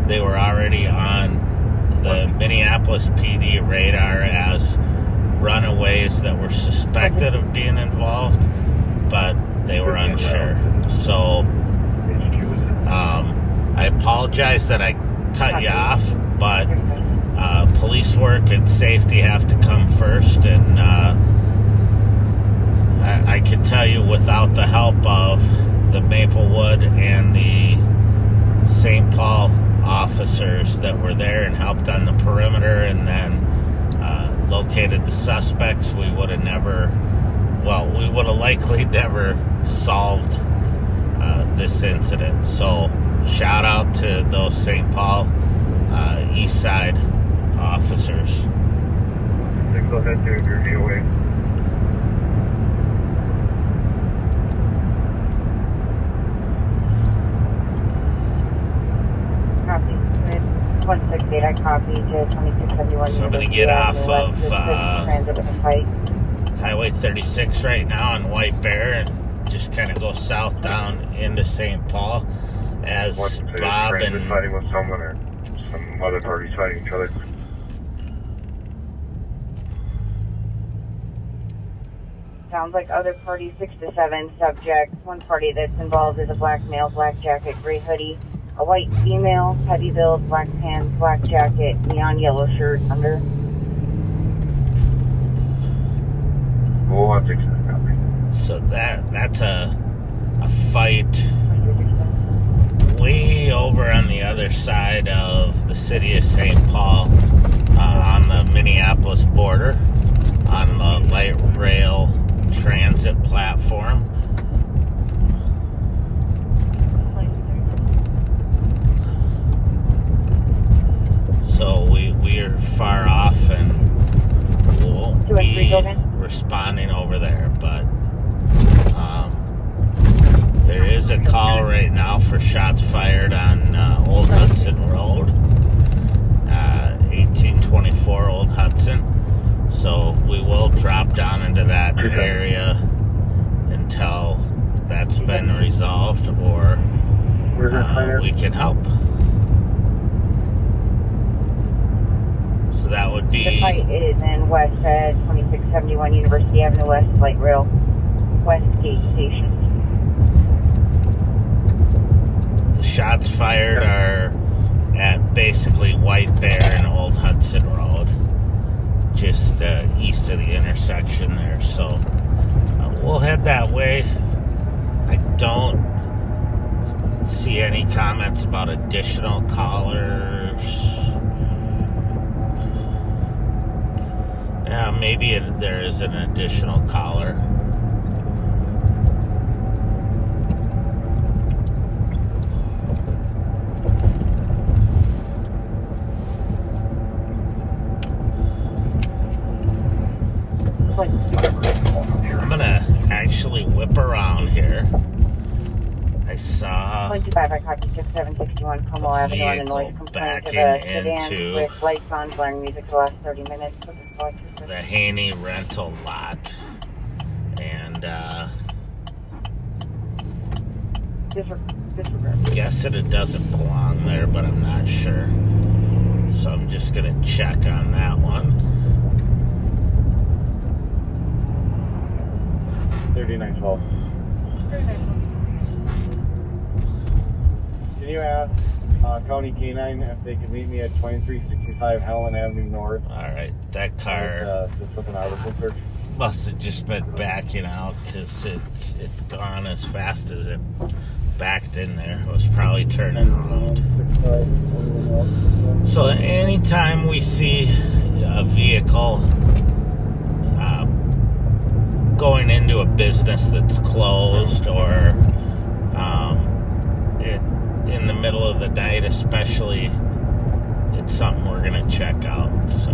They were already on the Minneapolis PD radar as runaways that were suspected of being involved, but they were unsure. So I apologize that I cut you off, but police work and safety have to come first. And I can tell you, without the help of the Maplewood and the St. Paul officers that were there and helped on the perimeter and then located the suspects, we would have likely never solved this incident. So shout out to those St. Paul East Side officers. Go ahead, do your VOA. Copy. 168, I copy to 2671. So I'm going to get off of transit with a fight. Highway 36 right now on White Bear and just kind of go south down into St. Paul as Bob and fighting with someone or some other parties fighting each other. Sounds like other parties, 6 to 7 subjects. One party that's involved is a black male, black jacket, gray hoodie. A white female, heavy build, black pants, black jacket, neon yellow shirt under. So that's a fight way over on the other side of the city of St. Paul, on the Minneapolis border, on the light rail transit platform. So we are far off and won't be responding over there, but there is a call right now for shots fired on Old Hudson Road, 1824 Old Hudson. So we will drop down into that area until that's been resolved, or we can help. So that would be... The fight is in West 2671 University Avenue West, light rail, West Gate Station. The shots fired are at basically White Bear and Old Hudson Road, just east of the intersection there. So we'll head that way. I don't see any comments about additional callers. Yeah, maybe there is an additional caller. I'm gonna actually whip around here. I saw 25, I copy 6761 Como Avenue on the noise complaint of a sedan with lights on, blaring music for the last 30 minutes. the Haney rental lot, and Disregard. Guessing it doesn't belong there, but I'm not sure. So I'm just gonna check on that one. 3912. Can you ask County K9 if they can meet me at 2365 Helen Avenue North? All right, that car Just with an article search. must have just been backing out because it's gone as fast as it backed in there. It was probably turning around. So anytime we see a vehicle going into a business that's closed, or in the middle of the night especially, it's something we're gonna check out. So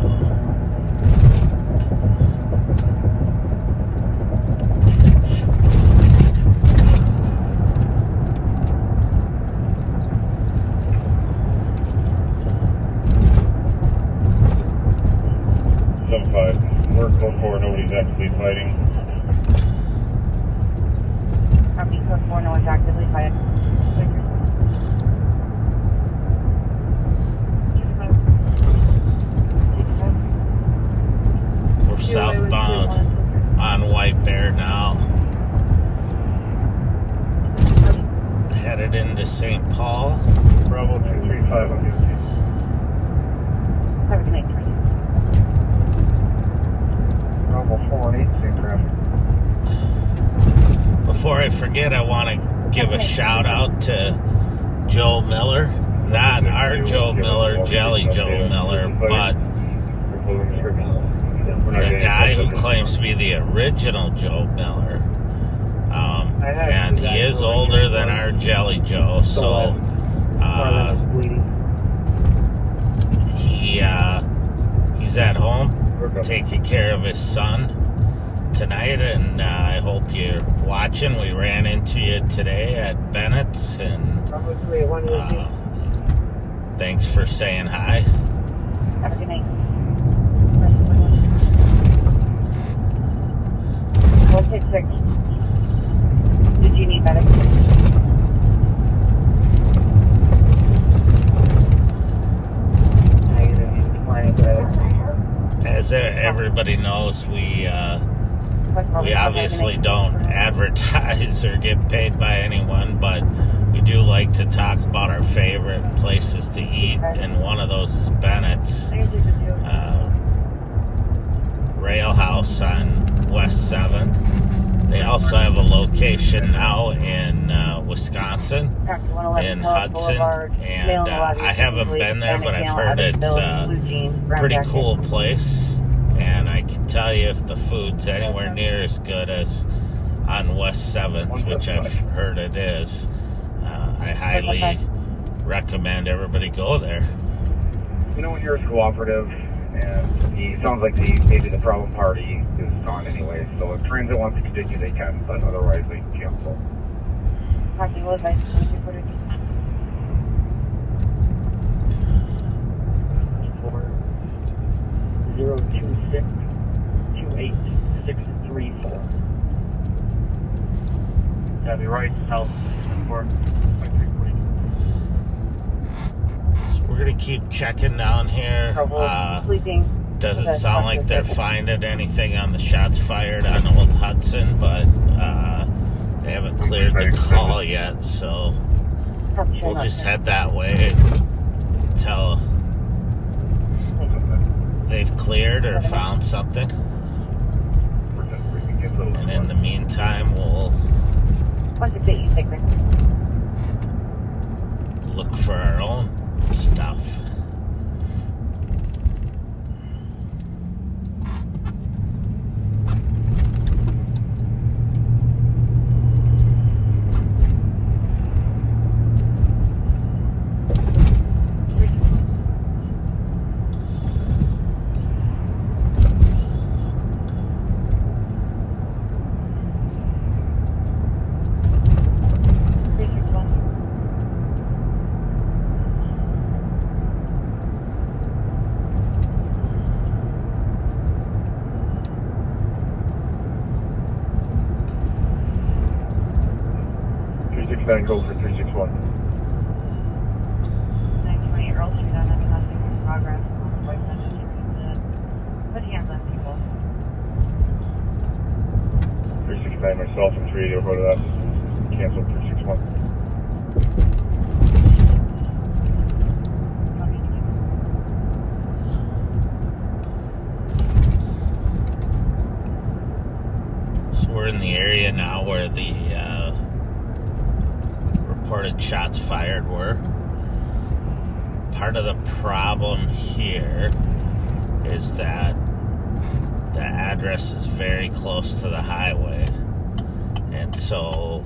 We're code 4, nobody's actively fighting. Copy code 4, no one's actively fighting. we're southbound on White Bear now, headed into St. Paul. Bravo 235 on the Have a good night. Bravo 418, same traffic. Before I forget, I want to give a shout out to Joe Miller. Not our Joe Miller, Jelly Joe Miller, but the guy who claims to be the original Joe Miller. And he is older than our Jelly Joe, so he's at home taking care of his son tonight, and I hope you're watching. We ran into you today at Bennett's, and thanks for saying hi. Have a good night. 166. Did you need medical? As everybody knows, we obviously don't advertise or get paid by anyone, but we do like to talk about our favorite places to eat, and one of those is Bennett's Rail House on West 7th. They also have a location now in Wisconsin, in Hudson, and I haven't been there, but I've heard it's a pretty cool place, and I can tell you if the food's anywhere near as good as on West 7th, which I've heard it is, I highly recommend everybody go there. You know, when you're cooperative, and he sounds like maybe the problem party is gone anyway, so if transit wants to continue, they can, but otherwise they can cancel. Parking was nice. 026-28634. That'd be right, south 4. We're gonna keep checking down here. Doesn't sound like they're finding anything on the shots fired on Old Hudson, but they haven't cleared the call yet, so we'll just head that way until they've cleared or found something. And in the meantime, we'll look for our own stuff. 9 go for 361. 928 Earl Street on nothing in progress. Like put hands on people. 369 myself and 380 go to that. Cancel 361. We're in the area now where the reported shots fired were. Part of the problem here is that the address is very close to the highway, and so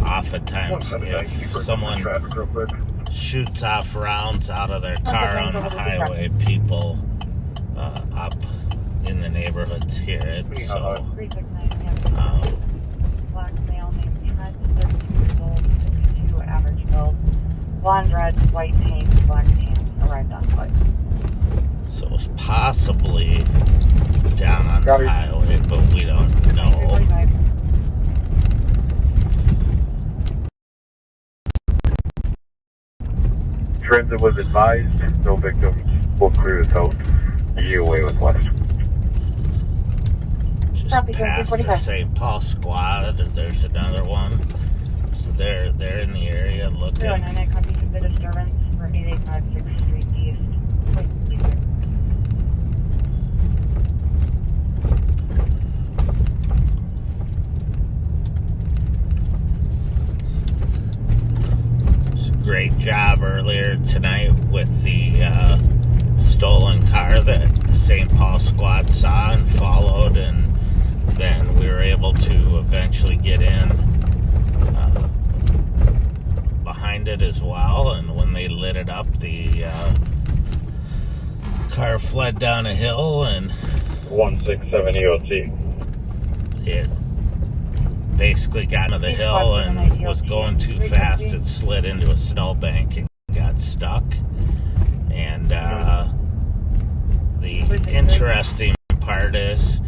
oftentimes if someone shoots off rounds out of their car on the highway, people up in the neighborhoods hear it. So Black male named Trent, 32 years old, 52 average build, blonde dreads, white paint, black pants, arrived on foot. So it's possibly down on the highway, but we don't know. Transit was advised, no victims, will clear the out. You away with west. Just past the St. Paul squad, there's another one. So they're in the area looking. 098 copies of the disturbance for 885 6th Street East. Great job earlier tonight with the stolen car that the St. Paul squad saw and followed, and then we were able to eventually get in behind it as well. And when they lit it up, the car fled down a hill, and 167 EOT. it basically got into the hill and was going too fast. It slid into a snowbank and got stuck. And the interesting part is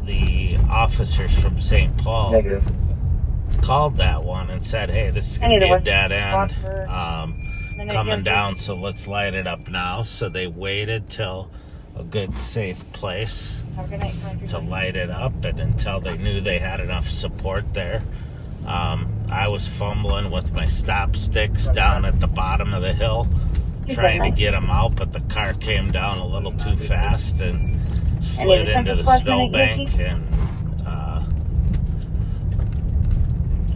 the officers from St. Paul called that one and said, hey, this is going to be a dead end coming down, so let's light it up now. So they waited till a good safe place to light it up, and until they knew they had enough support there. I was fumbling with my stop sticks down at the bottom of the hill trying to get them out, but the car came down a little too fast and slid into the snowbank, and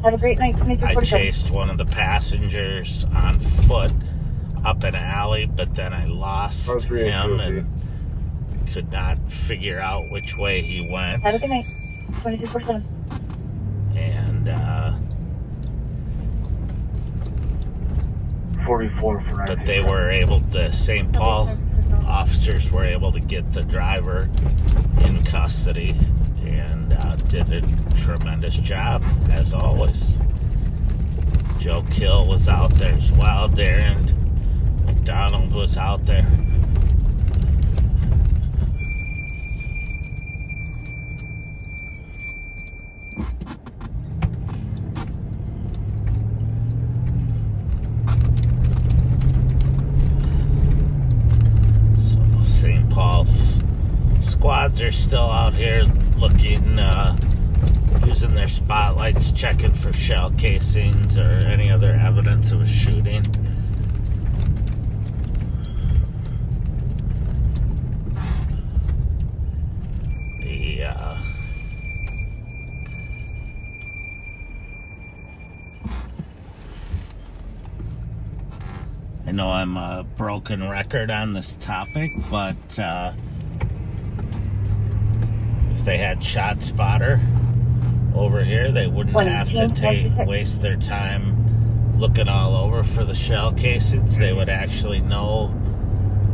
have a great night. I chased one of the passengers on foot up an alley, but then I lost him and could not figure out which way he went. Have a good night. 22%. And 44 for but they were able, the St. Paul officers were able to get the driver in custody, and did a tremendous job as always. Joe Kill was out there as well. Darren McDonald was out there. St. Paul's squads are still out here looking, using their spotlights, checking for shell casings or any other evidence of a shooting. I know I'm a broken record on this topic, but if they had Shot Spotter over here, they wouldn't have to waste their time looking all over for the shell casings. They would actually know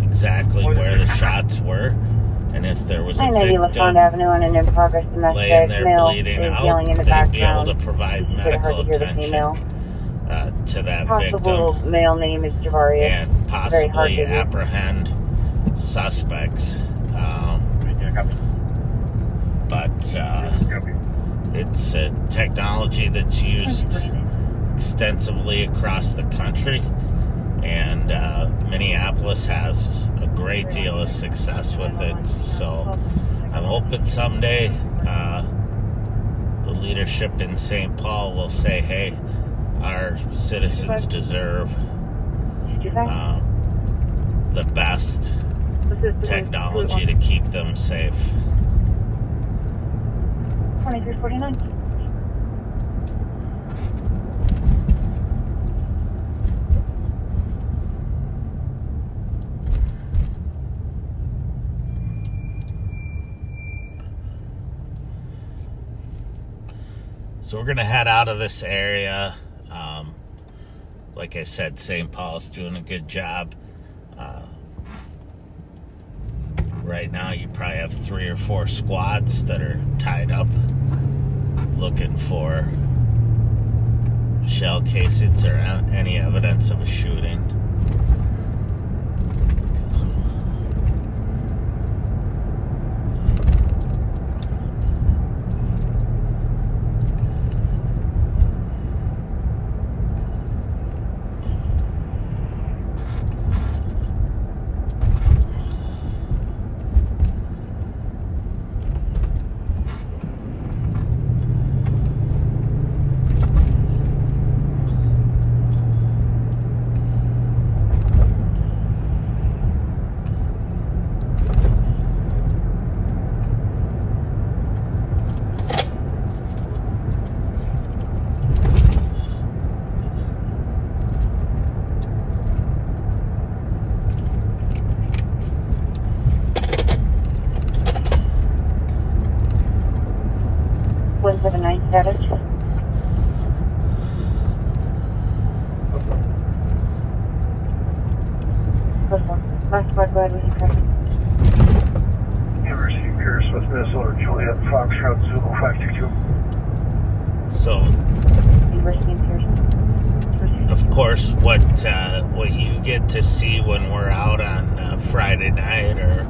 exactly where the shots were, and if there was a victim Avenue on an in-progress laying there bleeding out, they'd be able to provide medical attention to that Possible victim male name is Javarius. and possibly apprehend suspects. But It's a technology that's used extensively across the country, and Minneapolis has a great deal of success with it. So I'm hoping someday the leadership in St. Paul will say, hey, our citizens deserve the best technology to keep them safe. 2349. So we're going to head out of this area. Like I said, St. Paul's doing a good job. Right now, you probably have 3 or 4 squads that are tied up looking for shell casings or any evidence of a shooting. Status. Last squad, go ahead with your traffic. University Pierce with Minnesota Juliet Foxtrot Zulu 522. So, University Pierce. of course, what you get to see when we're out on Friday night or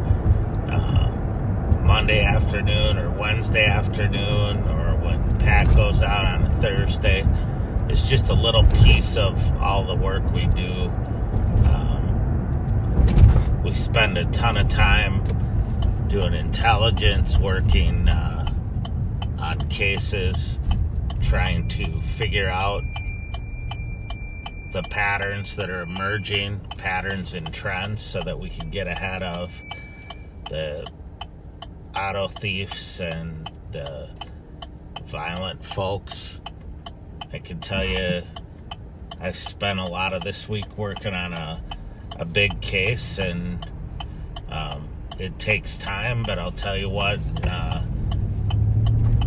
Monday afternoon or Wednesday afternoon, or when Pat goes out on a Thursday, is just a little piece of all the work we do. We spend a ton of time doing intelligence, working on cases, trying to figure out the patterns that are emerging, patterns and trends, so that we can get ahead of the auto thieves and the violent folks. I can tell you, I spent a lot of this week working on a big case, and it takes time, but I'll tell you what,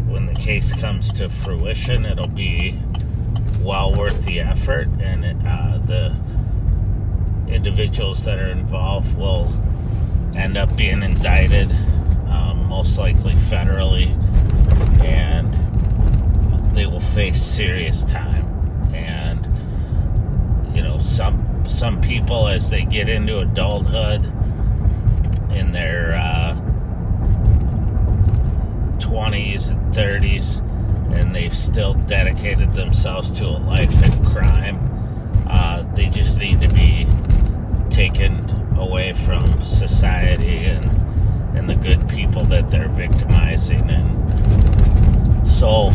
when the case comes to fruition, it'll be well worth the effort, and the individuals that are involved will end up being indicted, most likely federally, and they will face serious time. And you know, some people, as they get into adulthood in their 20s and 30s, and they've still dedicated themselves to a life in crime, they just need to be taken away from society and the good people that they're victimizing. And so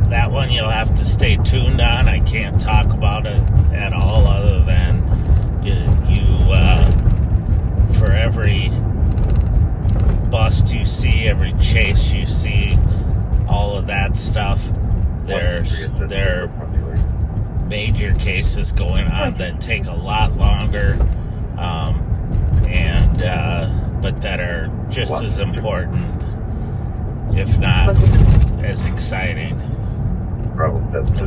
that one you'll have to stay tuned on. I can't talk about it at all, other than you for every bust you see, every chase you see, all of that stuff, there are major cases going on that take a lot longer, but that are just as important, if not as exciting.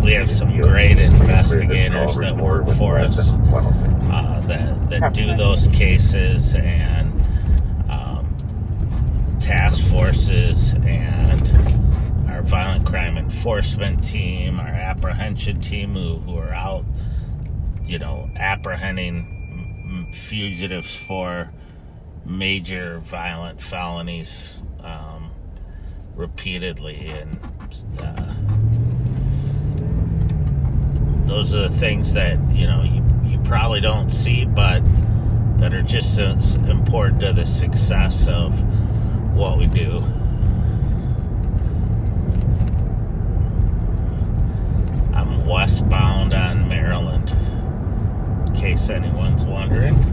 We have some great investigators that work for us, that do those cases, and task forces, and our violent crime enforcement team, our apprehension team, who are out, you know, apprehending fugitives for major violent felonies repeatedly, and those are the things that you probably don't see, but that are just as important to the success of what we do. I'm westbound on Maryland, in case anyone's wondering.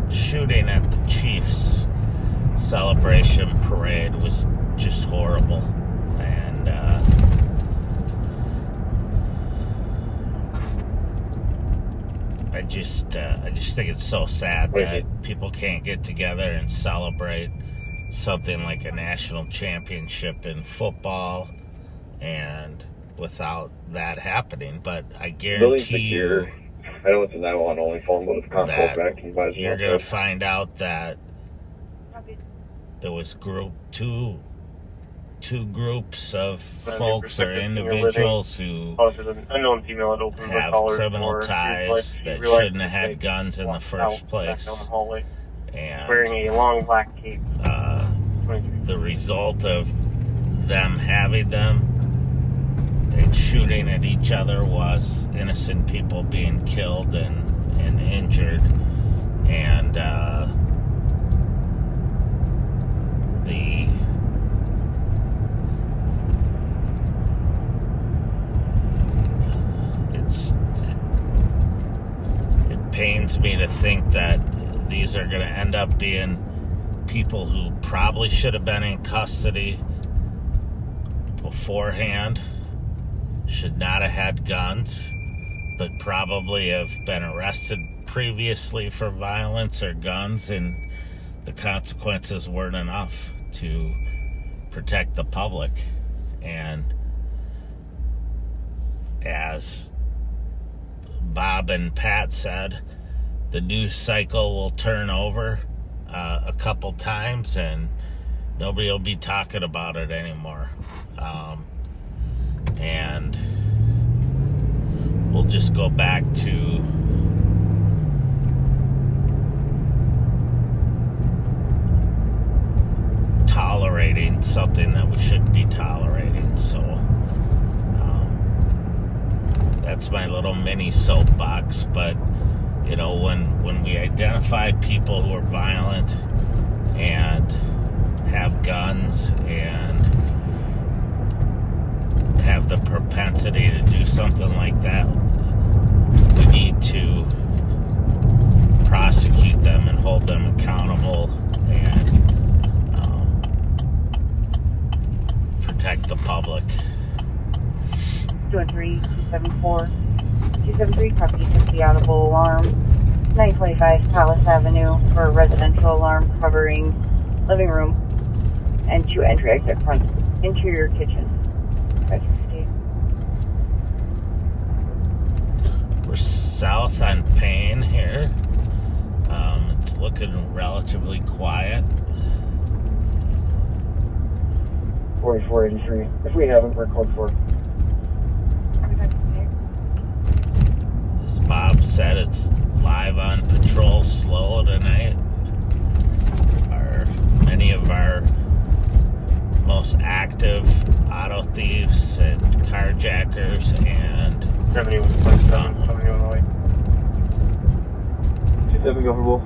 Shooting at the Chiefs celebration parade was just horrible, and I just think it's so sad that people can't get together and celebrate something like a national championship in football, and without that happening. But I guarantee you, I know it's a 911 only phone, but if contact that back, you might as you're well going to press. find out that there was two groups of folks or individuals who unknown female had opened have criminal ties that shouldn't have had guns in the first place. And wearing a long black cape. The result of them having them and shooting at each other was innocent people being killed and injured, and it pains me to think that these are going to end up being people who probably should have been in custody beforehand, should not have had guns, but probably have been arrested previously for violence or guns, and the consequences weren't enough to protect the public. And as Bob and Pat said, the news cycle will turn over a couple times and nobody will be talking about it anymore. And we'll just go back to tolerating something that we shouldn't be tolerating. So that's my little mini soapbox. But you know, when we identify people who are violent and have guns and have the propensity to do something like that, we need to prosecute them and hold them accountable and protect the public. 213-274-273, copy 50 audible alarm. 925 Palace Avenue for a residential alarm covering living room and 2 entry exit front interior kitchen. We're south on Payne here. It's looking relatively quiet. 4483. If we haven't, we're code 4. As Bob said, it's live on patrol slow tonight. Many of our most active auto thieves and carjackers and 71.7 coming on the way. 27 governable.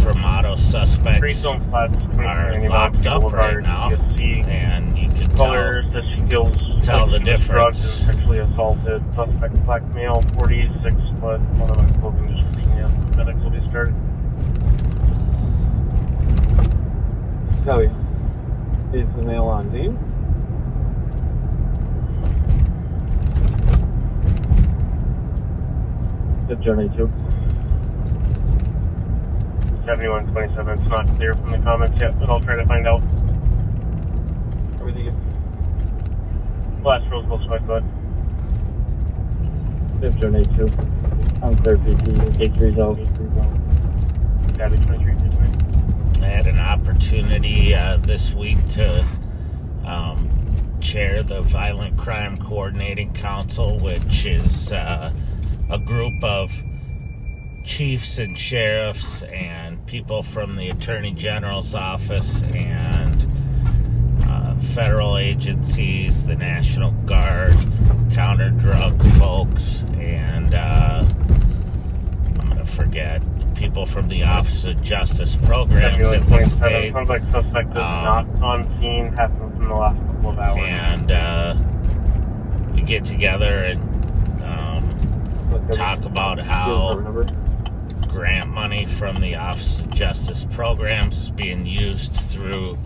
supermodel Free suspects zone flats. are locked up right now, and you can Color says she feels tell the drugged difference. and sexually assaulted. Suspect black male, 46 foot. One of my clothing description. Yeah, medics will be started. Kelly, is the male on scene? Good journey, too. 7127. It's not clear from the comments yet, but I'll try to find out. Everything is Last Roseville Swipe, bud. good journey, too. I'm clear, PT. K3's out. Gabby 23. I had an opportunity this week to chair the Violent Crime Coordinating Council, which is a group of chiefs and sheriffs and people from the Attorney General's office and federal agencies, the National Guard, counter-drug folks, and I'm going to forget, people from the Office of Justice Programs at the state. Sounds like suspect is not on scene, happened in the last couple of hours. And we get together and talk about how grant money from the Office of Justice Programs is being used through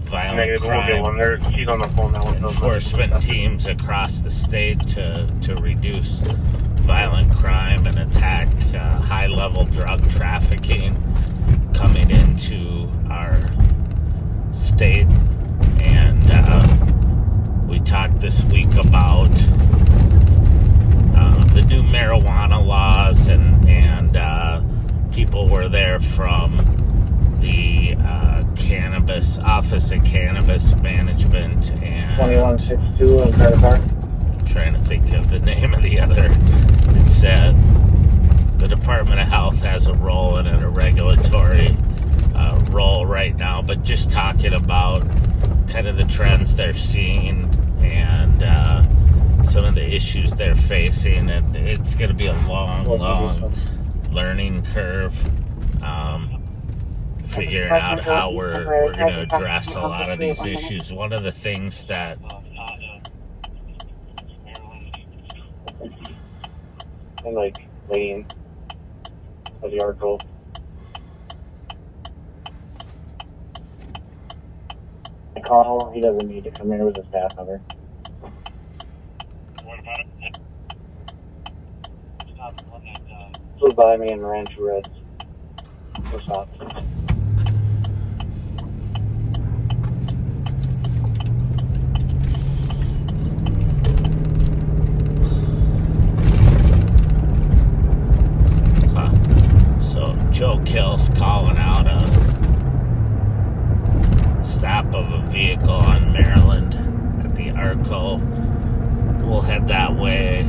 violent crime She's on the phone now with enforcement teams across the state to reduce violent crime and attack high-level drug trafficking coming into our state. And we talked this week about the new marijuana laws, and people were there from the Cannabis Office of Cannabis Management and 2162 on credit card. Trying to think of the name of the other. It said the Department of Health has a role in it, a regulatory role right now, but just talking about kind of the trends they're seeing and some of the issues they're facing, and it's going to be a long learning curve figuring out how we're going to address a lot of these issues. One of the things that And like Lane of the article. I call him, he doesn't need to come in with a staff number. What about it? Flew by me and ran two reds. No stops. So Joe Kill's calling out a stop of a vehicle on Maryland at the Arco. We'll head that way.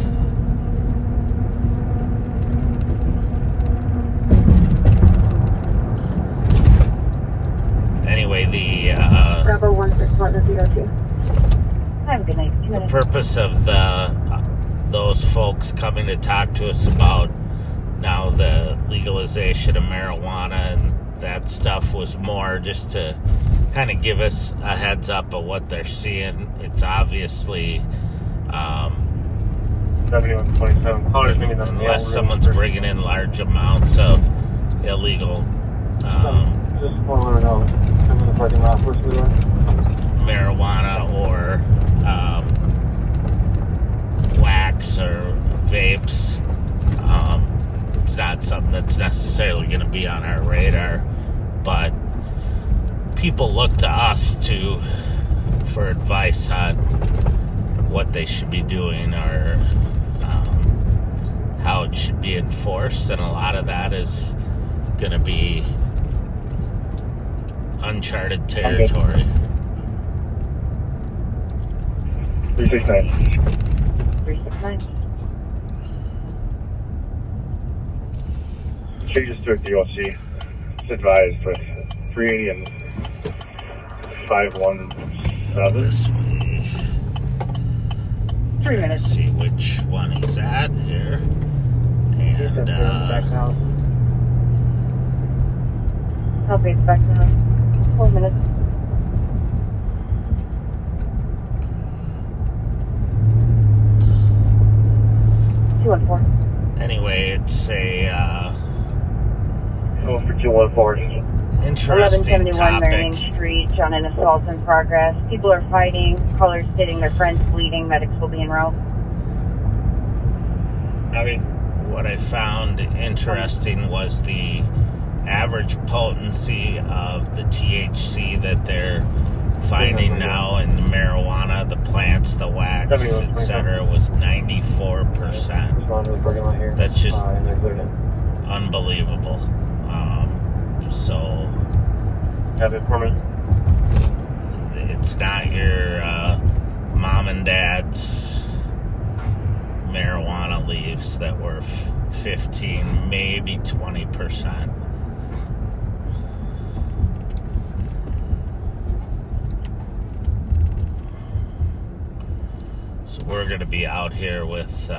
Anyway, the Bravo 161 to 02. Have a good night. the purpose of those folks coming to talk to us about now the legalization of marijuana and that stuff was more just to kind of give us a heads up of what they're seeing. It's obviously 7127. unless someone's bringing in large amounts of illegal Just want to know. I'm in the parking lot. Where's the door? marijuana or wax or vapes. It's not something that's necessarily going to be on our radar, but people look to us for advice on what they should be doing or how it should be enforced, and a lot of that is going to be uncharted territory. 369. 369. Changes to a DOC. It's advised with 380 and 517. This way. 3 minutes. See which one he's at here. And I'll be expecting 4 minutes. Anyway, it's a Go for 214. interesting 1171 topic. Marion Street on an assault in progress. People are fighting. Callers stating their friends bleeding. Medics will be en route. What I found interesting was the average potency of the THC that they're finding now in the marijuana, the plants, the wax, etc. was 94%. That's just unbelievable. So it's not your mom and dad's marijuana leaves that were 15, maybe 20%. So we're going to be out here with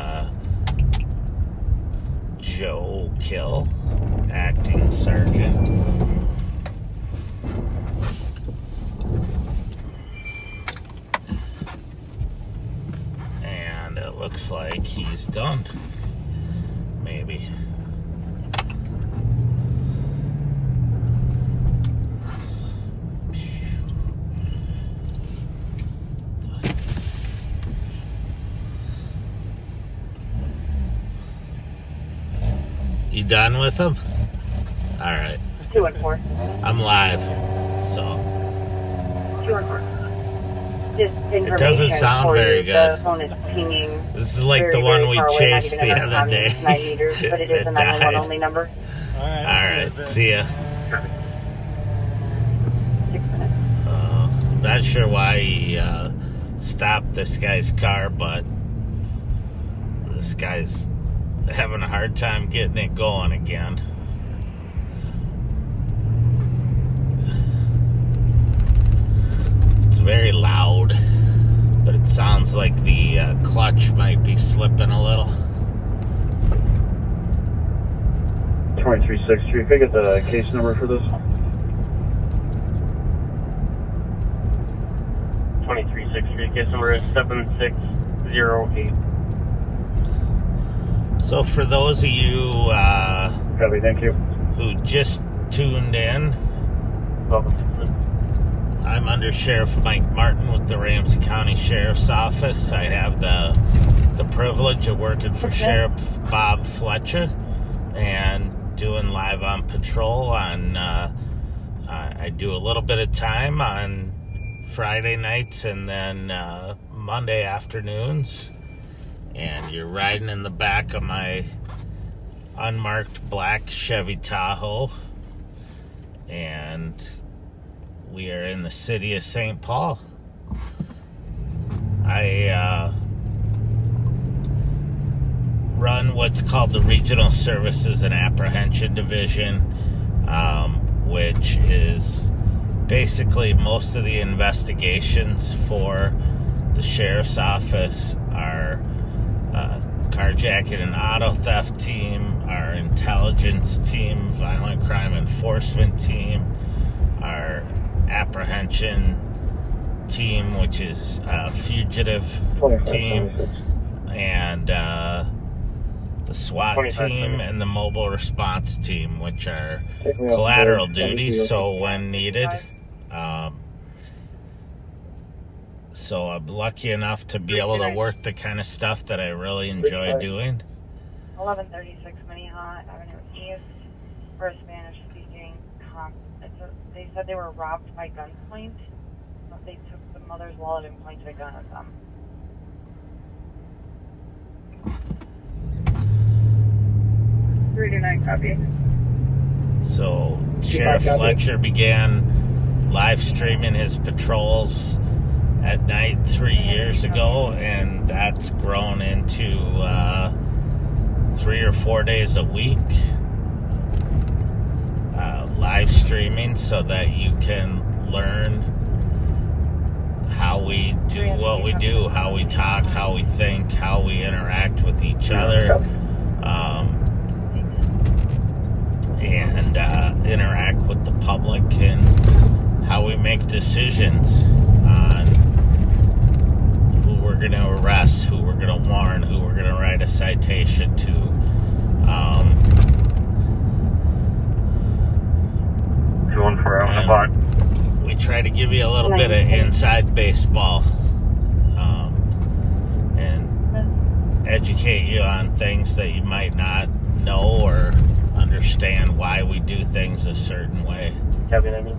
Joe Kill, acting sergeant. And it looks like he's done. Maybe. You done with him? All right. 214. I'm live, so 214. Just information. it doesn't sound for very you. good. The phone is pinging. This is like very, the one very we far away, chased not even the enough other time, day. 9 meters, but it is a It 911 died. only number. All right, see ya. 6 minutes. I'm not sure why he stopped this guy's car, but this guy's having a hard time getting it going again. It's very loud, but it sounds like the clutch might be slipping a little. 23-6 Street. Can I get the case number for this? 23-6 Street. Case number is 7608. So for those of you Copy, thank you. who just tuned in, Welcome. I'm Under Sheriff Mike Martin with the Ramsey County Sheriff's Office. I have the privilege of working for Sheriff Bob Fletcher and doing live on patrol on I do a little bit of time on Friday nights and then Monday afternoons. And you're riding in the back of my unmarked black Chevy Tahoe. And we are in the city of St. Paul. I run what's called the Regional Services and Apprehension Division, which is basically most of the investigations for the Sheriff's Office. Our carjacking and auto theft team, our intelligence team, violent crime enforcement team, our apprehension team, which is a fugitive team, and the SWAT team and the mobile response team, which are collateral duty, so when needed. So I'm lucky enough to be able to work the kind of stuff that I really enjoy doing. 1136 Minnehaha Avenue East for a Spanish-speaking cop. They said they were robbed by gunpoint. But they took the mother's wallet and pointed a gun at them. Copy. So Sheriff Fletcher began live streaming his patrols at night 3 years ago, and that's grown into 3 or 4 days a week live streaming, so that you can learn how we do what we do, how we talk, how we think, how we interact with each other, and interact with the public and how we make decisions on who we're going to arrest, who we're going to warn, who we're going to write a citation to. We try to give you a little bit of inside baseball and educate you on things that you might not know or understand why we do things a certain way. Kevin, I mean.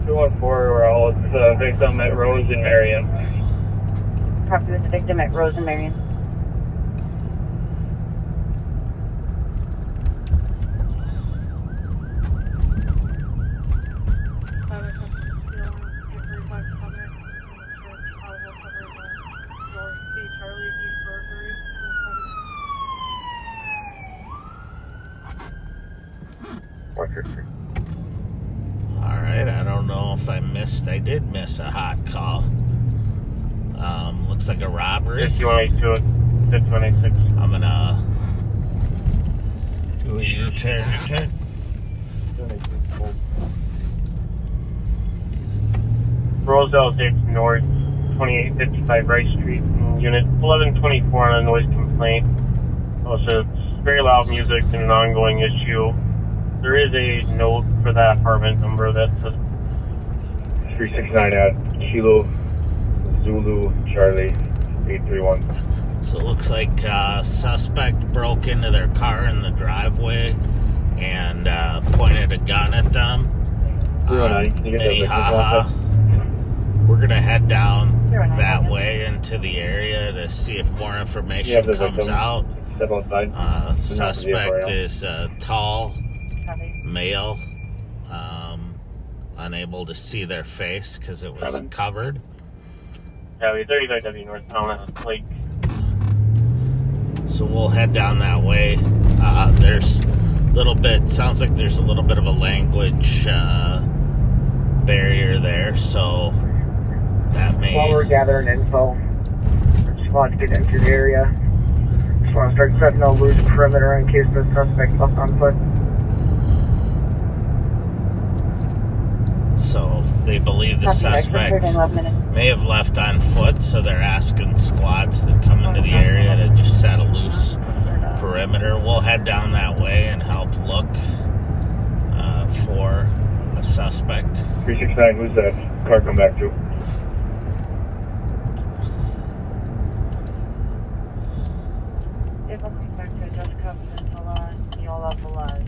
214, we're all with the victim at Rose and Marion. Copy with the victim at Rose and Marion. Alright, I don't know if I did miss a hot call. Looks like a robbery. 5182 at 6186. I'm gonna do a U-turn. Rosedale takes north, 2855 Rice Street, unit 1124 on a noise complaint. Also, it's very loud music and an ongoing issue. There is a note for that apartment number that says 369 at Kilo Zulu Charlie 831. So it looks like suspect broke into their car in the driveway and pointed a gun at them. Minnehaha. We're going to head down that way into the area to see if more information comes out. Suspect is tall, male, unable to see their face because it was covered. Yeah, 35W Northtown Lake. So we'll head down that way. There's sounds like there's a little bit of a language barrier there, so that may... While we're gathering info, just want to get into the area. Just want to start setting a loose perimeter in case the suspect left on foot. So they believe the suspect may have left on foot, so they're asking squads that come into the area to just set a loose perimeter. We'll head down that way and help look for a suspect. 369, who's that car come back to? If I'm coming back to adjust covenant along Yola Boulevard,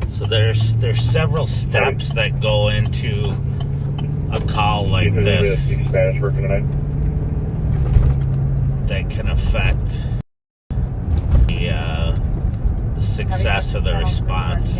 so there's several steps that go into a call like this Spanish working tonight. that can affect the success of the response.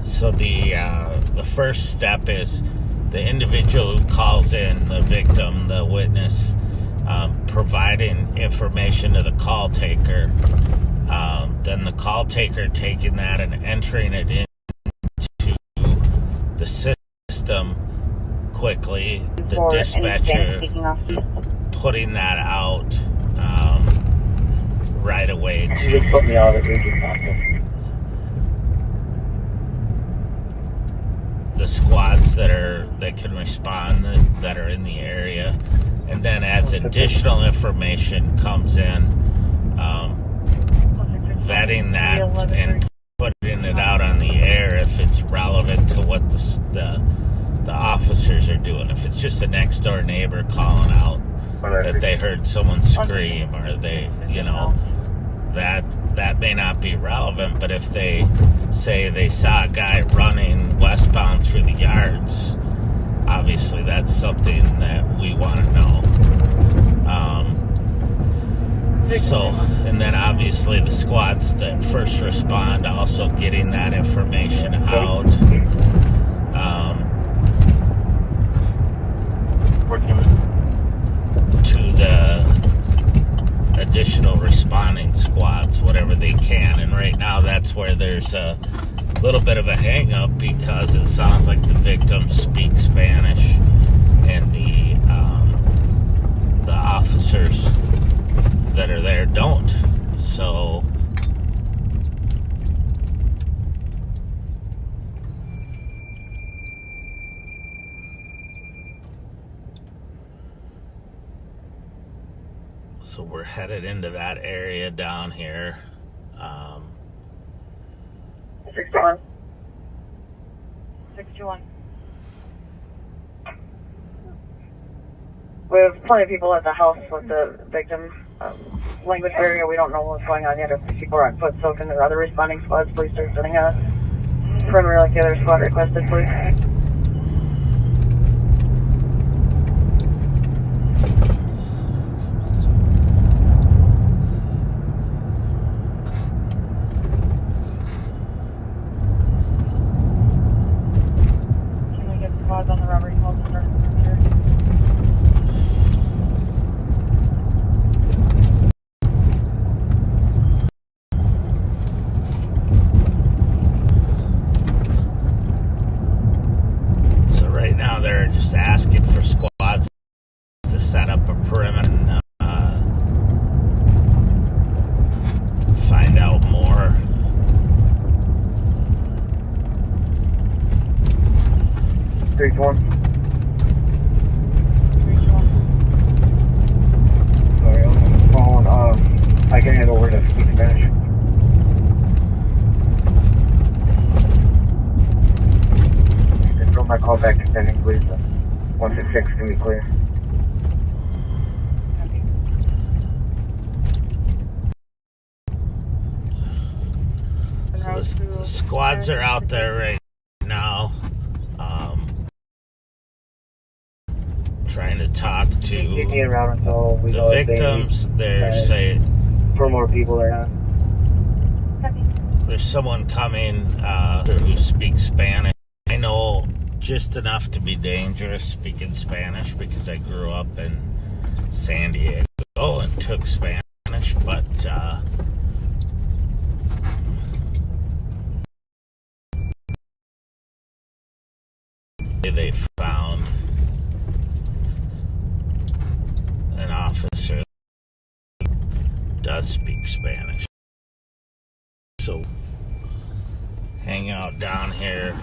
So the first step is the individual who calls in, the victim, the witness, providing information to the call taker. Then the call taker taking that and entering it into the system quickly. The dispatcher putting that out right away to put me out of the the squads that can respond that are in the area, and then as additional information comes in, vetting that and putting it out on the air if it's relevant to what the officers are doing. If it's just a next door neighbor calling out that they heard someone scream, or they, that may not be relevant, but if they say they saw a guy running westbound through the yards, obviously that's something that we want to know. So, and then obviously the squads that first respond also getting that information out. To the additional responding squads, whatever they can. And right now that's where there's a little bit of a hang up because it sounds like the victims speak Spanish and the officers that are there don't. So we're headed into that area down here. 621. 621. We have plenty of people at the house with the victim. Language barrier, we don't know what's going on yet. If people are on foot, so can their other responding squads please start sending a perimeter like the other squad requested, please? Can we get squads on the robbery call to start the perimeter? So right now they're just asking for squads to set up a perimeter and find out more. Stage 1. Sorry, I'm calling. I can head over to speak Spanish. Throw my call back to pending, please. 166 can be clear. So the squads are out there right now, trying to talk to the victims. They're saying for more people or not. there's someone coming who speaks Spanish. I know just enough to be dangerous speaking Spanish because I grew up in San Diego and took Spanish, but they found an officer that does speak Spanish. So hang out down here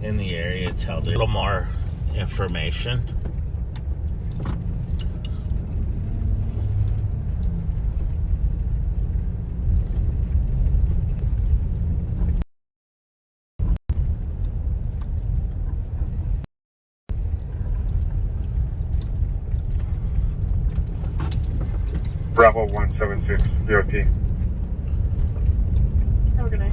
in the area till there's a little more information. Bravo 176, DOT. Have a good night.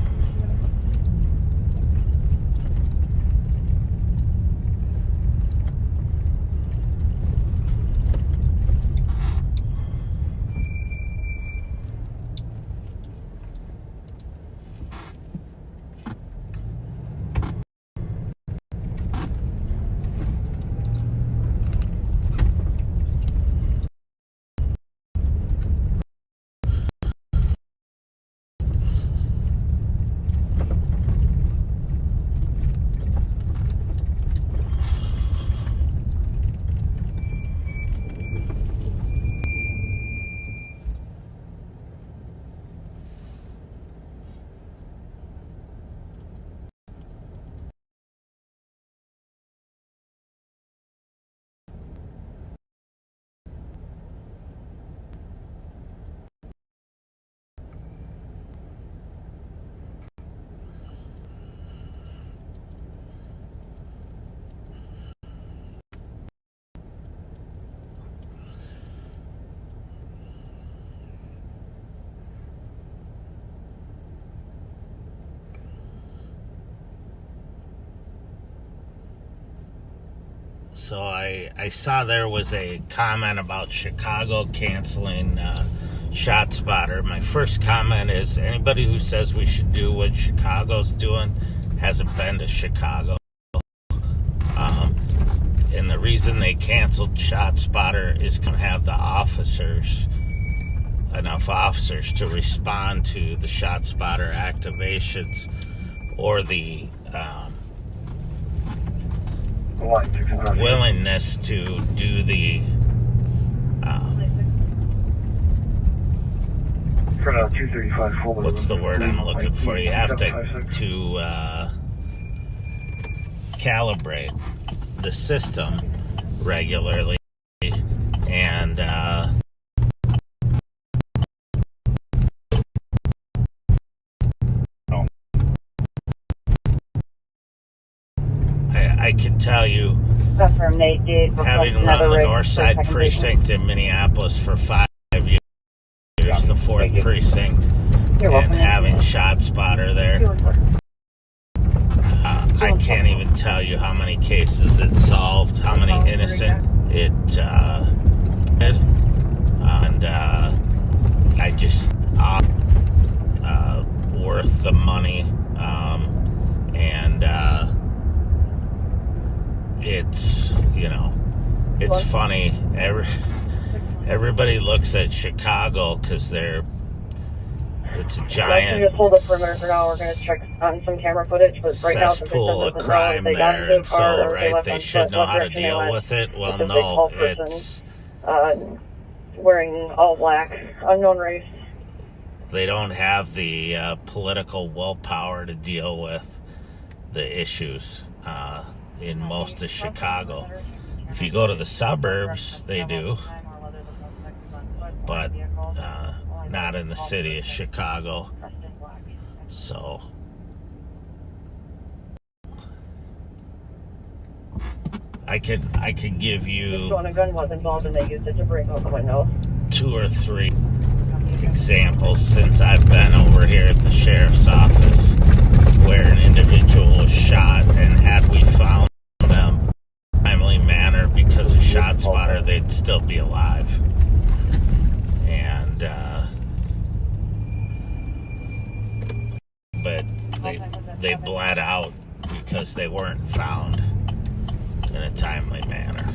So I saw there was a comment about Chicago canceling ShotSpotter, my first comment is anybody who says we should do what Chicago's doing hasn't been to Chicago. And the reason they canceled ShotSpotter is going to have the enough officers to respond to the ShotSpotter activations or the willingness to do the what's the word I'm looking for? You have to calibrate the system regularly, and I can tell you, Confirm they did having run the North Side Precinct in Minneapolis for 5 years, the 4th Precinct, and having ShotSpotter there, I can't even tell you how many cases it solved, how many innocent it did, and I just worth the money, and it's, you know, it's funny. Everybody looks at Chicago because it's a giant. Just hold the perimeter for now. We're going to check on some camera footage, but right now, cesspool of crime there, and so they should know how to deal with it. Well, no, it's wearing all black, unknown race. They don't have the political willpower to deal with the issues in most of Chicago. If you go to the suburbs, they do, but not in the city of Chicago. So I could give you A gun was involved and they used it to break out the window. 2 or 3 examples since I've been over here at the sheriff's office where an individual was shot, and had we found them in a timely manner because of ShotSpotter, they'd still be alive. And but they bled out because they weren't found in a timely manner.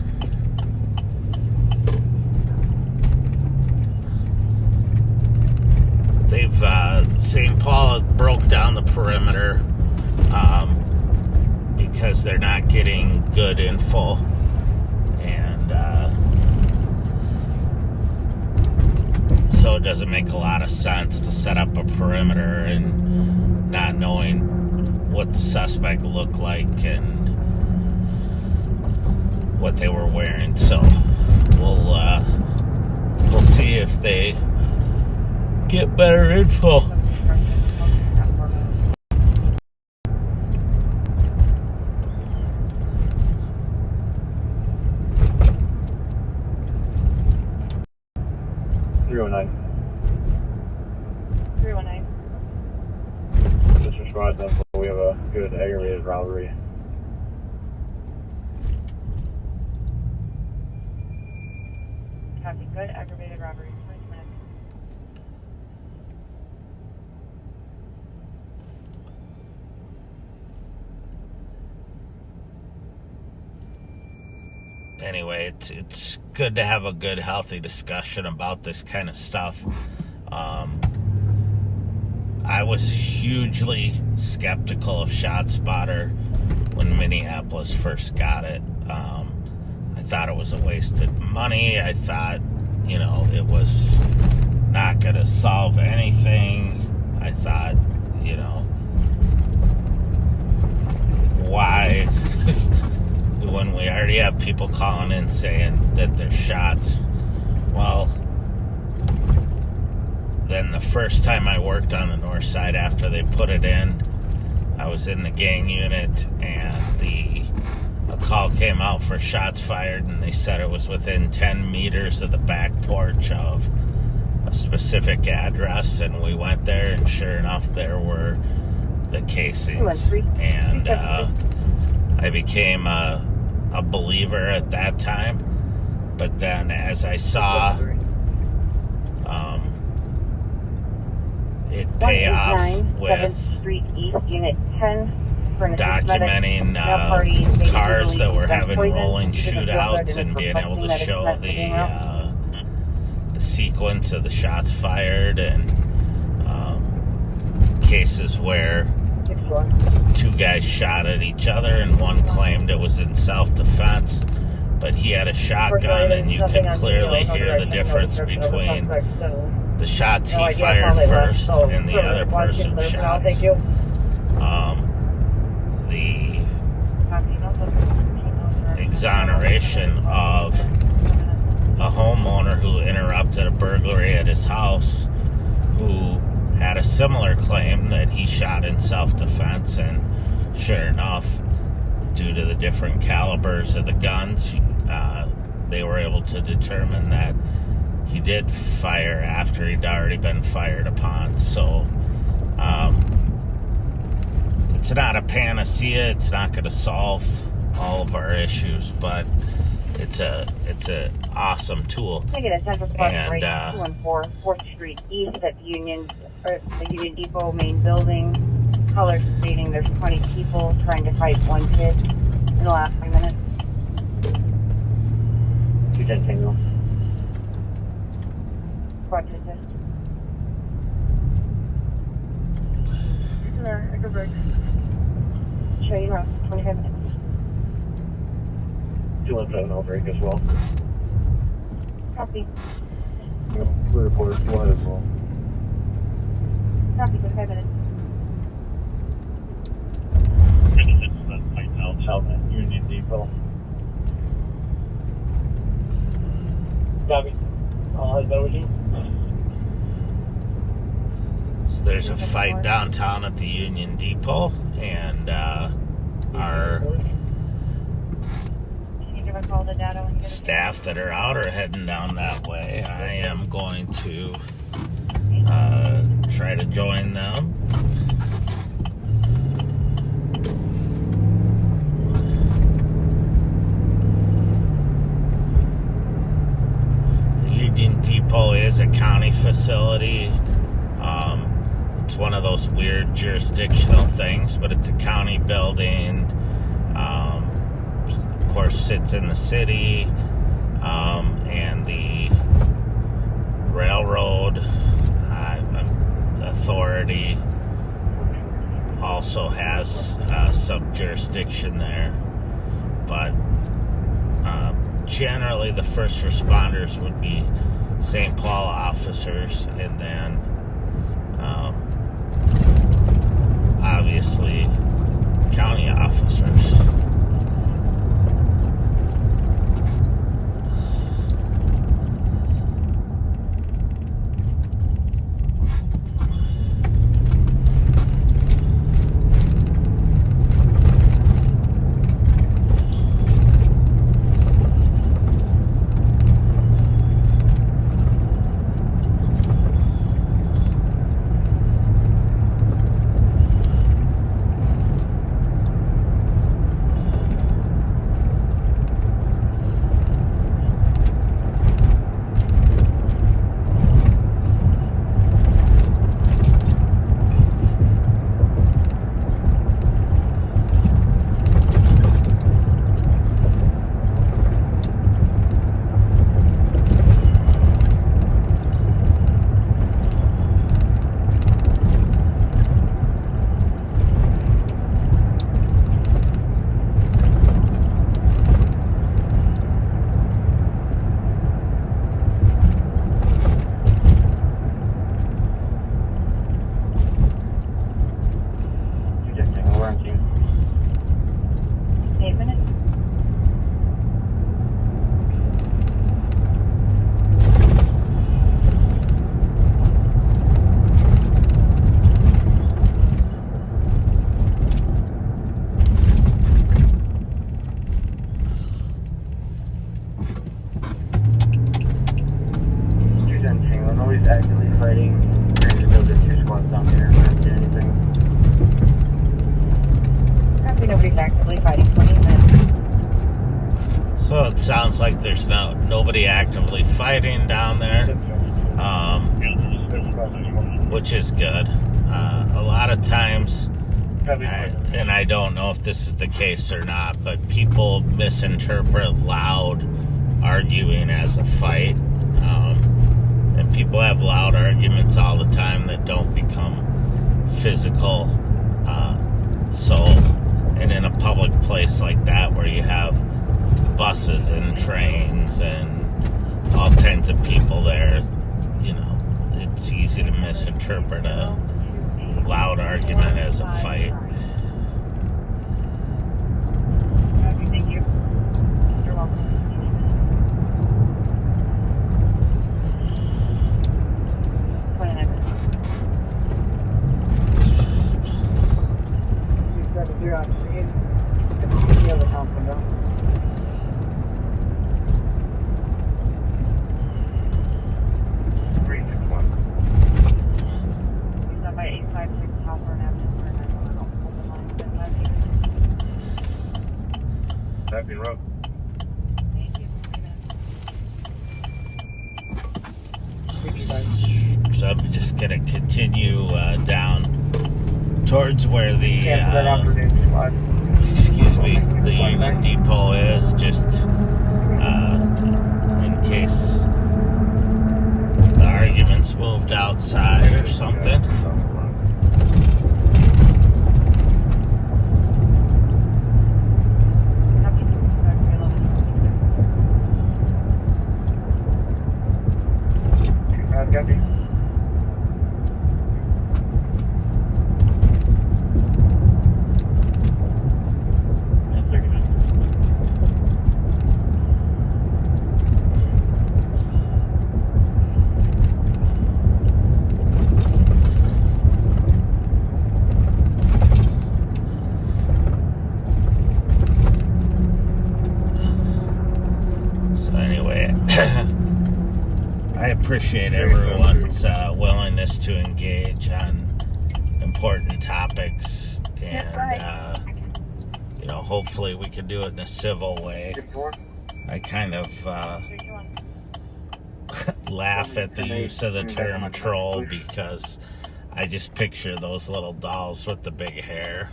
They've St. Paul broke down the perimeter because they're not getting good info, and so it doesn't make a lot of sense to set up a perimeter and not knowing what the suspect looked like and what they were wearing. So we'll see if they get better info. Just respond to them. We have a good aggravated robbery. Copy. Good aggravated robbery. 20 minutes. Anyway, it's good to have a good, healthy discussion about this kind of stuff. I was hugely skeptical of ShotSpotter when Minneapolis first got it. I thought it was a waste of money. I thought, it was not going to solve anything. I thought, why? When we already have people calling in saying that they're shots. Well, then the first time I worked on the north side after they put it in, I was in the gang unit, and a call came out for shots fired, and they said it was within 10 meters of the back porch of a specific address, and we went there, and sure enough, there were the casings. And I became a believer at that time, but then as I saw it pay off 189 with 7th Street East, Unit 10. documenting cars that were having rolling shootouts and being able to show the sequence of the shots fired, and cases where two guys shot at each other and one claimed it was in self-defense, but he had a shotgun, and you could clearly hear the difference between the shots he fired first and the other person's shots. The exoneration of a homeowner who interrupted a burglary at his house, who had a similar claim that he shot in self-defense, and sure enough, due to the different calibers of the guns, they were able to determine that he did fire after he'd already been fired upon. So it's not a panacea. It's not going to solve all of our issues, but it's a awesome tool. I get a Central Park And 214 4th Street East at the Union Depot main building. Caller stating there's 20 people trying to fight one kid in the last 5 minutes. 210 Tango. There, I go back. Show you around 25 minutes. 217 I'll break as well. Copy. Blue reporters, go ahead as well. Copy, 25 minutes. South at Union Depot. Copy. Is that what you? So there's a fight downtown at the Union Depot, and our staff that are out are heading down that way. I am going to try to join them. The Union Depot is a county facility. It's one of those weird jurisdictional things, but it's a county building. Of course, sits in the city, and the railroad authority also has some jurisdiction there. But generally, the first responders would be St. Paul officers, and then obviously county officers. So it sounds like there's nobody actively fighting down there. which is good. A lot of times, and I don't know if this is the case or not, but people misinterpret loud arguing as a fight. And people have loud arguments all the time that don't become physical. And in a public place like that where you have buses and trains and all kinds of people there, you know, it's easy to misinterpret a loud argument as a fight. Thank you. You're welcome. You're on scene. The other house window. He's on my 856 Hopper and Avenue for 911. Happy road. Thank you. So I'm just going to continue down towards where the the Union Depot is, just in case the arguments moved outside or something. I appreciate everyone's willingness to engage on important topics, and you know, hopefully we can do it in a civil way. I kind of laugh at the use of the term troll because I just picture those little dolls with the big hair,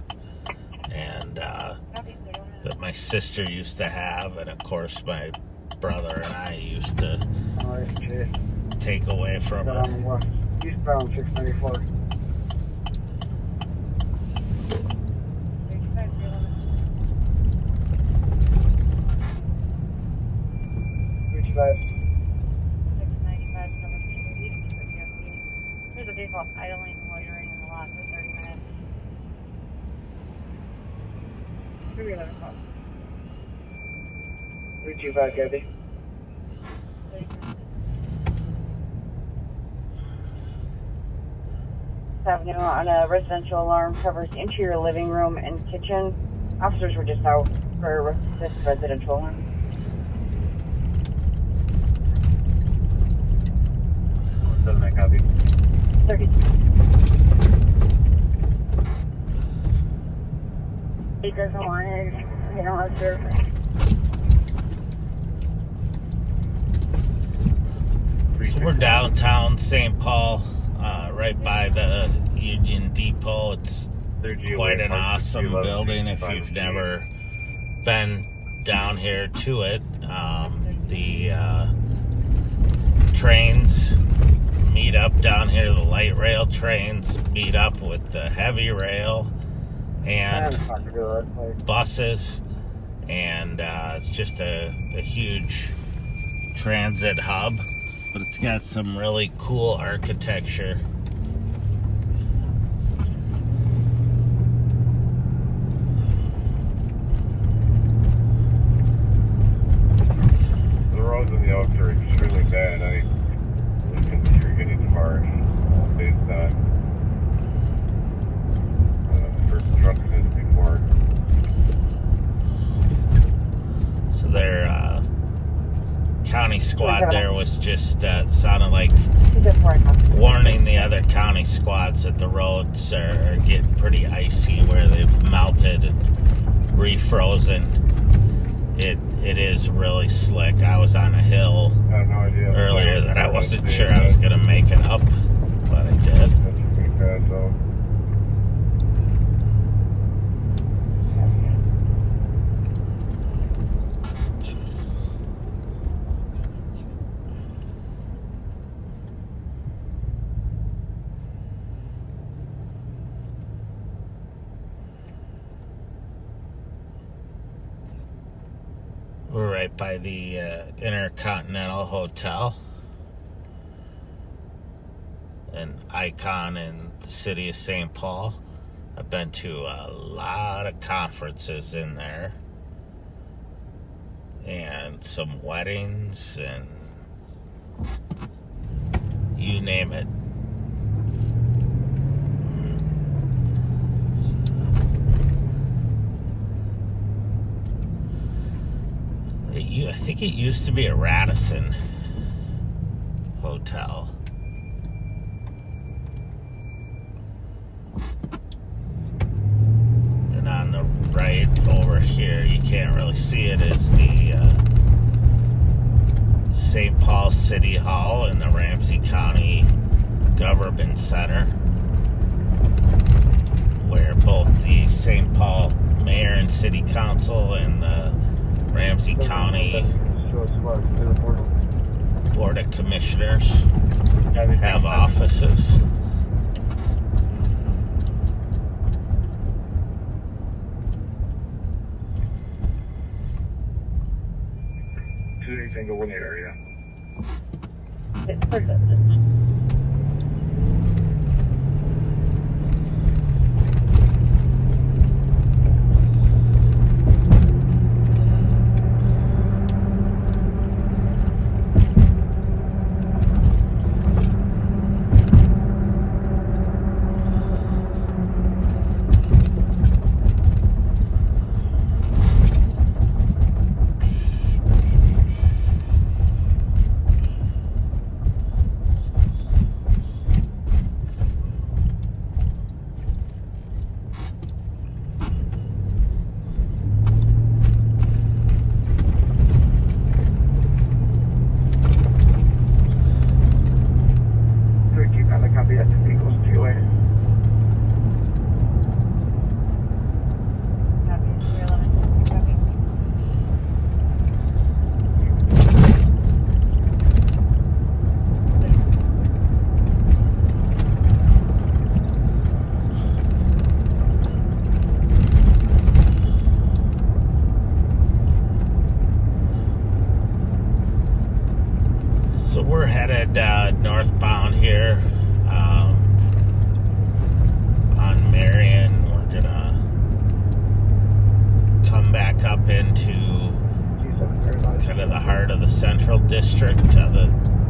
and that my sister used to have, and of course my brother and I used to take away from her. Eastbound 694. There's a vehicle idling and loitering in the lot for 30 minutes. 311 o'clock. 325, Gabby. Avenue on a residential alarm covers interior living room and kitchen. Officers were just out for this residential alarm. Doesn't make copy. 30. He doesn't want it. They don't have service. So we're downtown St. Paul, right by the Union Depot. It's quite an awesome building if you've never been down here to it. The trains meet up down here. The light rail trains meet up with the heavy rail and buses, and it's just a huge transit hub. But it's got some really cool architecture. The roads in the Oaks are extremely bad. I consider getting to March based on first drunkenness before. So their county squad there was just sounded like warning the other county squads that the roads are getting pretty icy, where they've melted and refrozen. It is really slick. I was on a hill earlier that I wasn't sure I was going to make it up, but I did. that though. We're right by the Intercontinental Hotel, an icon in the city of St. Paul. I've been to a lot of conferences in there and some weddings and you name it. I think it used to be a Radisson hotel. And on the right over here, you can't really see it, is the St. Paul City Hall and the Ramsey County Government Center, where both the St. Paul Mayor and City Council and the Ramsey County Board of Commissioners have offices. Today single one area. So we're headed northbound here on Marion. We're gonna come back up into kind of the heart of the Central District,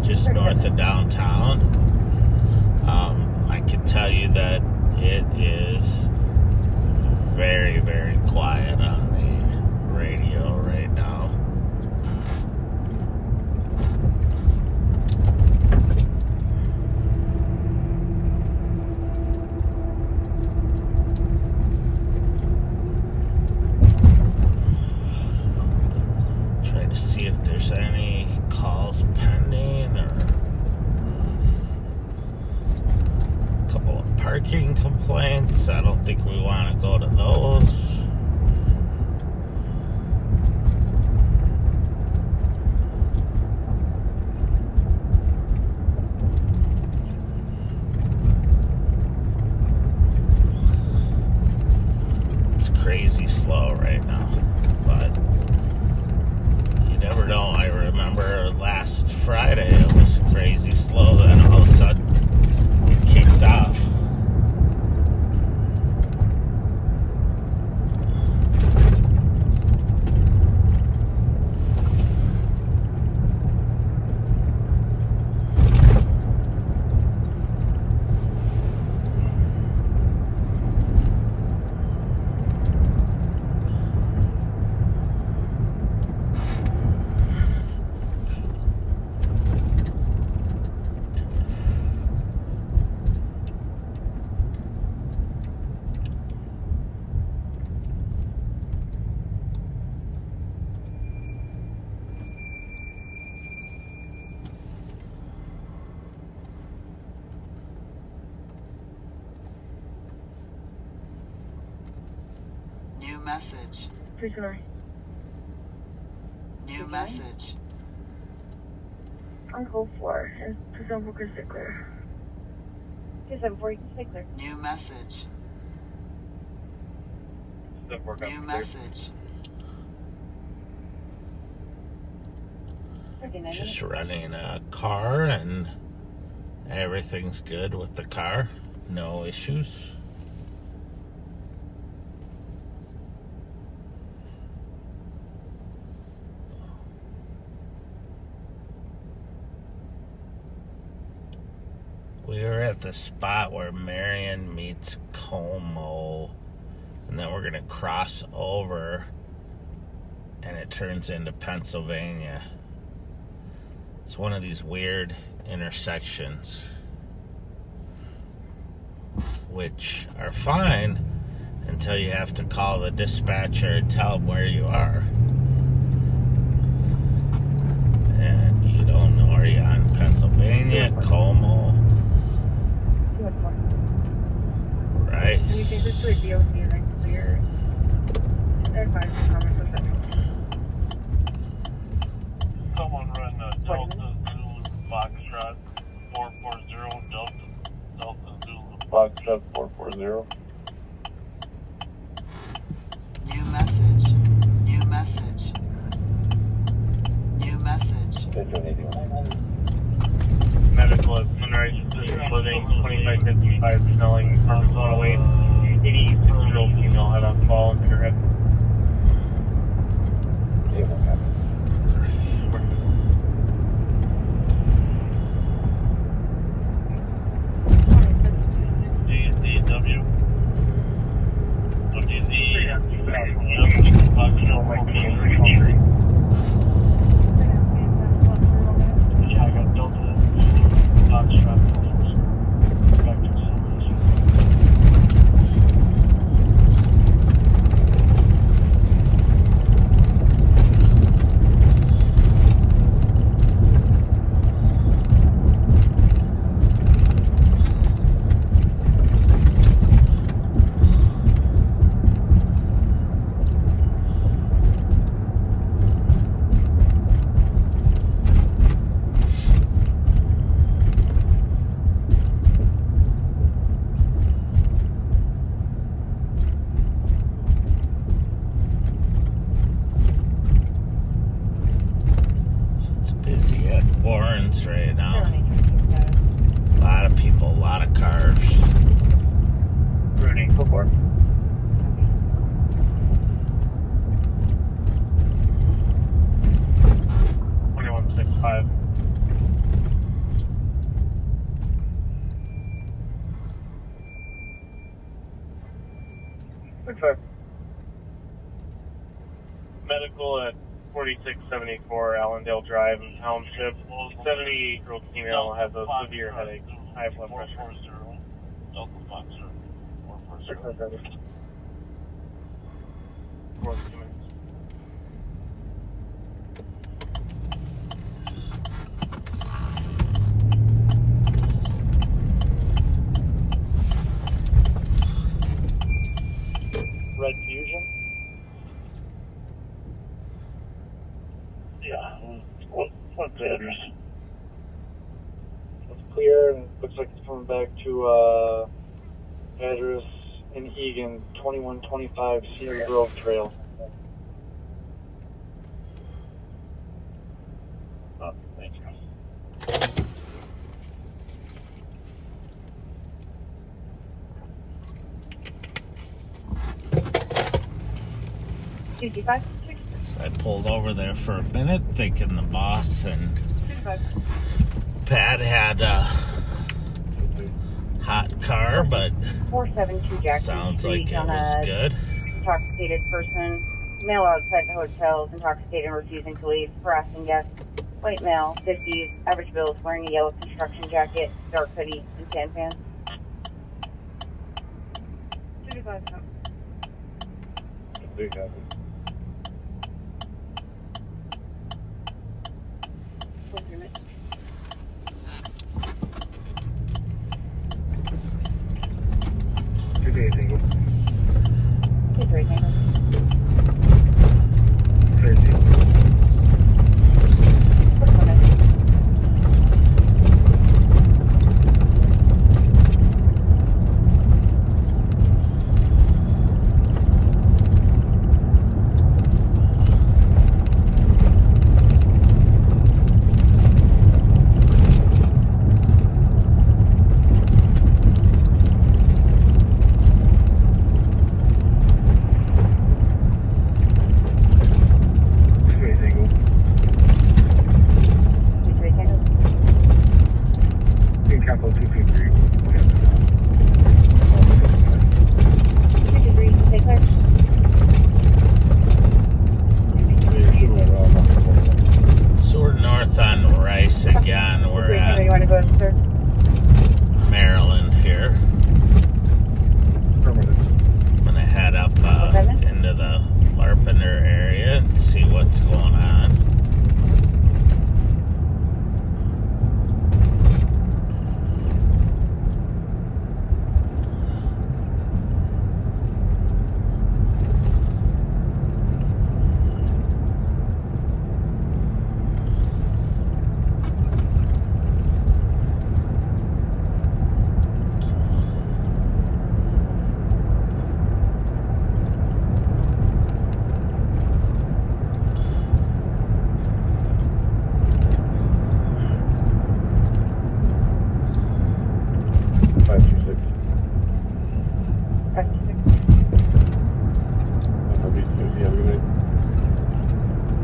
just north of downtown. I can tell you that it is very, very quiet on the radio right now. Trying to see if there's any calls pending or a couple of parking complaints. I don't think we want to go to those. It's crazy slow right now, but you never know. I remember last Friday it was crazy slow, then all of a sudden it kicked off. message. Please delivery. New message. On call 4 and 2746 clear. 2746 clear. New message. New message. Just running a car and everything's good with the car. No issues. We were at the spot where Marion meets Como, and then we're going to cross over, and it turns into Pennsylvania. It's one of these weird intersections, which are fine until you have to call the dispatcher and tell them where you are. And you don't know, are you on Pennsylvania, Como, Rice? You think this would be okay and then clear? Advise the comment for central. Someone run Delta Zulu Foxtrot 440 Delta Zulu Foxtrot 440. New message. New message. New message. Medical at Sunrise Assisted Living, 2555 Snelling, Apartment 108. 86-year-old female had a fall and hit her head. DW. What is the Yeah, I got Delta Foxtrot. Back to It's busy at Warren's right now. A lot of people, a lot of cars. Rudy, go for it. Medical at 4674 Allendale Drive in Township. 78-year-old female has a severe headache, high blood pressure. Delta Foxtrot 440. 4 minutes. Red Fusion? Yeah. What's the address? It's clear and looks like it's coming back to address in Egan, 2125 Cedar Grove Trail. Oh, thank you. 225. I pulled over there for a minute, thinking the boss and Pat had a hot car, but 472 Jackson sounds Street like it on was a good. intoxicated person. Male outside the hotels, intoxicated and refusing to leave, harassing guests. White male, 50s, average build, wearing a yellow construction jacket, dark hoodie, and tan pants. 225. Big happy. Good day, Dingle. So we're north on Rice again. We're at You want to go to sir? Maryland here. I'm gonna head up into the Larpenter area and see what's going on.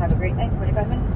Have a great night. 45 minutes.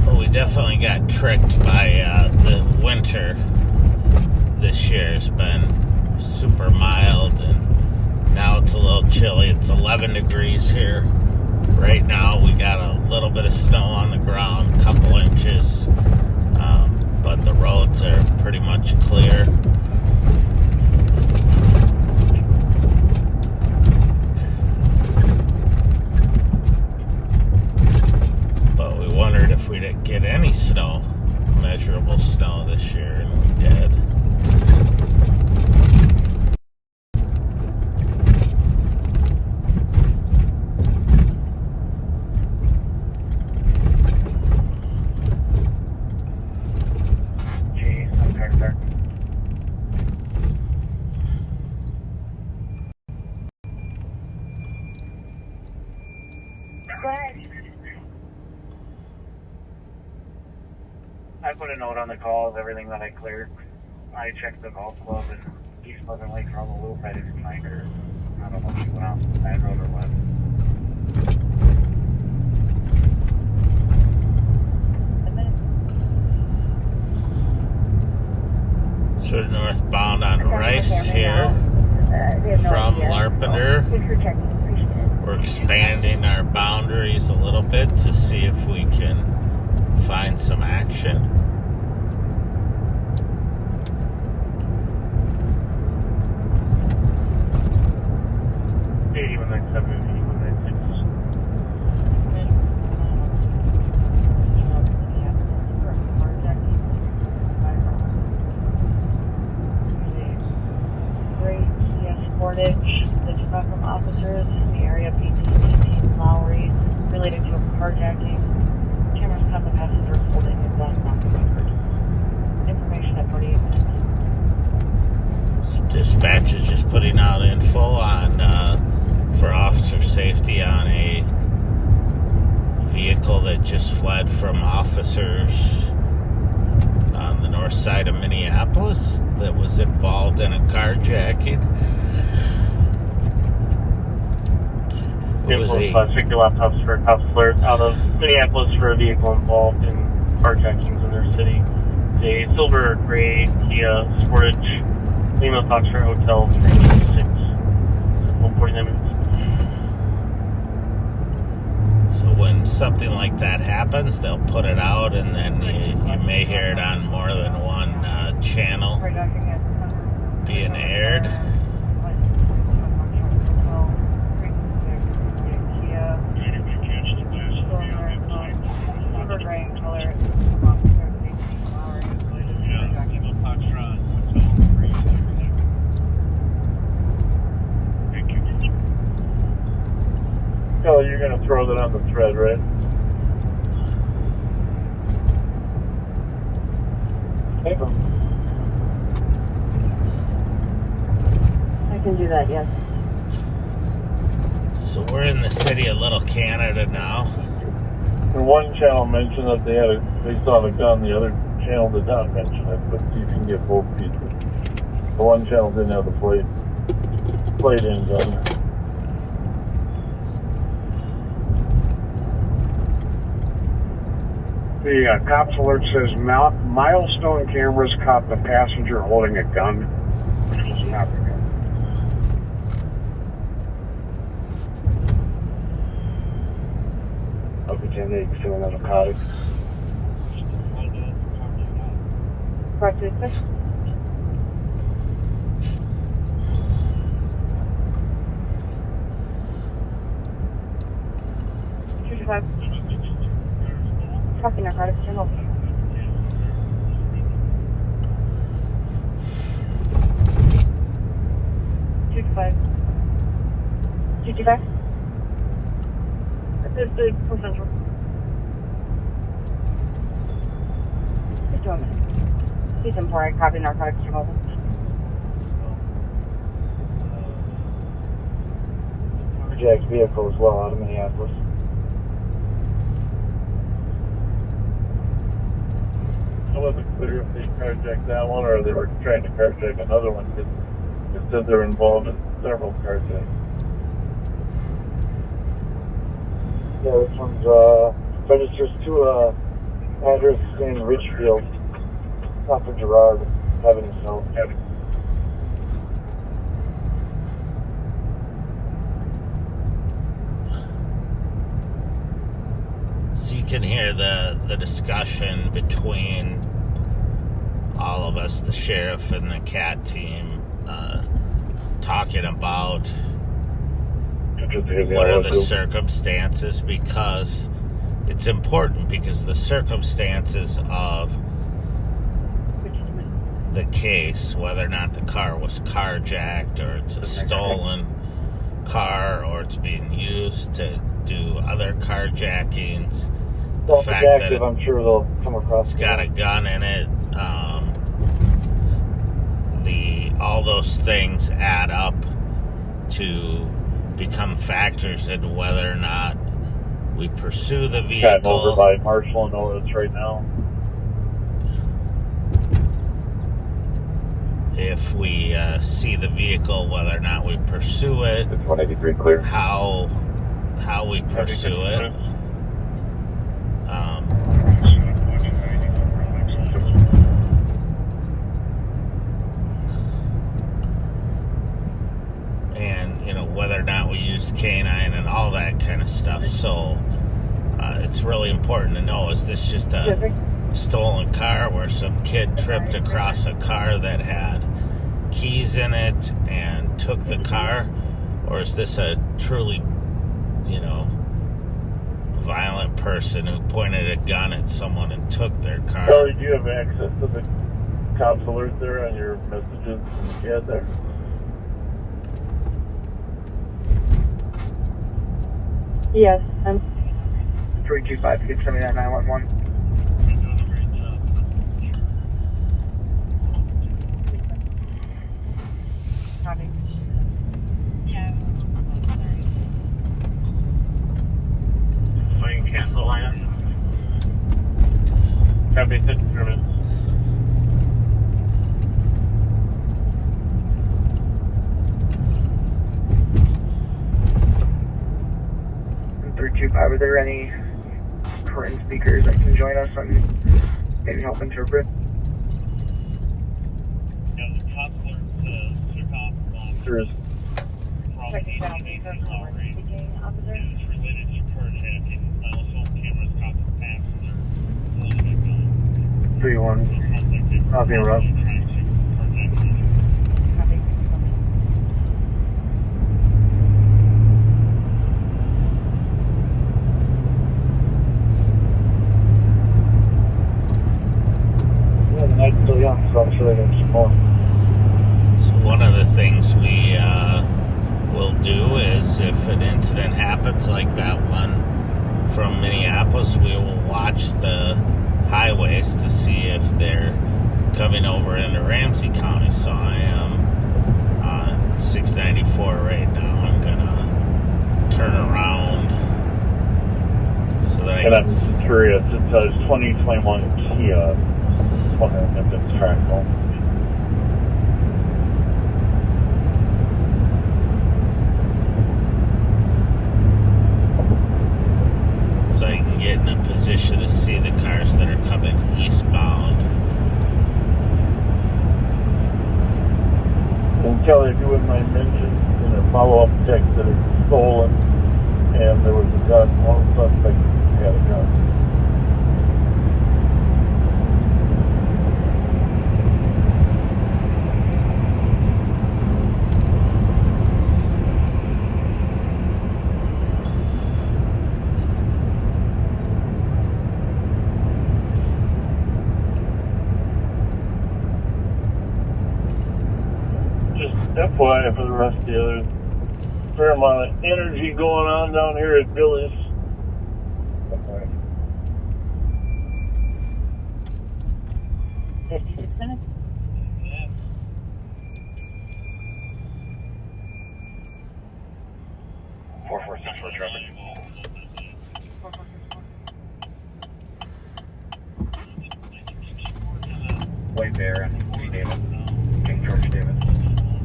Well, we definitely got tricked by the winter this year. It's been super mild, and now it's a little chilly. It's 11 degrees here. Right now, we got a little bit of snow on the ground, a couple inches, but the roads are pretty much clear. But we wondered if we didn't get any snow, measurable snow this year, and we did. I put a note on the call of everything that I cleared. I checked the golf club and East Pleasant Lake from the loop. I didn't find her. I don't know if she went off the side road or what. Sort of northbound on Rice here from Larpenter. We're expanding our boundaries a little bit to see if we can find some action. The truck from officers in the area BT Lowry related to a carjacking. Cameras caught the passenger holding a gun on the record. Information at 48 minutes. Dispatch is just putting out info on for officer safety on a vehicle that just fled from officers on the north side of Minneapolis that was involved in a carjacking. Influence 6 laptops for a cuff alert out of Minneapolis for a vehicle involved in carjackings in their city. A silver gray Kia Sportage, Lima Foxtrot Hotel 326. 49 minutes. So when something like that happens, they'll put it out, and then you may hear it on more than one channel being aired. Kelly, you're going to throw that on the thread, right? I can do that, yes. So we're in the city of Little Canada now. And one channel mentioned that they saw the gun. The other channel did not mention it, but you can get both pieces. The one channel didn't have the plate-in gun. The cops alert says milestone cameras caught the passenger holding a gun, which was not the gun. Opportunity to fill another narcotic. Practice. Copy narcotics, channel. Two five. This is from Central. Just 2 minutes. He's employed. Copy narcotics, channel. Jack's vehicle as well out of Minneapolis. I wasn't clear if they carjacked that one or they were trying to carjack another one. It said they're involved in several carjacks. Yeah, this one's registers to address in Richfield, top of Gerard, Avenue South. So you can hear the discussion between all of us, the sheriff and the CAT team, talking about what are the circumstances, because it's important, because the circumstances of the case, whether or not the car was carjacked or it's a stolen car or it's being used to do other carjackings, the fact that I'm sure they'll come across. It's got a gun in it. All those things add up to become factors in whether or not we pursue the vehicle. Gotten over by Marshall and Otis right now. If we see the vehicle, whether or not we pursue it. 183 clear. How we pursue it. And whether or not we use canine and all that kind of stuff. So it's really important to know, is this just a stolen car where some kid tripped across a car that had keys in it and took the car, or is this a truly violent person who pointed a gun at someone and took their car? Kelly, do you have access to the cops alert there on your messages you had there? Yes, I'm 325 679 911. Copy. Playing cancel line. Copy, 53 minutes. Are there any important speakers that can join us and maybe help interpret. There is three one. Copy, Rob. Yeah, the night's still young, so I'm sure they're going to some more. So one of the things we will do is, if an incident happens like that one from Minneapolis, we will watch the highways to see if they're coming over into Ramsey County. So I am on 694 right now. I'm gonna turn around so that And I'm curious, it says 2021 Kia. Just wondering if it's trackable. so I can get in a position to see the cars that are coming eastbound. And Kelly, if you wouldn't mind mentioning in a follow-up text that it's stolen, and there was a gun, one suspect had a gun. FYI for the rest of the others, fair amount of energy going on down here at Billy's. Okay. 56 minutes? Yeah. 446 for traffic. White Bear and Lee Davis, King George Davis,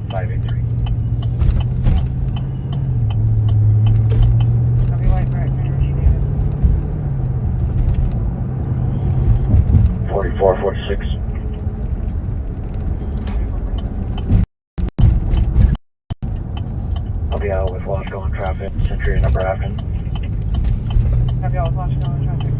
583. Copy, White Bear, King George Davis. 4446. I'll be out with Wasco on traffic, Century and Upper Afton. Copy, all with Wasco on traffic.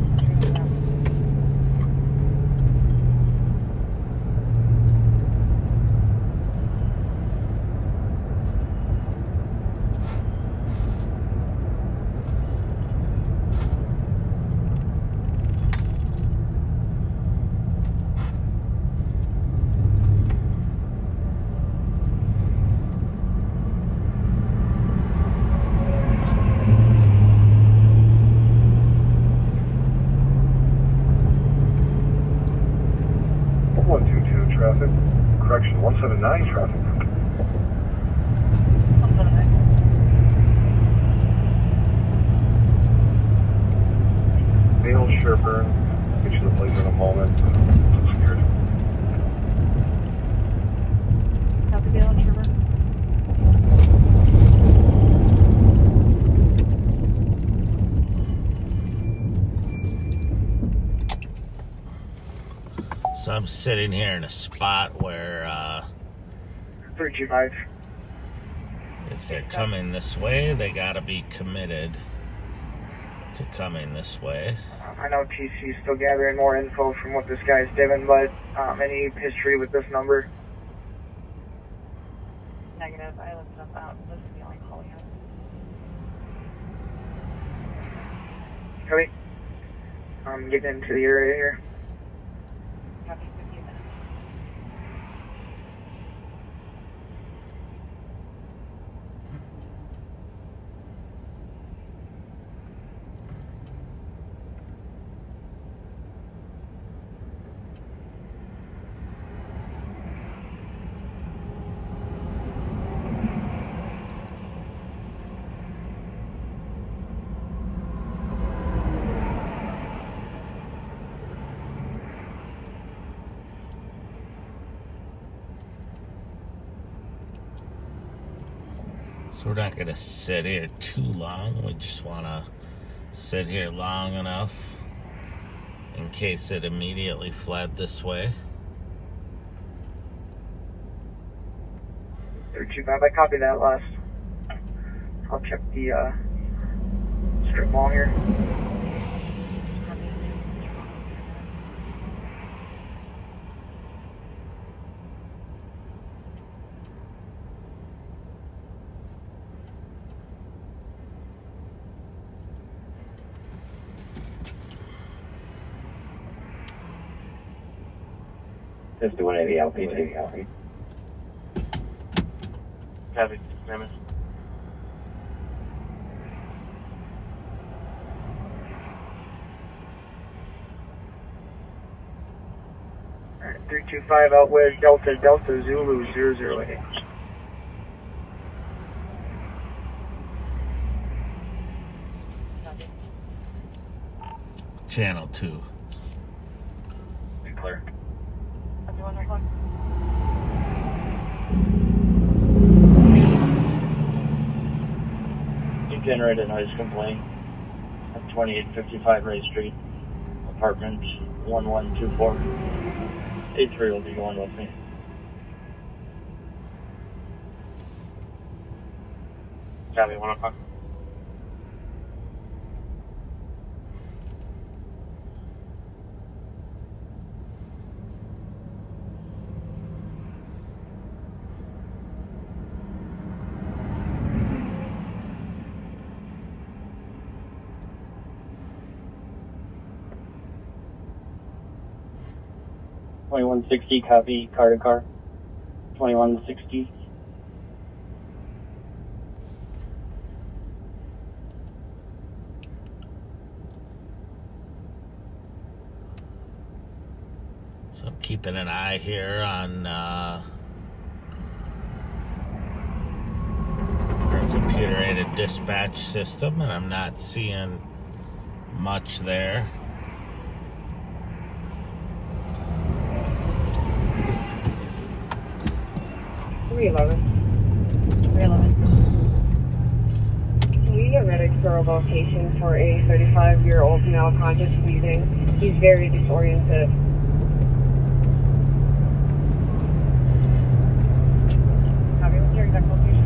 Traffic. Correction, 179 traffic. 179. Dale Sherburne. Get you the place in a moment. I'm scared. Copy, Dale and Sherburne. So I'm sitting here in a spot where 325. if they're coming this way, they gotta be committed to coming this way. I know TC's still gathering more info from what this guy's doing, but any history with this number? Negative. I looked it up out. This is the only call we have. Copy. I'm getting into the area here. Copy, 15 minutes. So we're not gonna sit here too long. We just wanna sit here long enough in case it immediately fled this way. 325, I copy that last. I'll check the strip mall here. Just doing any LPG. Copy. Mammoth. Alright, 325 out with Delta Zulu 008. Channel 2. Be clear. You generated noise complaint at 2855 Ray Street, apartment 1124. A3 will be going with me. Copy. 1 o'clock. $2160, copy, car to car. $2160. So I'm keeping an eye here on our computer-aided dispatch system, and I'm not seeing much there. Can we get medics for a location for a 35-year-old male conscious breathing? He's very disoriented. Copy, what's your exact location?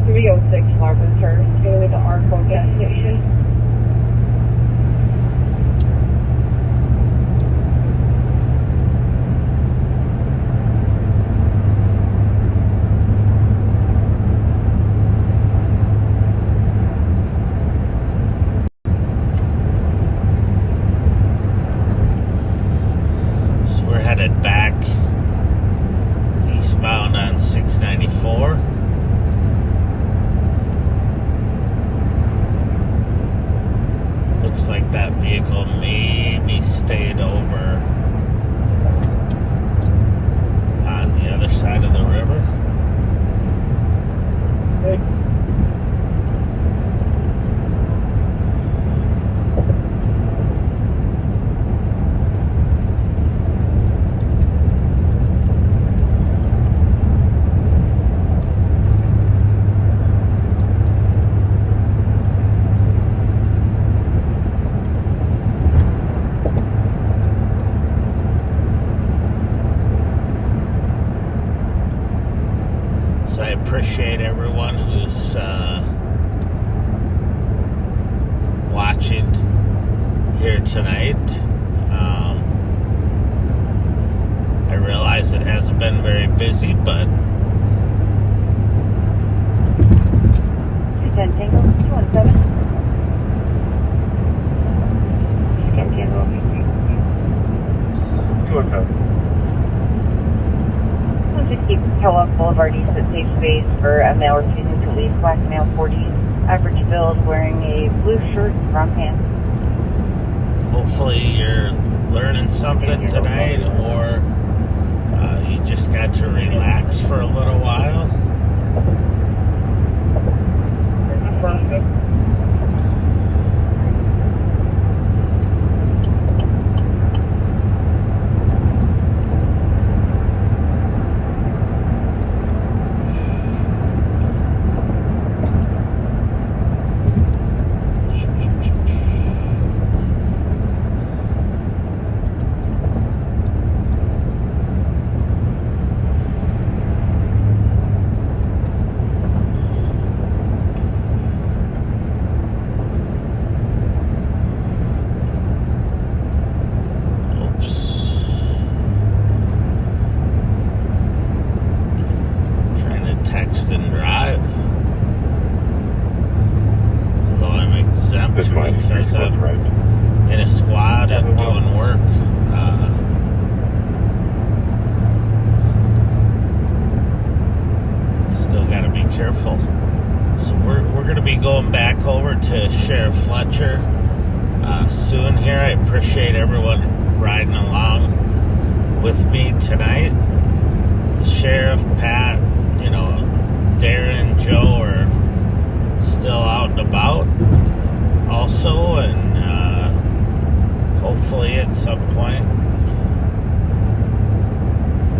306 Marvin Terrace, dealing with the Arco gas station. Headed back eastbound on 694. Looks like that vehicle maybe stayed over on the other side of the river. I appreciate everyone who's watching here tonight. I realize it hasn't been very busy, but 10 Tango 217. Scan Tango. 217. 160 Kellogg Boulevard East at Safe Space for a male refusing to leave, black male 40, average build, wearing a blue shirt, brown pants. hopefully you're learning something tonight, or you just got to relax for a little while. So we're going to be going back over to Sheriff Fletcher soon here. I appreciate everyone riding along with me tonight. The Sheriff, Pat, Darren, Joe are still out and about also, and hopefully at some point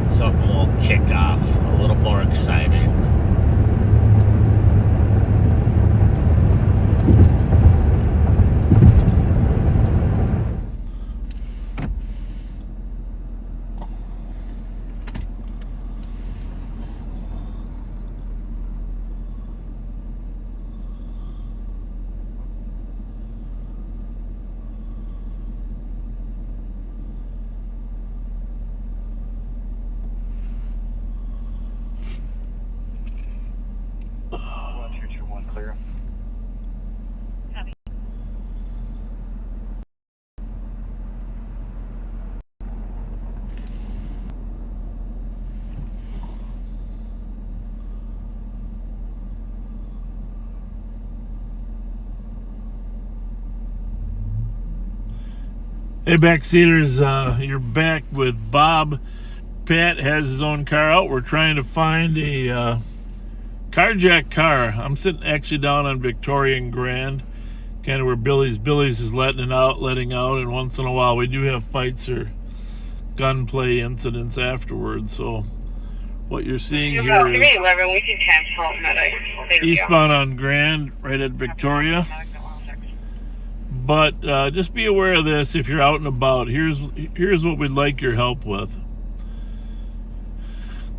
something will kick off a little more exciting. Clear. Hey, backseaters, you're back with Bob. Pat has his own car out. We're trying to find a carjacked car. I'm sitting actually down on Victoria and Grand, kind of where Billy's is letting out, and once in a while we do have fights or gunplay incidents afterwards. So what you're seeing here is 11, we can cancel medic. eastbound on Grand, right at Victoria. But just be aware of this if you're out and about. Here's what we'd like your help with.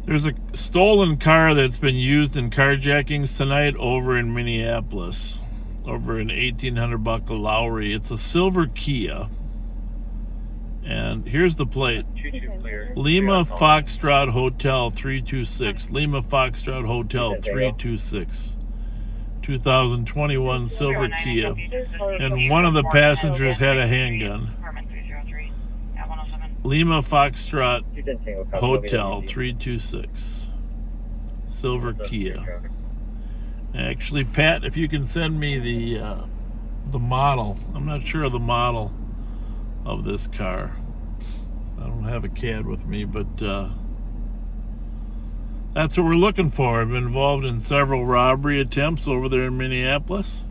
There's a stolen car that's been used in carjackings tonight over in Minneapolis, over in 1800 Buckle Lowry. It's a silver Kia. And here's the plate. Lima Foxtrot Hotel 326. Lima Foxtrot Hotel 326. 2021 silver Kia. And one of the passengers had a handgun. Lima Foxtrot Hotel 326. Silver Kia. Actually, Pat, if you can send me the model. I'm not sure of the model of this car. I don't have a CAD with me, but that's what we're looking for. I've been involved in several robbery attempts over there in Minneapolis.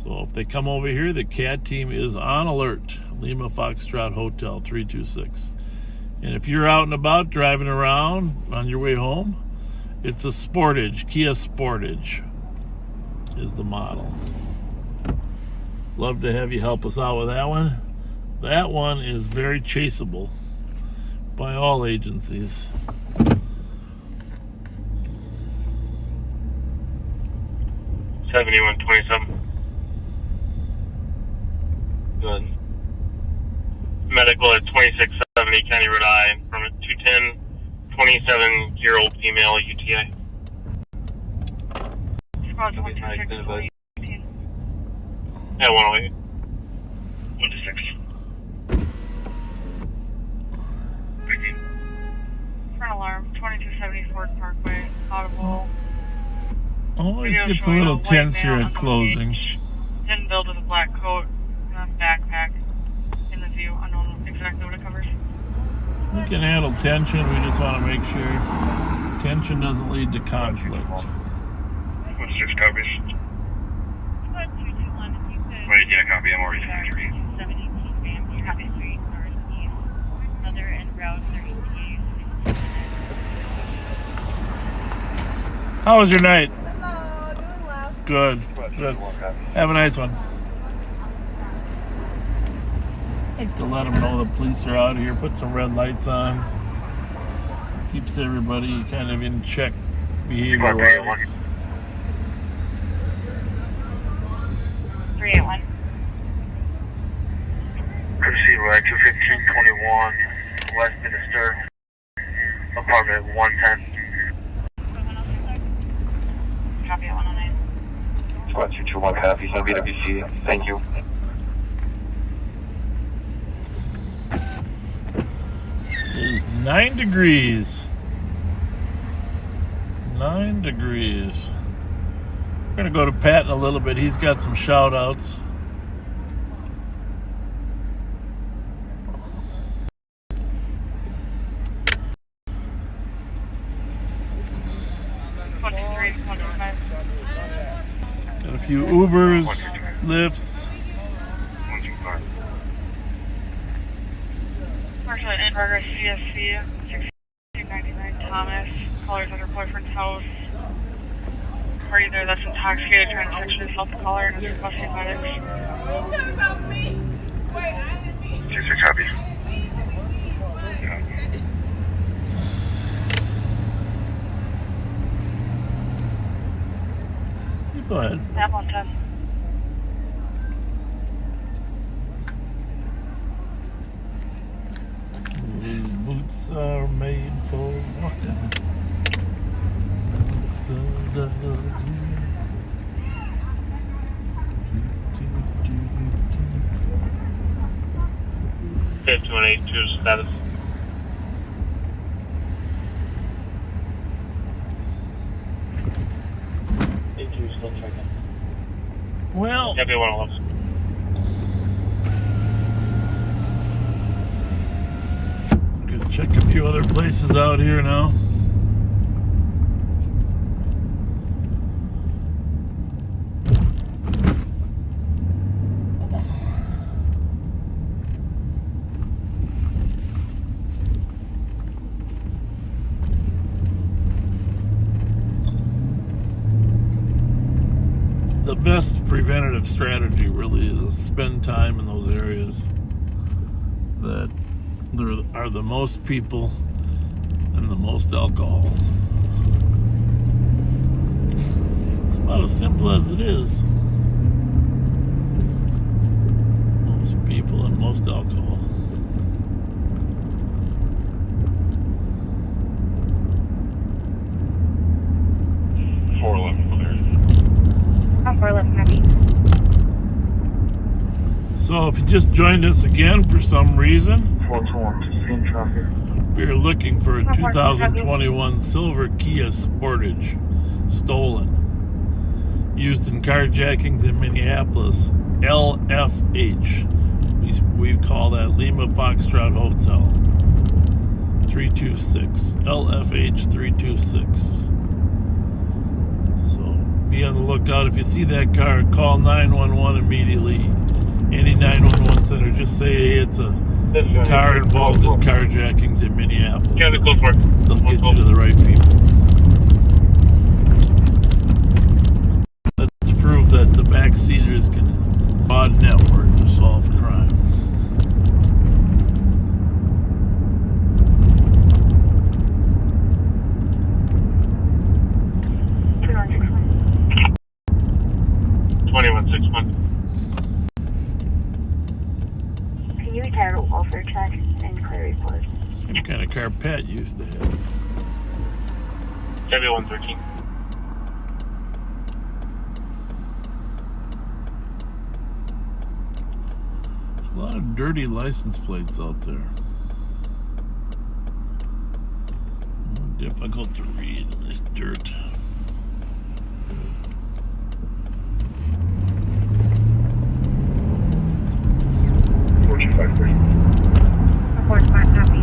So if they come over here, the CAT team is on alert. Lima Foxtrot Hotel 326. And if you're out and about driving around on your way home, it's a Sportage. Kia Sportage is the model. Love to have you help us out with that one. That one is very chaseable by all agencies. $7127. Good. Medical at 2670 County Road I, permit 210, 27-year-old female UTI. Squad 126. Yeah, 108. 126. Front alarm, 2270 Ford Parkway, audible. Always gets a little tense here at closing. Didn't build with a black coat and backpack in the view. I don't know exactly what it covers. We can handle tension. We just want to make sure tension doesn't lead to conflict. 16 copies. Wait, yeah, copy. I'm already security. 718 Ramsey, copy 3, northeast. Other en route 38. How was your night? Hello, doing well. Good. Have a nice one. To let them know the police are out here, put some red lights on. Keeps everybody kind of in check behavior-wise. 381. Courtesy ride 21521 Westminster, apartment 110. Copy at 109. Squad 221 copy, send BWC. Thank you. It is 9 degrees. 9 degrees. We're going to go to Pat in a little bit. He's got some shout outs. Got a few Ubers, Lyfts. Marshall in progress CSC 1699 Thomas. Callers at her boyfriend's house. Party there that's intoxicated trying to sexually assault the caller and is requesting medics. Just a copy. Go ahead. Map 110. These boots are made for walking. Okay, 282 status. Still checking. Well, Copy 111. Gonna check a few other places out here now. The best preventative strategy really is to spend time in those areas that there are the most people and the most alcohol. It's about as simple as it is. Most people and most alcohol. So if you just joined us again for some reason, we are looking for a 2021 silver Kia Sportage stolen, used in carjackings in Minneapolis. LFH, we call that Lima Foxtrot Hotel. 326 LFH 326. So be on the lookout. If you see that car, call 911 immediately. Any 911 center, just say, hey, it's a car involved in carjackings in Minneapolis. Yeah, they'll get you to the right people. Let's prove that the backseaters can broad network to solve crime. Welfare check and clear report. Same kind of car Pat used to have. Chevy 113. There's a lot of dirty license plates out there. Difficult to read in this dirt. Report 5 copy.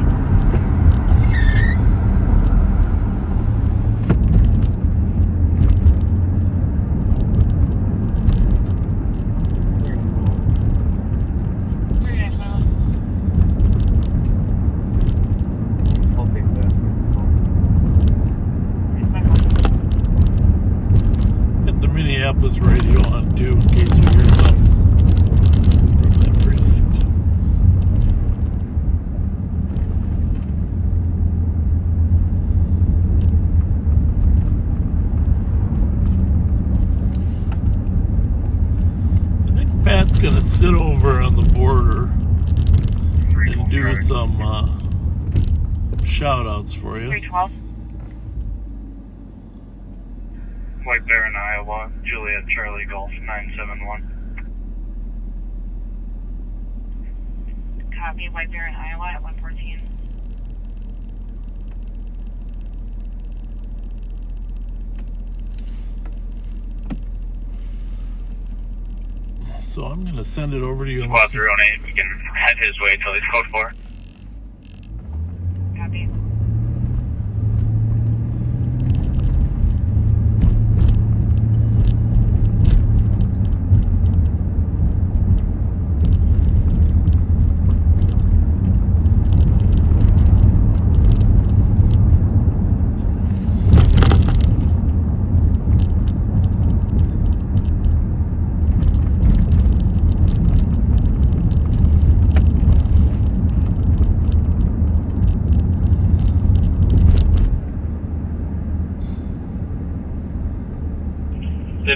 Get the Minneapolis radio on too, in case you hear something from that precinct. Pat's gonna sit over on the border and do some shout outs for you. 312. White Bear in Iowa, Juliet Charlie Golf 971. Copy, White Bear in Iowa at 114. So I'm going to send it over to you. Squad 308, we can head his way till he's code 4. Copy.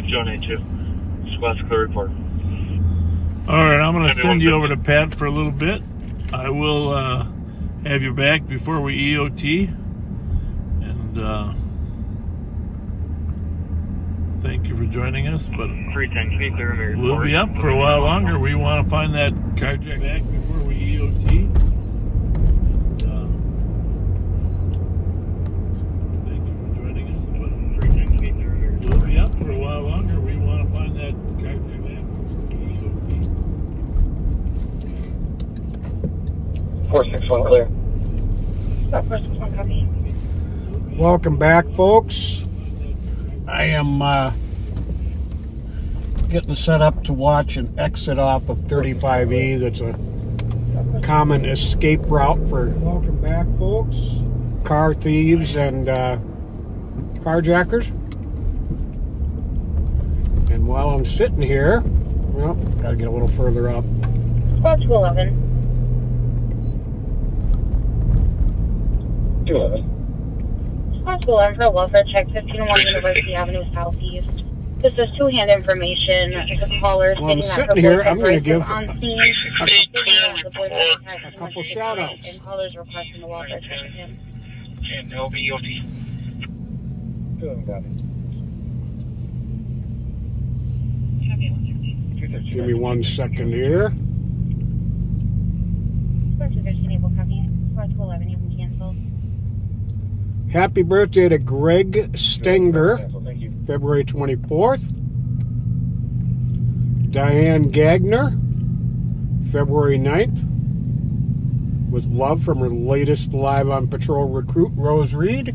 Zone A2. Squad's clear report. All right, I'm going to send you over to Pat for a little bit. I will have you back before we EOT. And thank you for joining us. But 310, clear we'll be up for a while longer. We want to find that carjack back before we EOT. Thank you for joining us. But we'll be up for a while longer. We want to find that carjack back before we EOT. 461 clear. 461, copy. Welcome back, folks. I am getting set up to watch an exit off of 35E. That's a common escape route for, welcome back, folks, car thieves and carjackers. And while I'm sitting here, well, gotta get a little further up. Squad 211. 211. Squad 211 for a welfare check, 1501 University Avenue Southeast. This is two-hand information. The caller While I'm stating that her sitting here, I'm boyfriend going to Bryce give is on scene. The boyfriend has a couple shout-outs. and callers requesting a welfare check with him. And no BOT. 211. Give me 1 second here. Squad 213 able copy. Squad 211 you can cancel. Happy birthday to Greg Stenger, Thank you. February 24th. Diane Gagner, February 9th. With love from her latest Live on Patrol recruit, Rose Reed.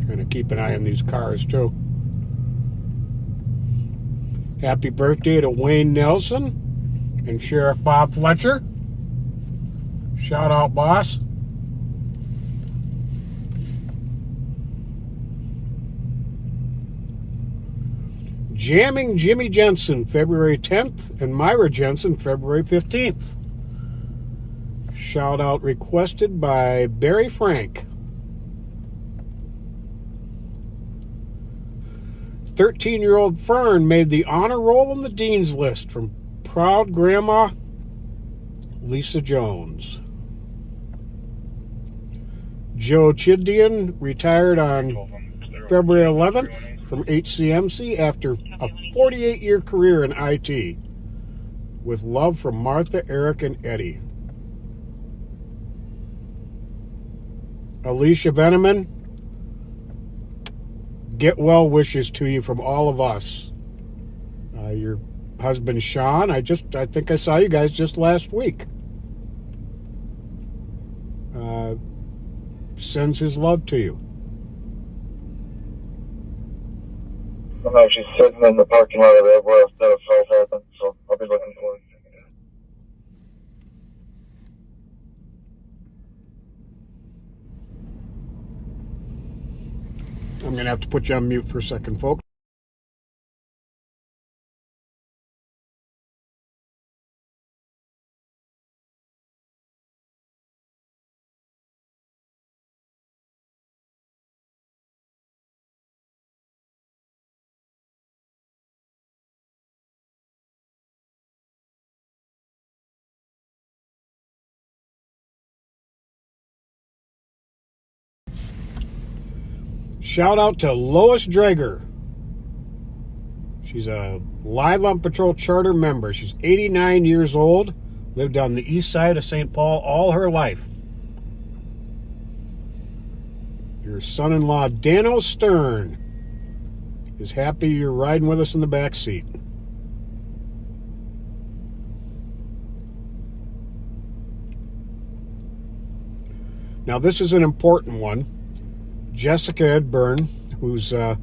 Trying to keep an eye on these cars, too. Happy birthday to Wayne Nelson and Sheriff Bob Fletcher. Shout out, boss. Jamming Jimmy Jensen, February 10th, and Myra Jensen, February 15th. Shout out requested by Barry Frank. 13-year-old Fern made the honor roll on the Dean's List from proud grandma Lisa Jones. Joe Chiddian retired on February 11th from HCMC after a 48-year career in IT. With love from Martha, Eric, and Eddie. Alicia Veneman, get well wishes to you from all of us. Your husband Sean, I think I saw you guys just last week. Sends his love to you. I'm actually sitting in the parking lot of there where the fight happened, so I'll be looking for it. I'm going to have to put you on mute for a second, folks. Shout out to Lois Drager. She's a Live on Patrol charter member. She's 89 years old, lived on the east side of St. Paul all her life. Your son-in-law, Dano Stern, is happy you're riding with us in the back seat. Now, this is an important one. Jessica Edburn, who's the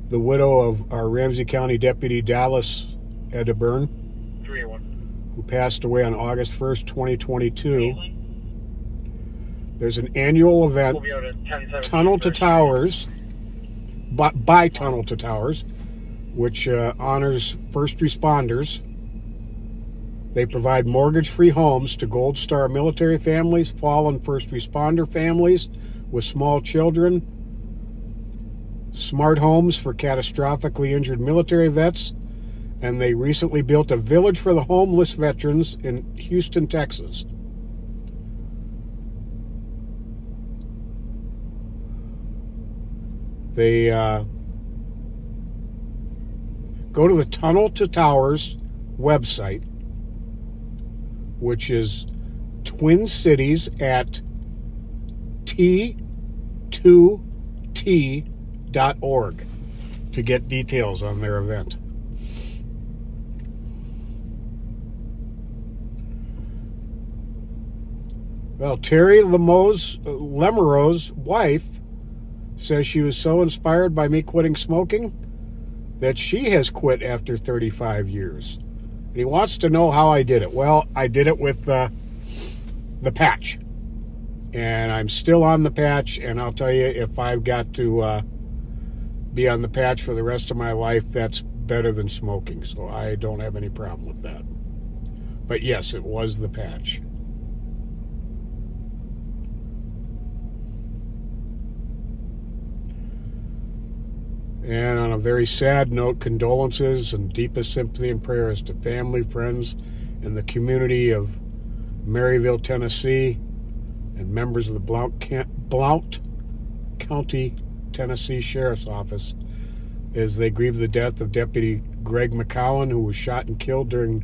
widow of our Ramsey County Deputy Dallas Edburn, 381. who passed away on August 1st, 2022. There's an annual event, We'll be out at 10:17 Tunnel to first. Towers, by Tunnel to Towers, which honors first responders. They provide mortgage-free homes to Gold Star military families, fallen first responder families with small children, smart homes for catastrophically injured military vets, and they recently built a village for the homeless veterans in Houston, Texas. They go to the Tunnel to Towers website, which is Twin Cities at T2T.org to get details on their event. Well, Terry Lemero's wife says she was so inspired by me quitting smoking that she has quit after 35 years. And he wants to know how I did it. Well, I did it with the patch. And I'm still on the patch, and I'll tell you, if I've got to be on the patch for the rest of my life, that's better than smoking. So I don't have any problem with that. But yes, it was the patch. And on a very sad note, condolences and deepest sympathy and prayers to family, friends, and the community of Maryville, Tennessee, and members of the Blount County, Tennessee Sheriff's Office as they grieve the death of Deputy Greg McCowan, who was shot and killed during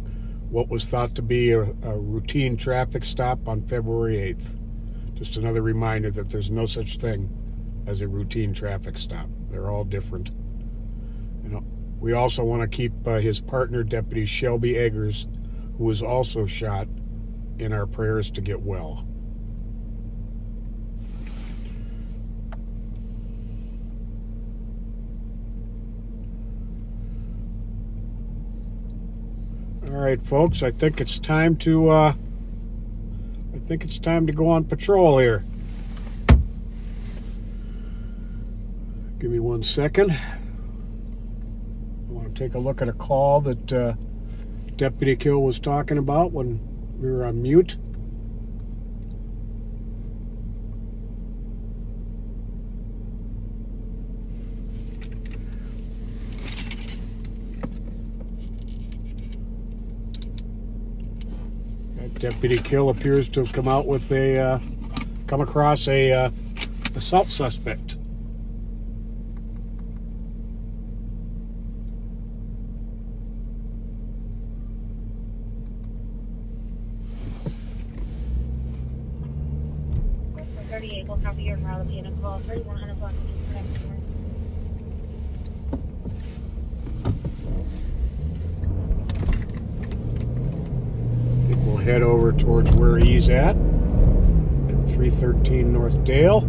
what was thought to be a routine traffic stop on February 8th. Just another reminder that there's no such thing as a routine traffic stop. They're all different. You know, we also want to keep his partner, Deputy Shelby Eggers, who was also shot, in our prayers to get well. All right, folks, I think it's time to go on patrol here. Give me 1 second. I want to take a look at a call that Deputy Kill was talking about when we were on mute. Deputy Kill appears to have come across a assault suspect. We'll copy your file to be in a call 3100 block. I think we'll head over towards where he's at 313 North Dale.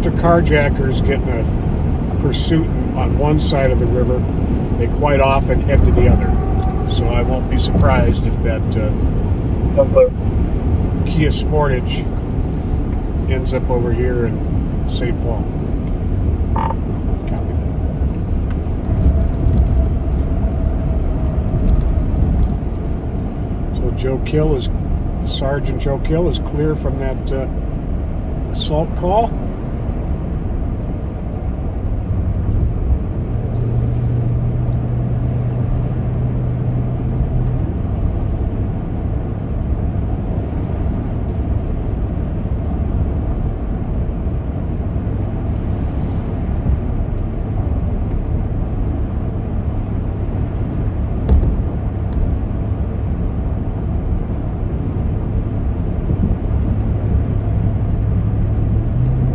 after carjackers get in a pursuit on one side of the river, they quite often head to the other. So I won't be surprised if that Kia Sportage ends up over here in St. Paul. Copy that. So Sergeant Joe Kill is clear from that assault call.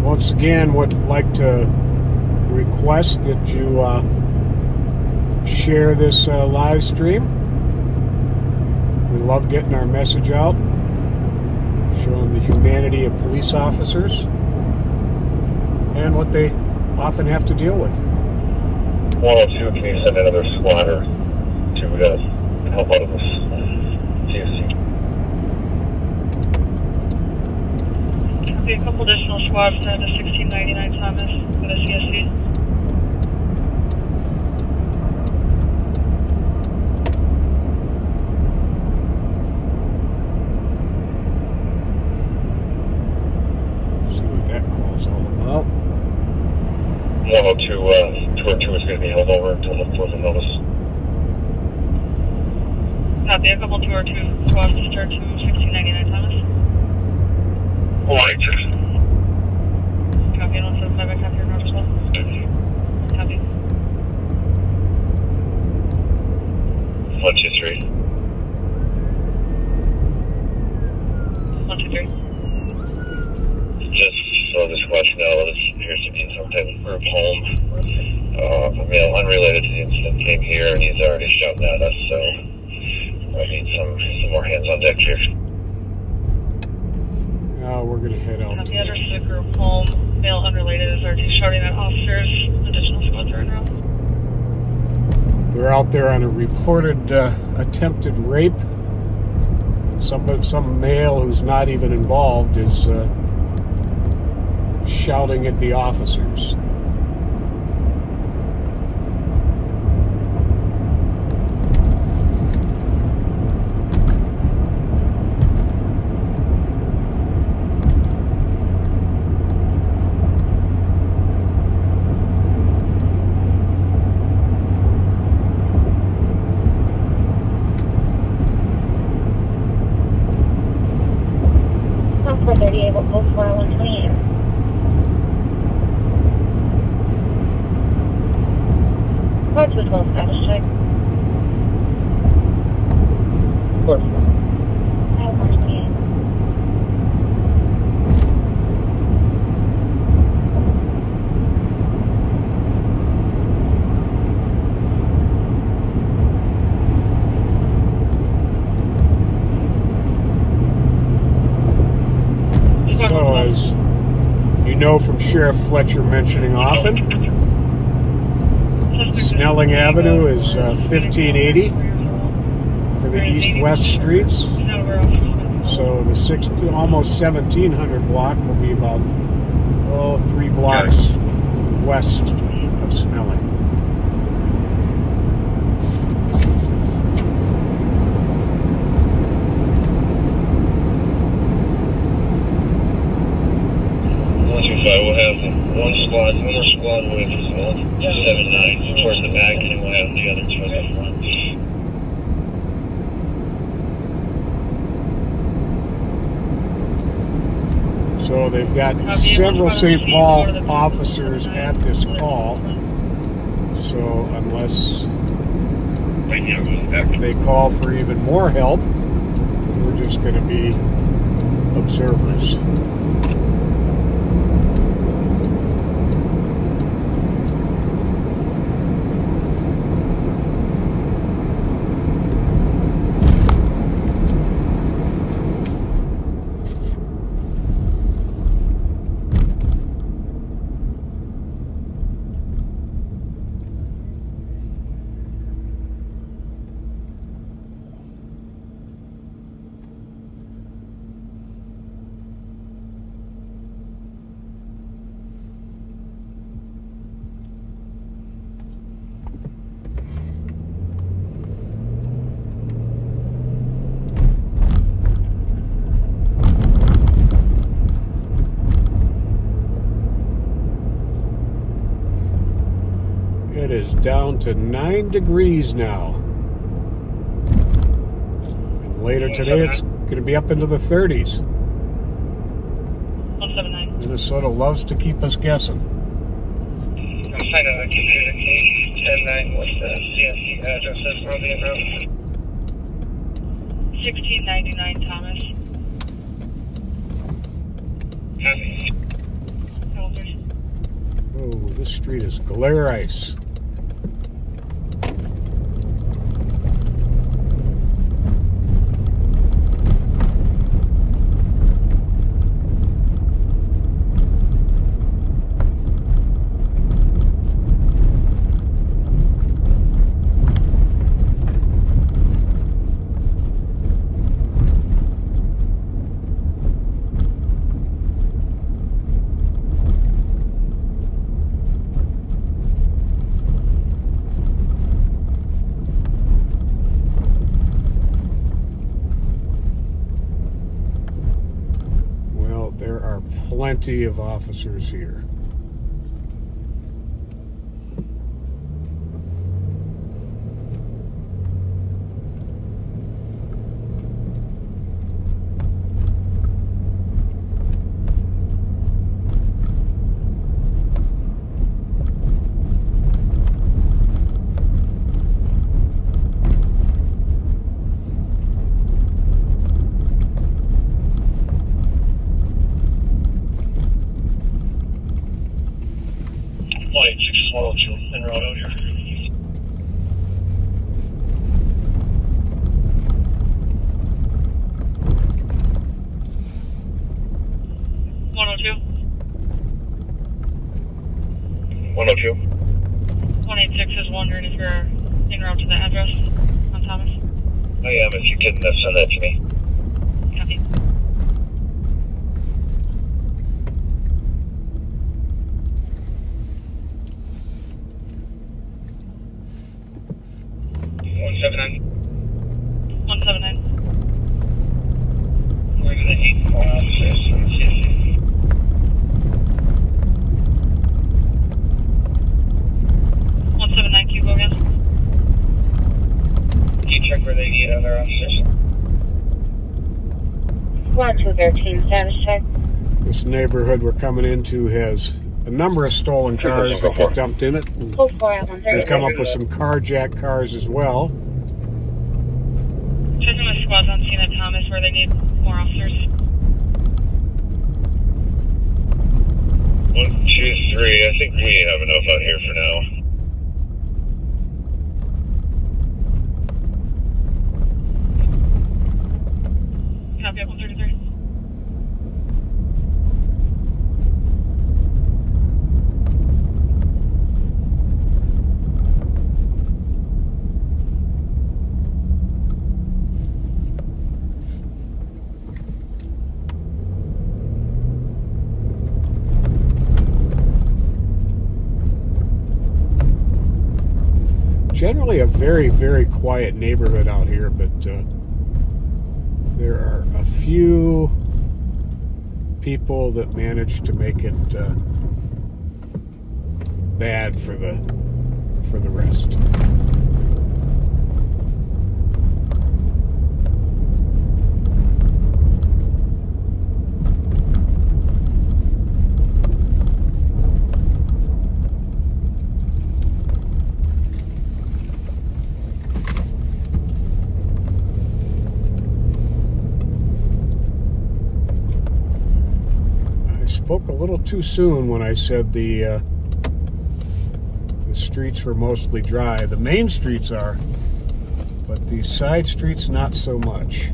Once again, would like to request that you share this live stream. We love getting our message out, showing the humanity of police officers and what they often have to deal with. 102, can you send another squatter to help out of this CSC? A couple additional squads down to 1699 Thomas with a CSC. See what that call's all about. 102, 202 is going to be held over until the further notice. Copy, a couple 202 squads to start to 1699 Thomas. Right. Copy, 175 by copy your north as well. Copy. 123. 123. Just so this question now, this appears to be some type of group home. A male unrelated to the incident came here and he's already shouting at us, so I need some more hands on deck here. We're going to head out. The address is a group home. Male unrelated is already shouting at officers. Additional squads are en route. They're out there on a reported attempted rape. Some male who's not even involved is shouting at the officers. So, as you know from Sheriff Fletcher mentioning often, Snelling Avenue is 1580 for the east-west streets. So the almost 1700 block will be about 3 blocks west of Snelling. We'll have one more squad with 179 towards the back, and we'll have the other towards the front. So they've got several St. Paul officers at this call. So unless they call for even more help, we're just going to be observers. is down to 9 degrees now. And later today it's going to be up into the 30s. 179. Minnesota loves to keep us guessing. I'm trying to communicate 10-9 what the CSC address is for the road. 1699 Thomas. Copy. Oh, this street is glare ice. There are plenty of officers here. En route out here. 102. 186 is wondering if you're en route to the address on Thomas. I am. If you can send that to me. Copy. We're going to 8-4 officers from the CSC. Can you go again? Can you check where they need other officers? 1213 status check. This neighborhood we're coming into has a number of stolen cars that get dumped in it. They come up with some carjacked cars as well. Checking with squads on scene at Thomas where they need more officers. 1, 2, 3. I think we have enough out here for now. Copy at 133. Generally a very, very quiet neighborhood out here, but there are a few people that manage to make it bad for the rest. Spoke a little too soon when I said the streets were mostly dry. The main streets are, but the side streets not so much.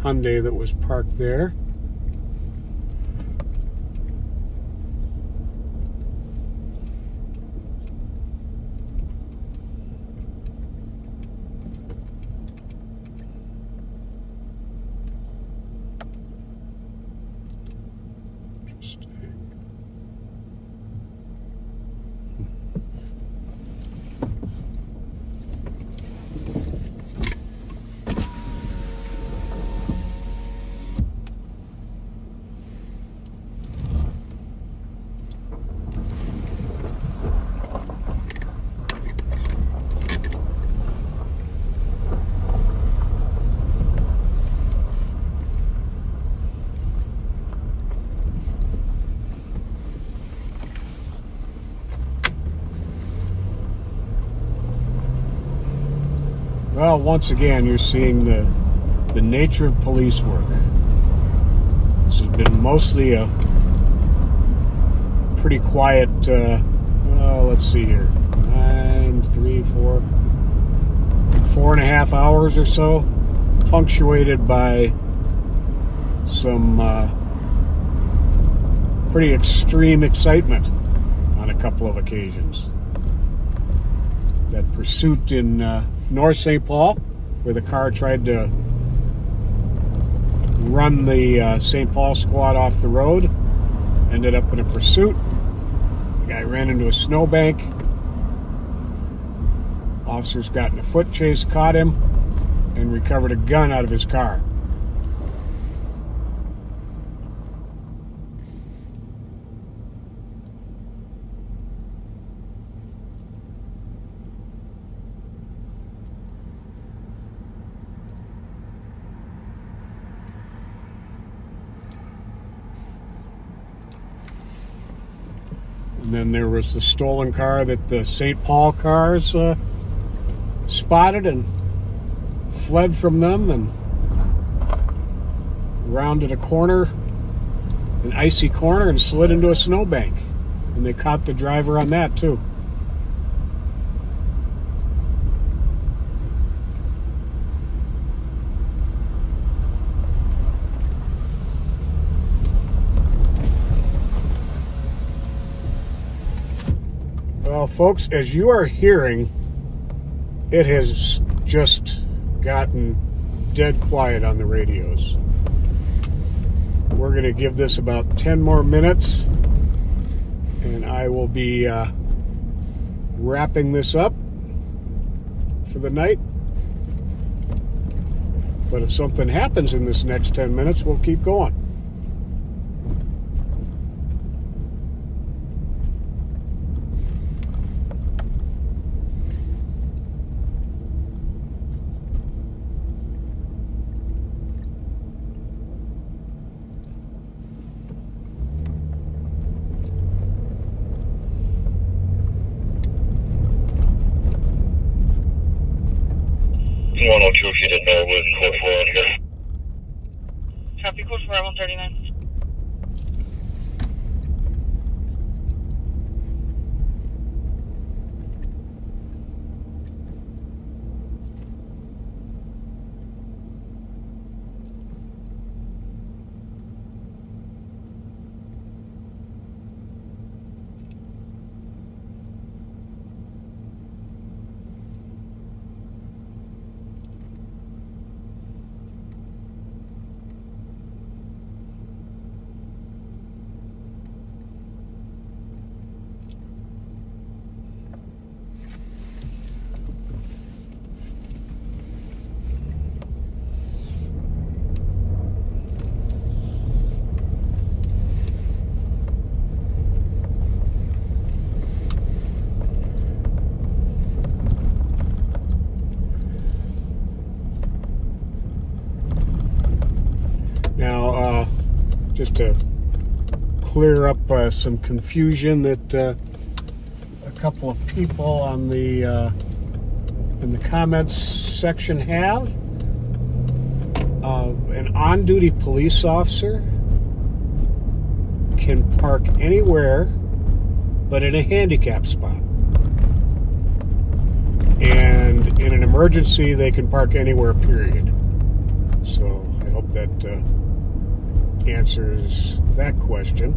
Hyundai that was parked there. Well, once again, you're seeing the nature of police work. This has been mostly a pretty quiet, let's see here, 4.5 hours or so, punctuated by some pretty extreme excitement on a couple of occasions. That pursuit in North St. Paul, where the car tried to run the St. Paul squad off the road, ended up in a pursuit. The guy ran into a snowbank. Officers got in a foot chase, caught him, and recovered a gun out of his car. And then there was the stolen car that the St. Paul cars spotted and fled from them and rounded a corner, an icy corner, and slid into a snowbank. And they caught the driver on that too. Well, folks, as you are hearing, it has just gotten dead quiet on the radios. We're going to give this about 10 more minutes, and I will be wrapping this up for the night. But if something happens in this next 10 minutes, we'll keep going. If you didn't know, with code 4 on here. Copy, code 4 at 139. Now, just to clear up some confusion that a couple of people on the in the comments section have, an on-duty police officer can park anywhere but in a handicap spot. And in an emergency, they can park anywhere, period. So I hope that answers that question.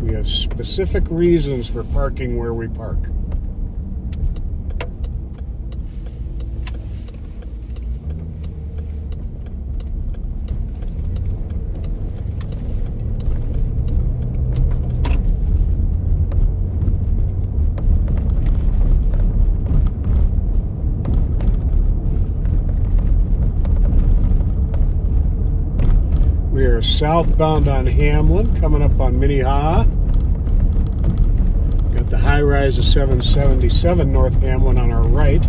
We have specific reasons for parking where we park. We are southbound on Hamlin, coming up on Minnehaha. Got the high rise of 777 North Hamlin on our right.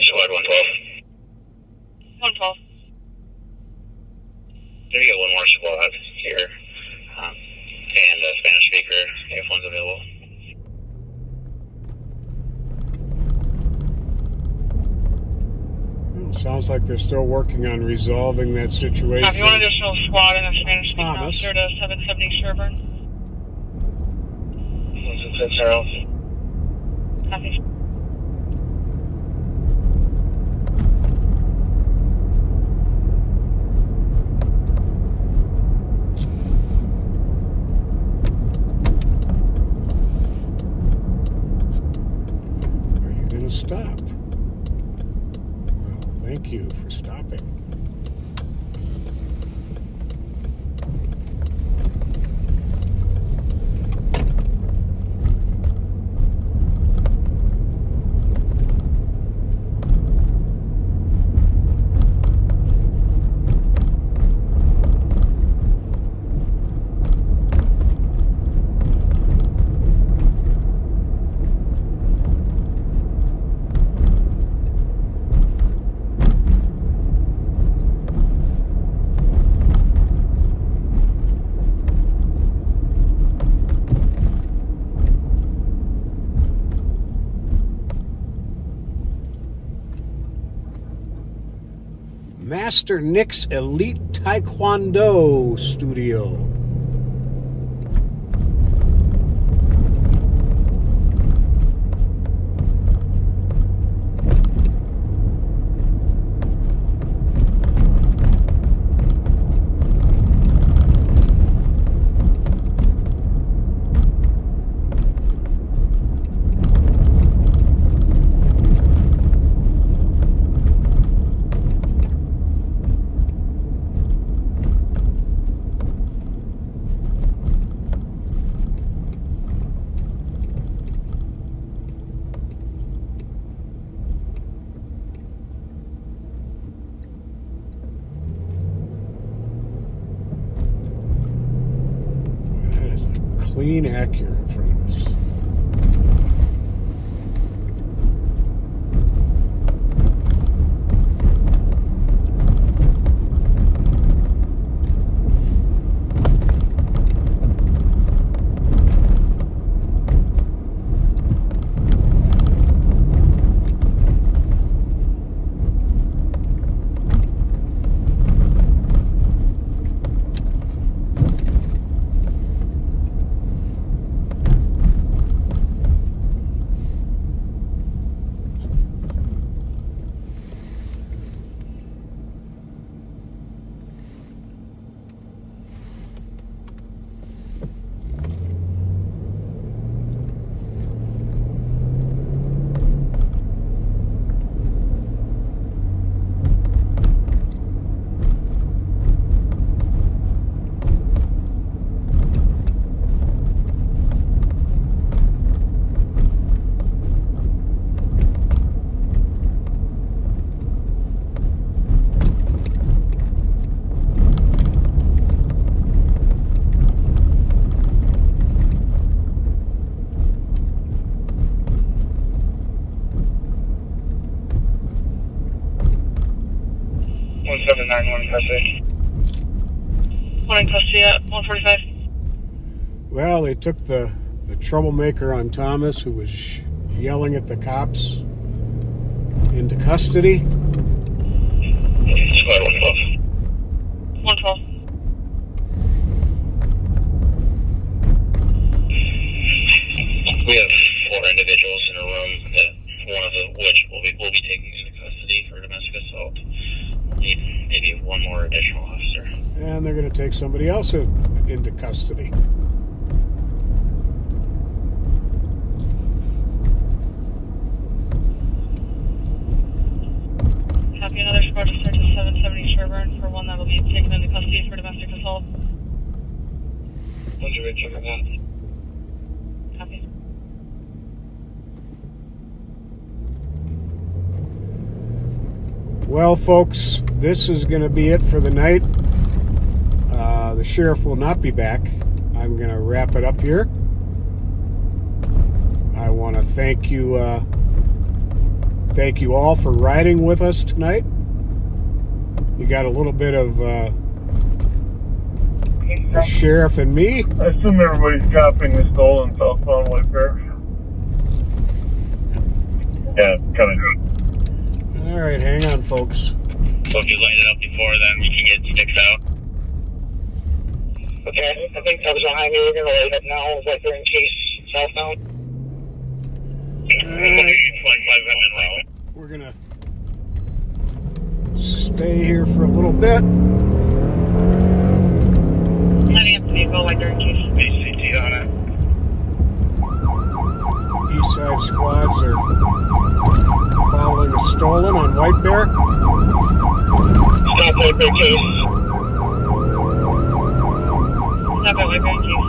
Squad 112. 112. Maybe get one more squad here. And a Spanish speaker, if one's available. Well, sounds like they're still working on resolving that situation. If you want additional squad and a Spanish speaker Thomas. officer to 770 Sherburne. 126 Harold. Copy. Are you going to stop? Well, thank you for stopping. Master Nick's Elite Taekwondo Studio. Clean Acura in front of us. One in custody at 145. Well, they took the the troublemaker on Thomas who was yelling at the cops into custody. Squad 112. 112. We have 4 individuals in a room, that one of which will be taken into custody for domestic assault. Need maybe one more additional officer. And they're going to take somebody else into custody. Copy, another squad to start to 770 Sherburne for one that will be taken into custody for domestic assault. When's your red check on that? Copy. Well, folks, this is going to be it for the night. The sheriff will not be back. I'm going to wrap it up here. I want to thank you all for riding with us tonight. You got a little bit of the sheriff and me. I assume everybody's copying the stolen southbound White Bear. Yeah, coming. All right, hang on, folks. So if you light it up before, then you can get sticks out. Okay, I think that was behind me. We're going to light it up now. Is that in case southbound? We're going to stay here for a little bit. Heading up the vehicle, like during case. ACT on it. East side squads are following a stolen on White Bear. Stop White Bear case. Stop at White Bear case.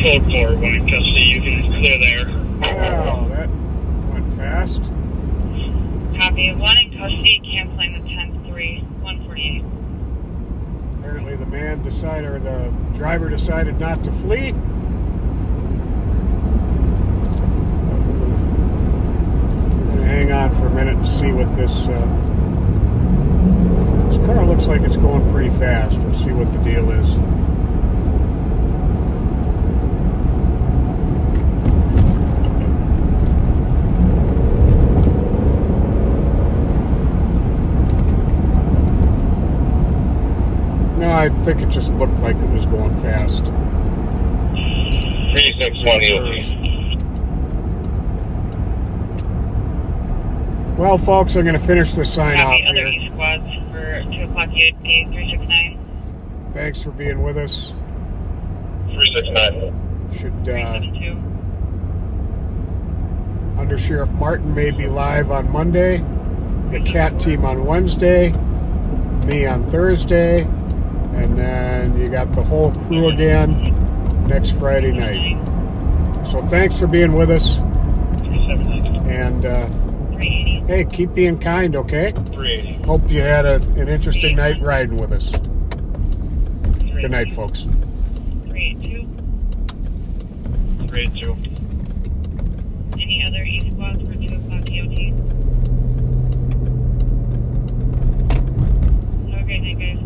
Code 4, one in custody, you can clear there. Wow, that went fast. Copy, one in custody, canceling the 10-3, 148. Apparently the man decided, or the driver decided not to flee. We're going to hang on for a minute to see what this car looks like. It's going pretty fast. We'll see what the deal is. No, I think it just looked like it was going fast. 361 EOP. Well, folks, I'm going to finish the sign off Copy, other here. E squads for 2 o'clock EOP 369. Thanks for being with us. 369. Should 372. Under Sheriff Martin may be live on Monday, the CAT team on Wednesday, me on Thursday, and then you got the whole crew again next Friday night. So thanks for being with us, and hey, keep being kind, okay? 380. Hope you had an interesting night riding with us. Good night, folks. 382. 382. Any other E squads for 2 o'clock EOT? Have a great night, guys.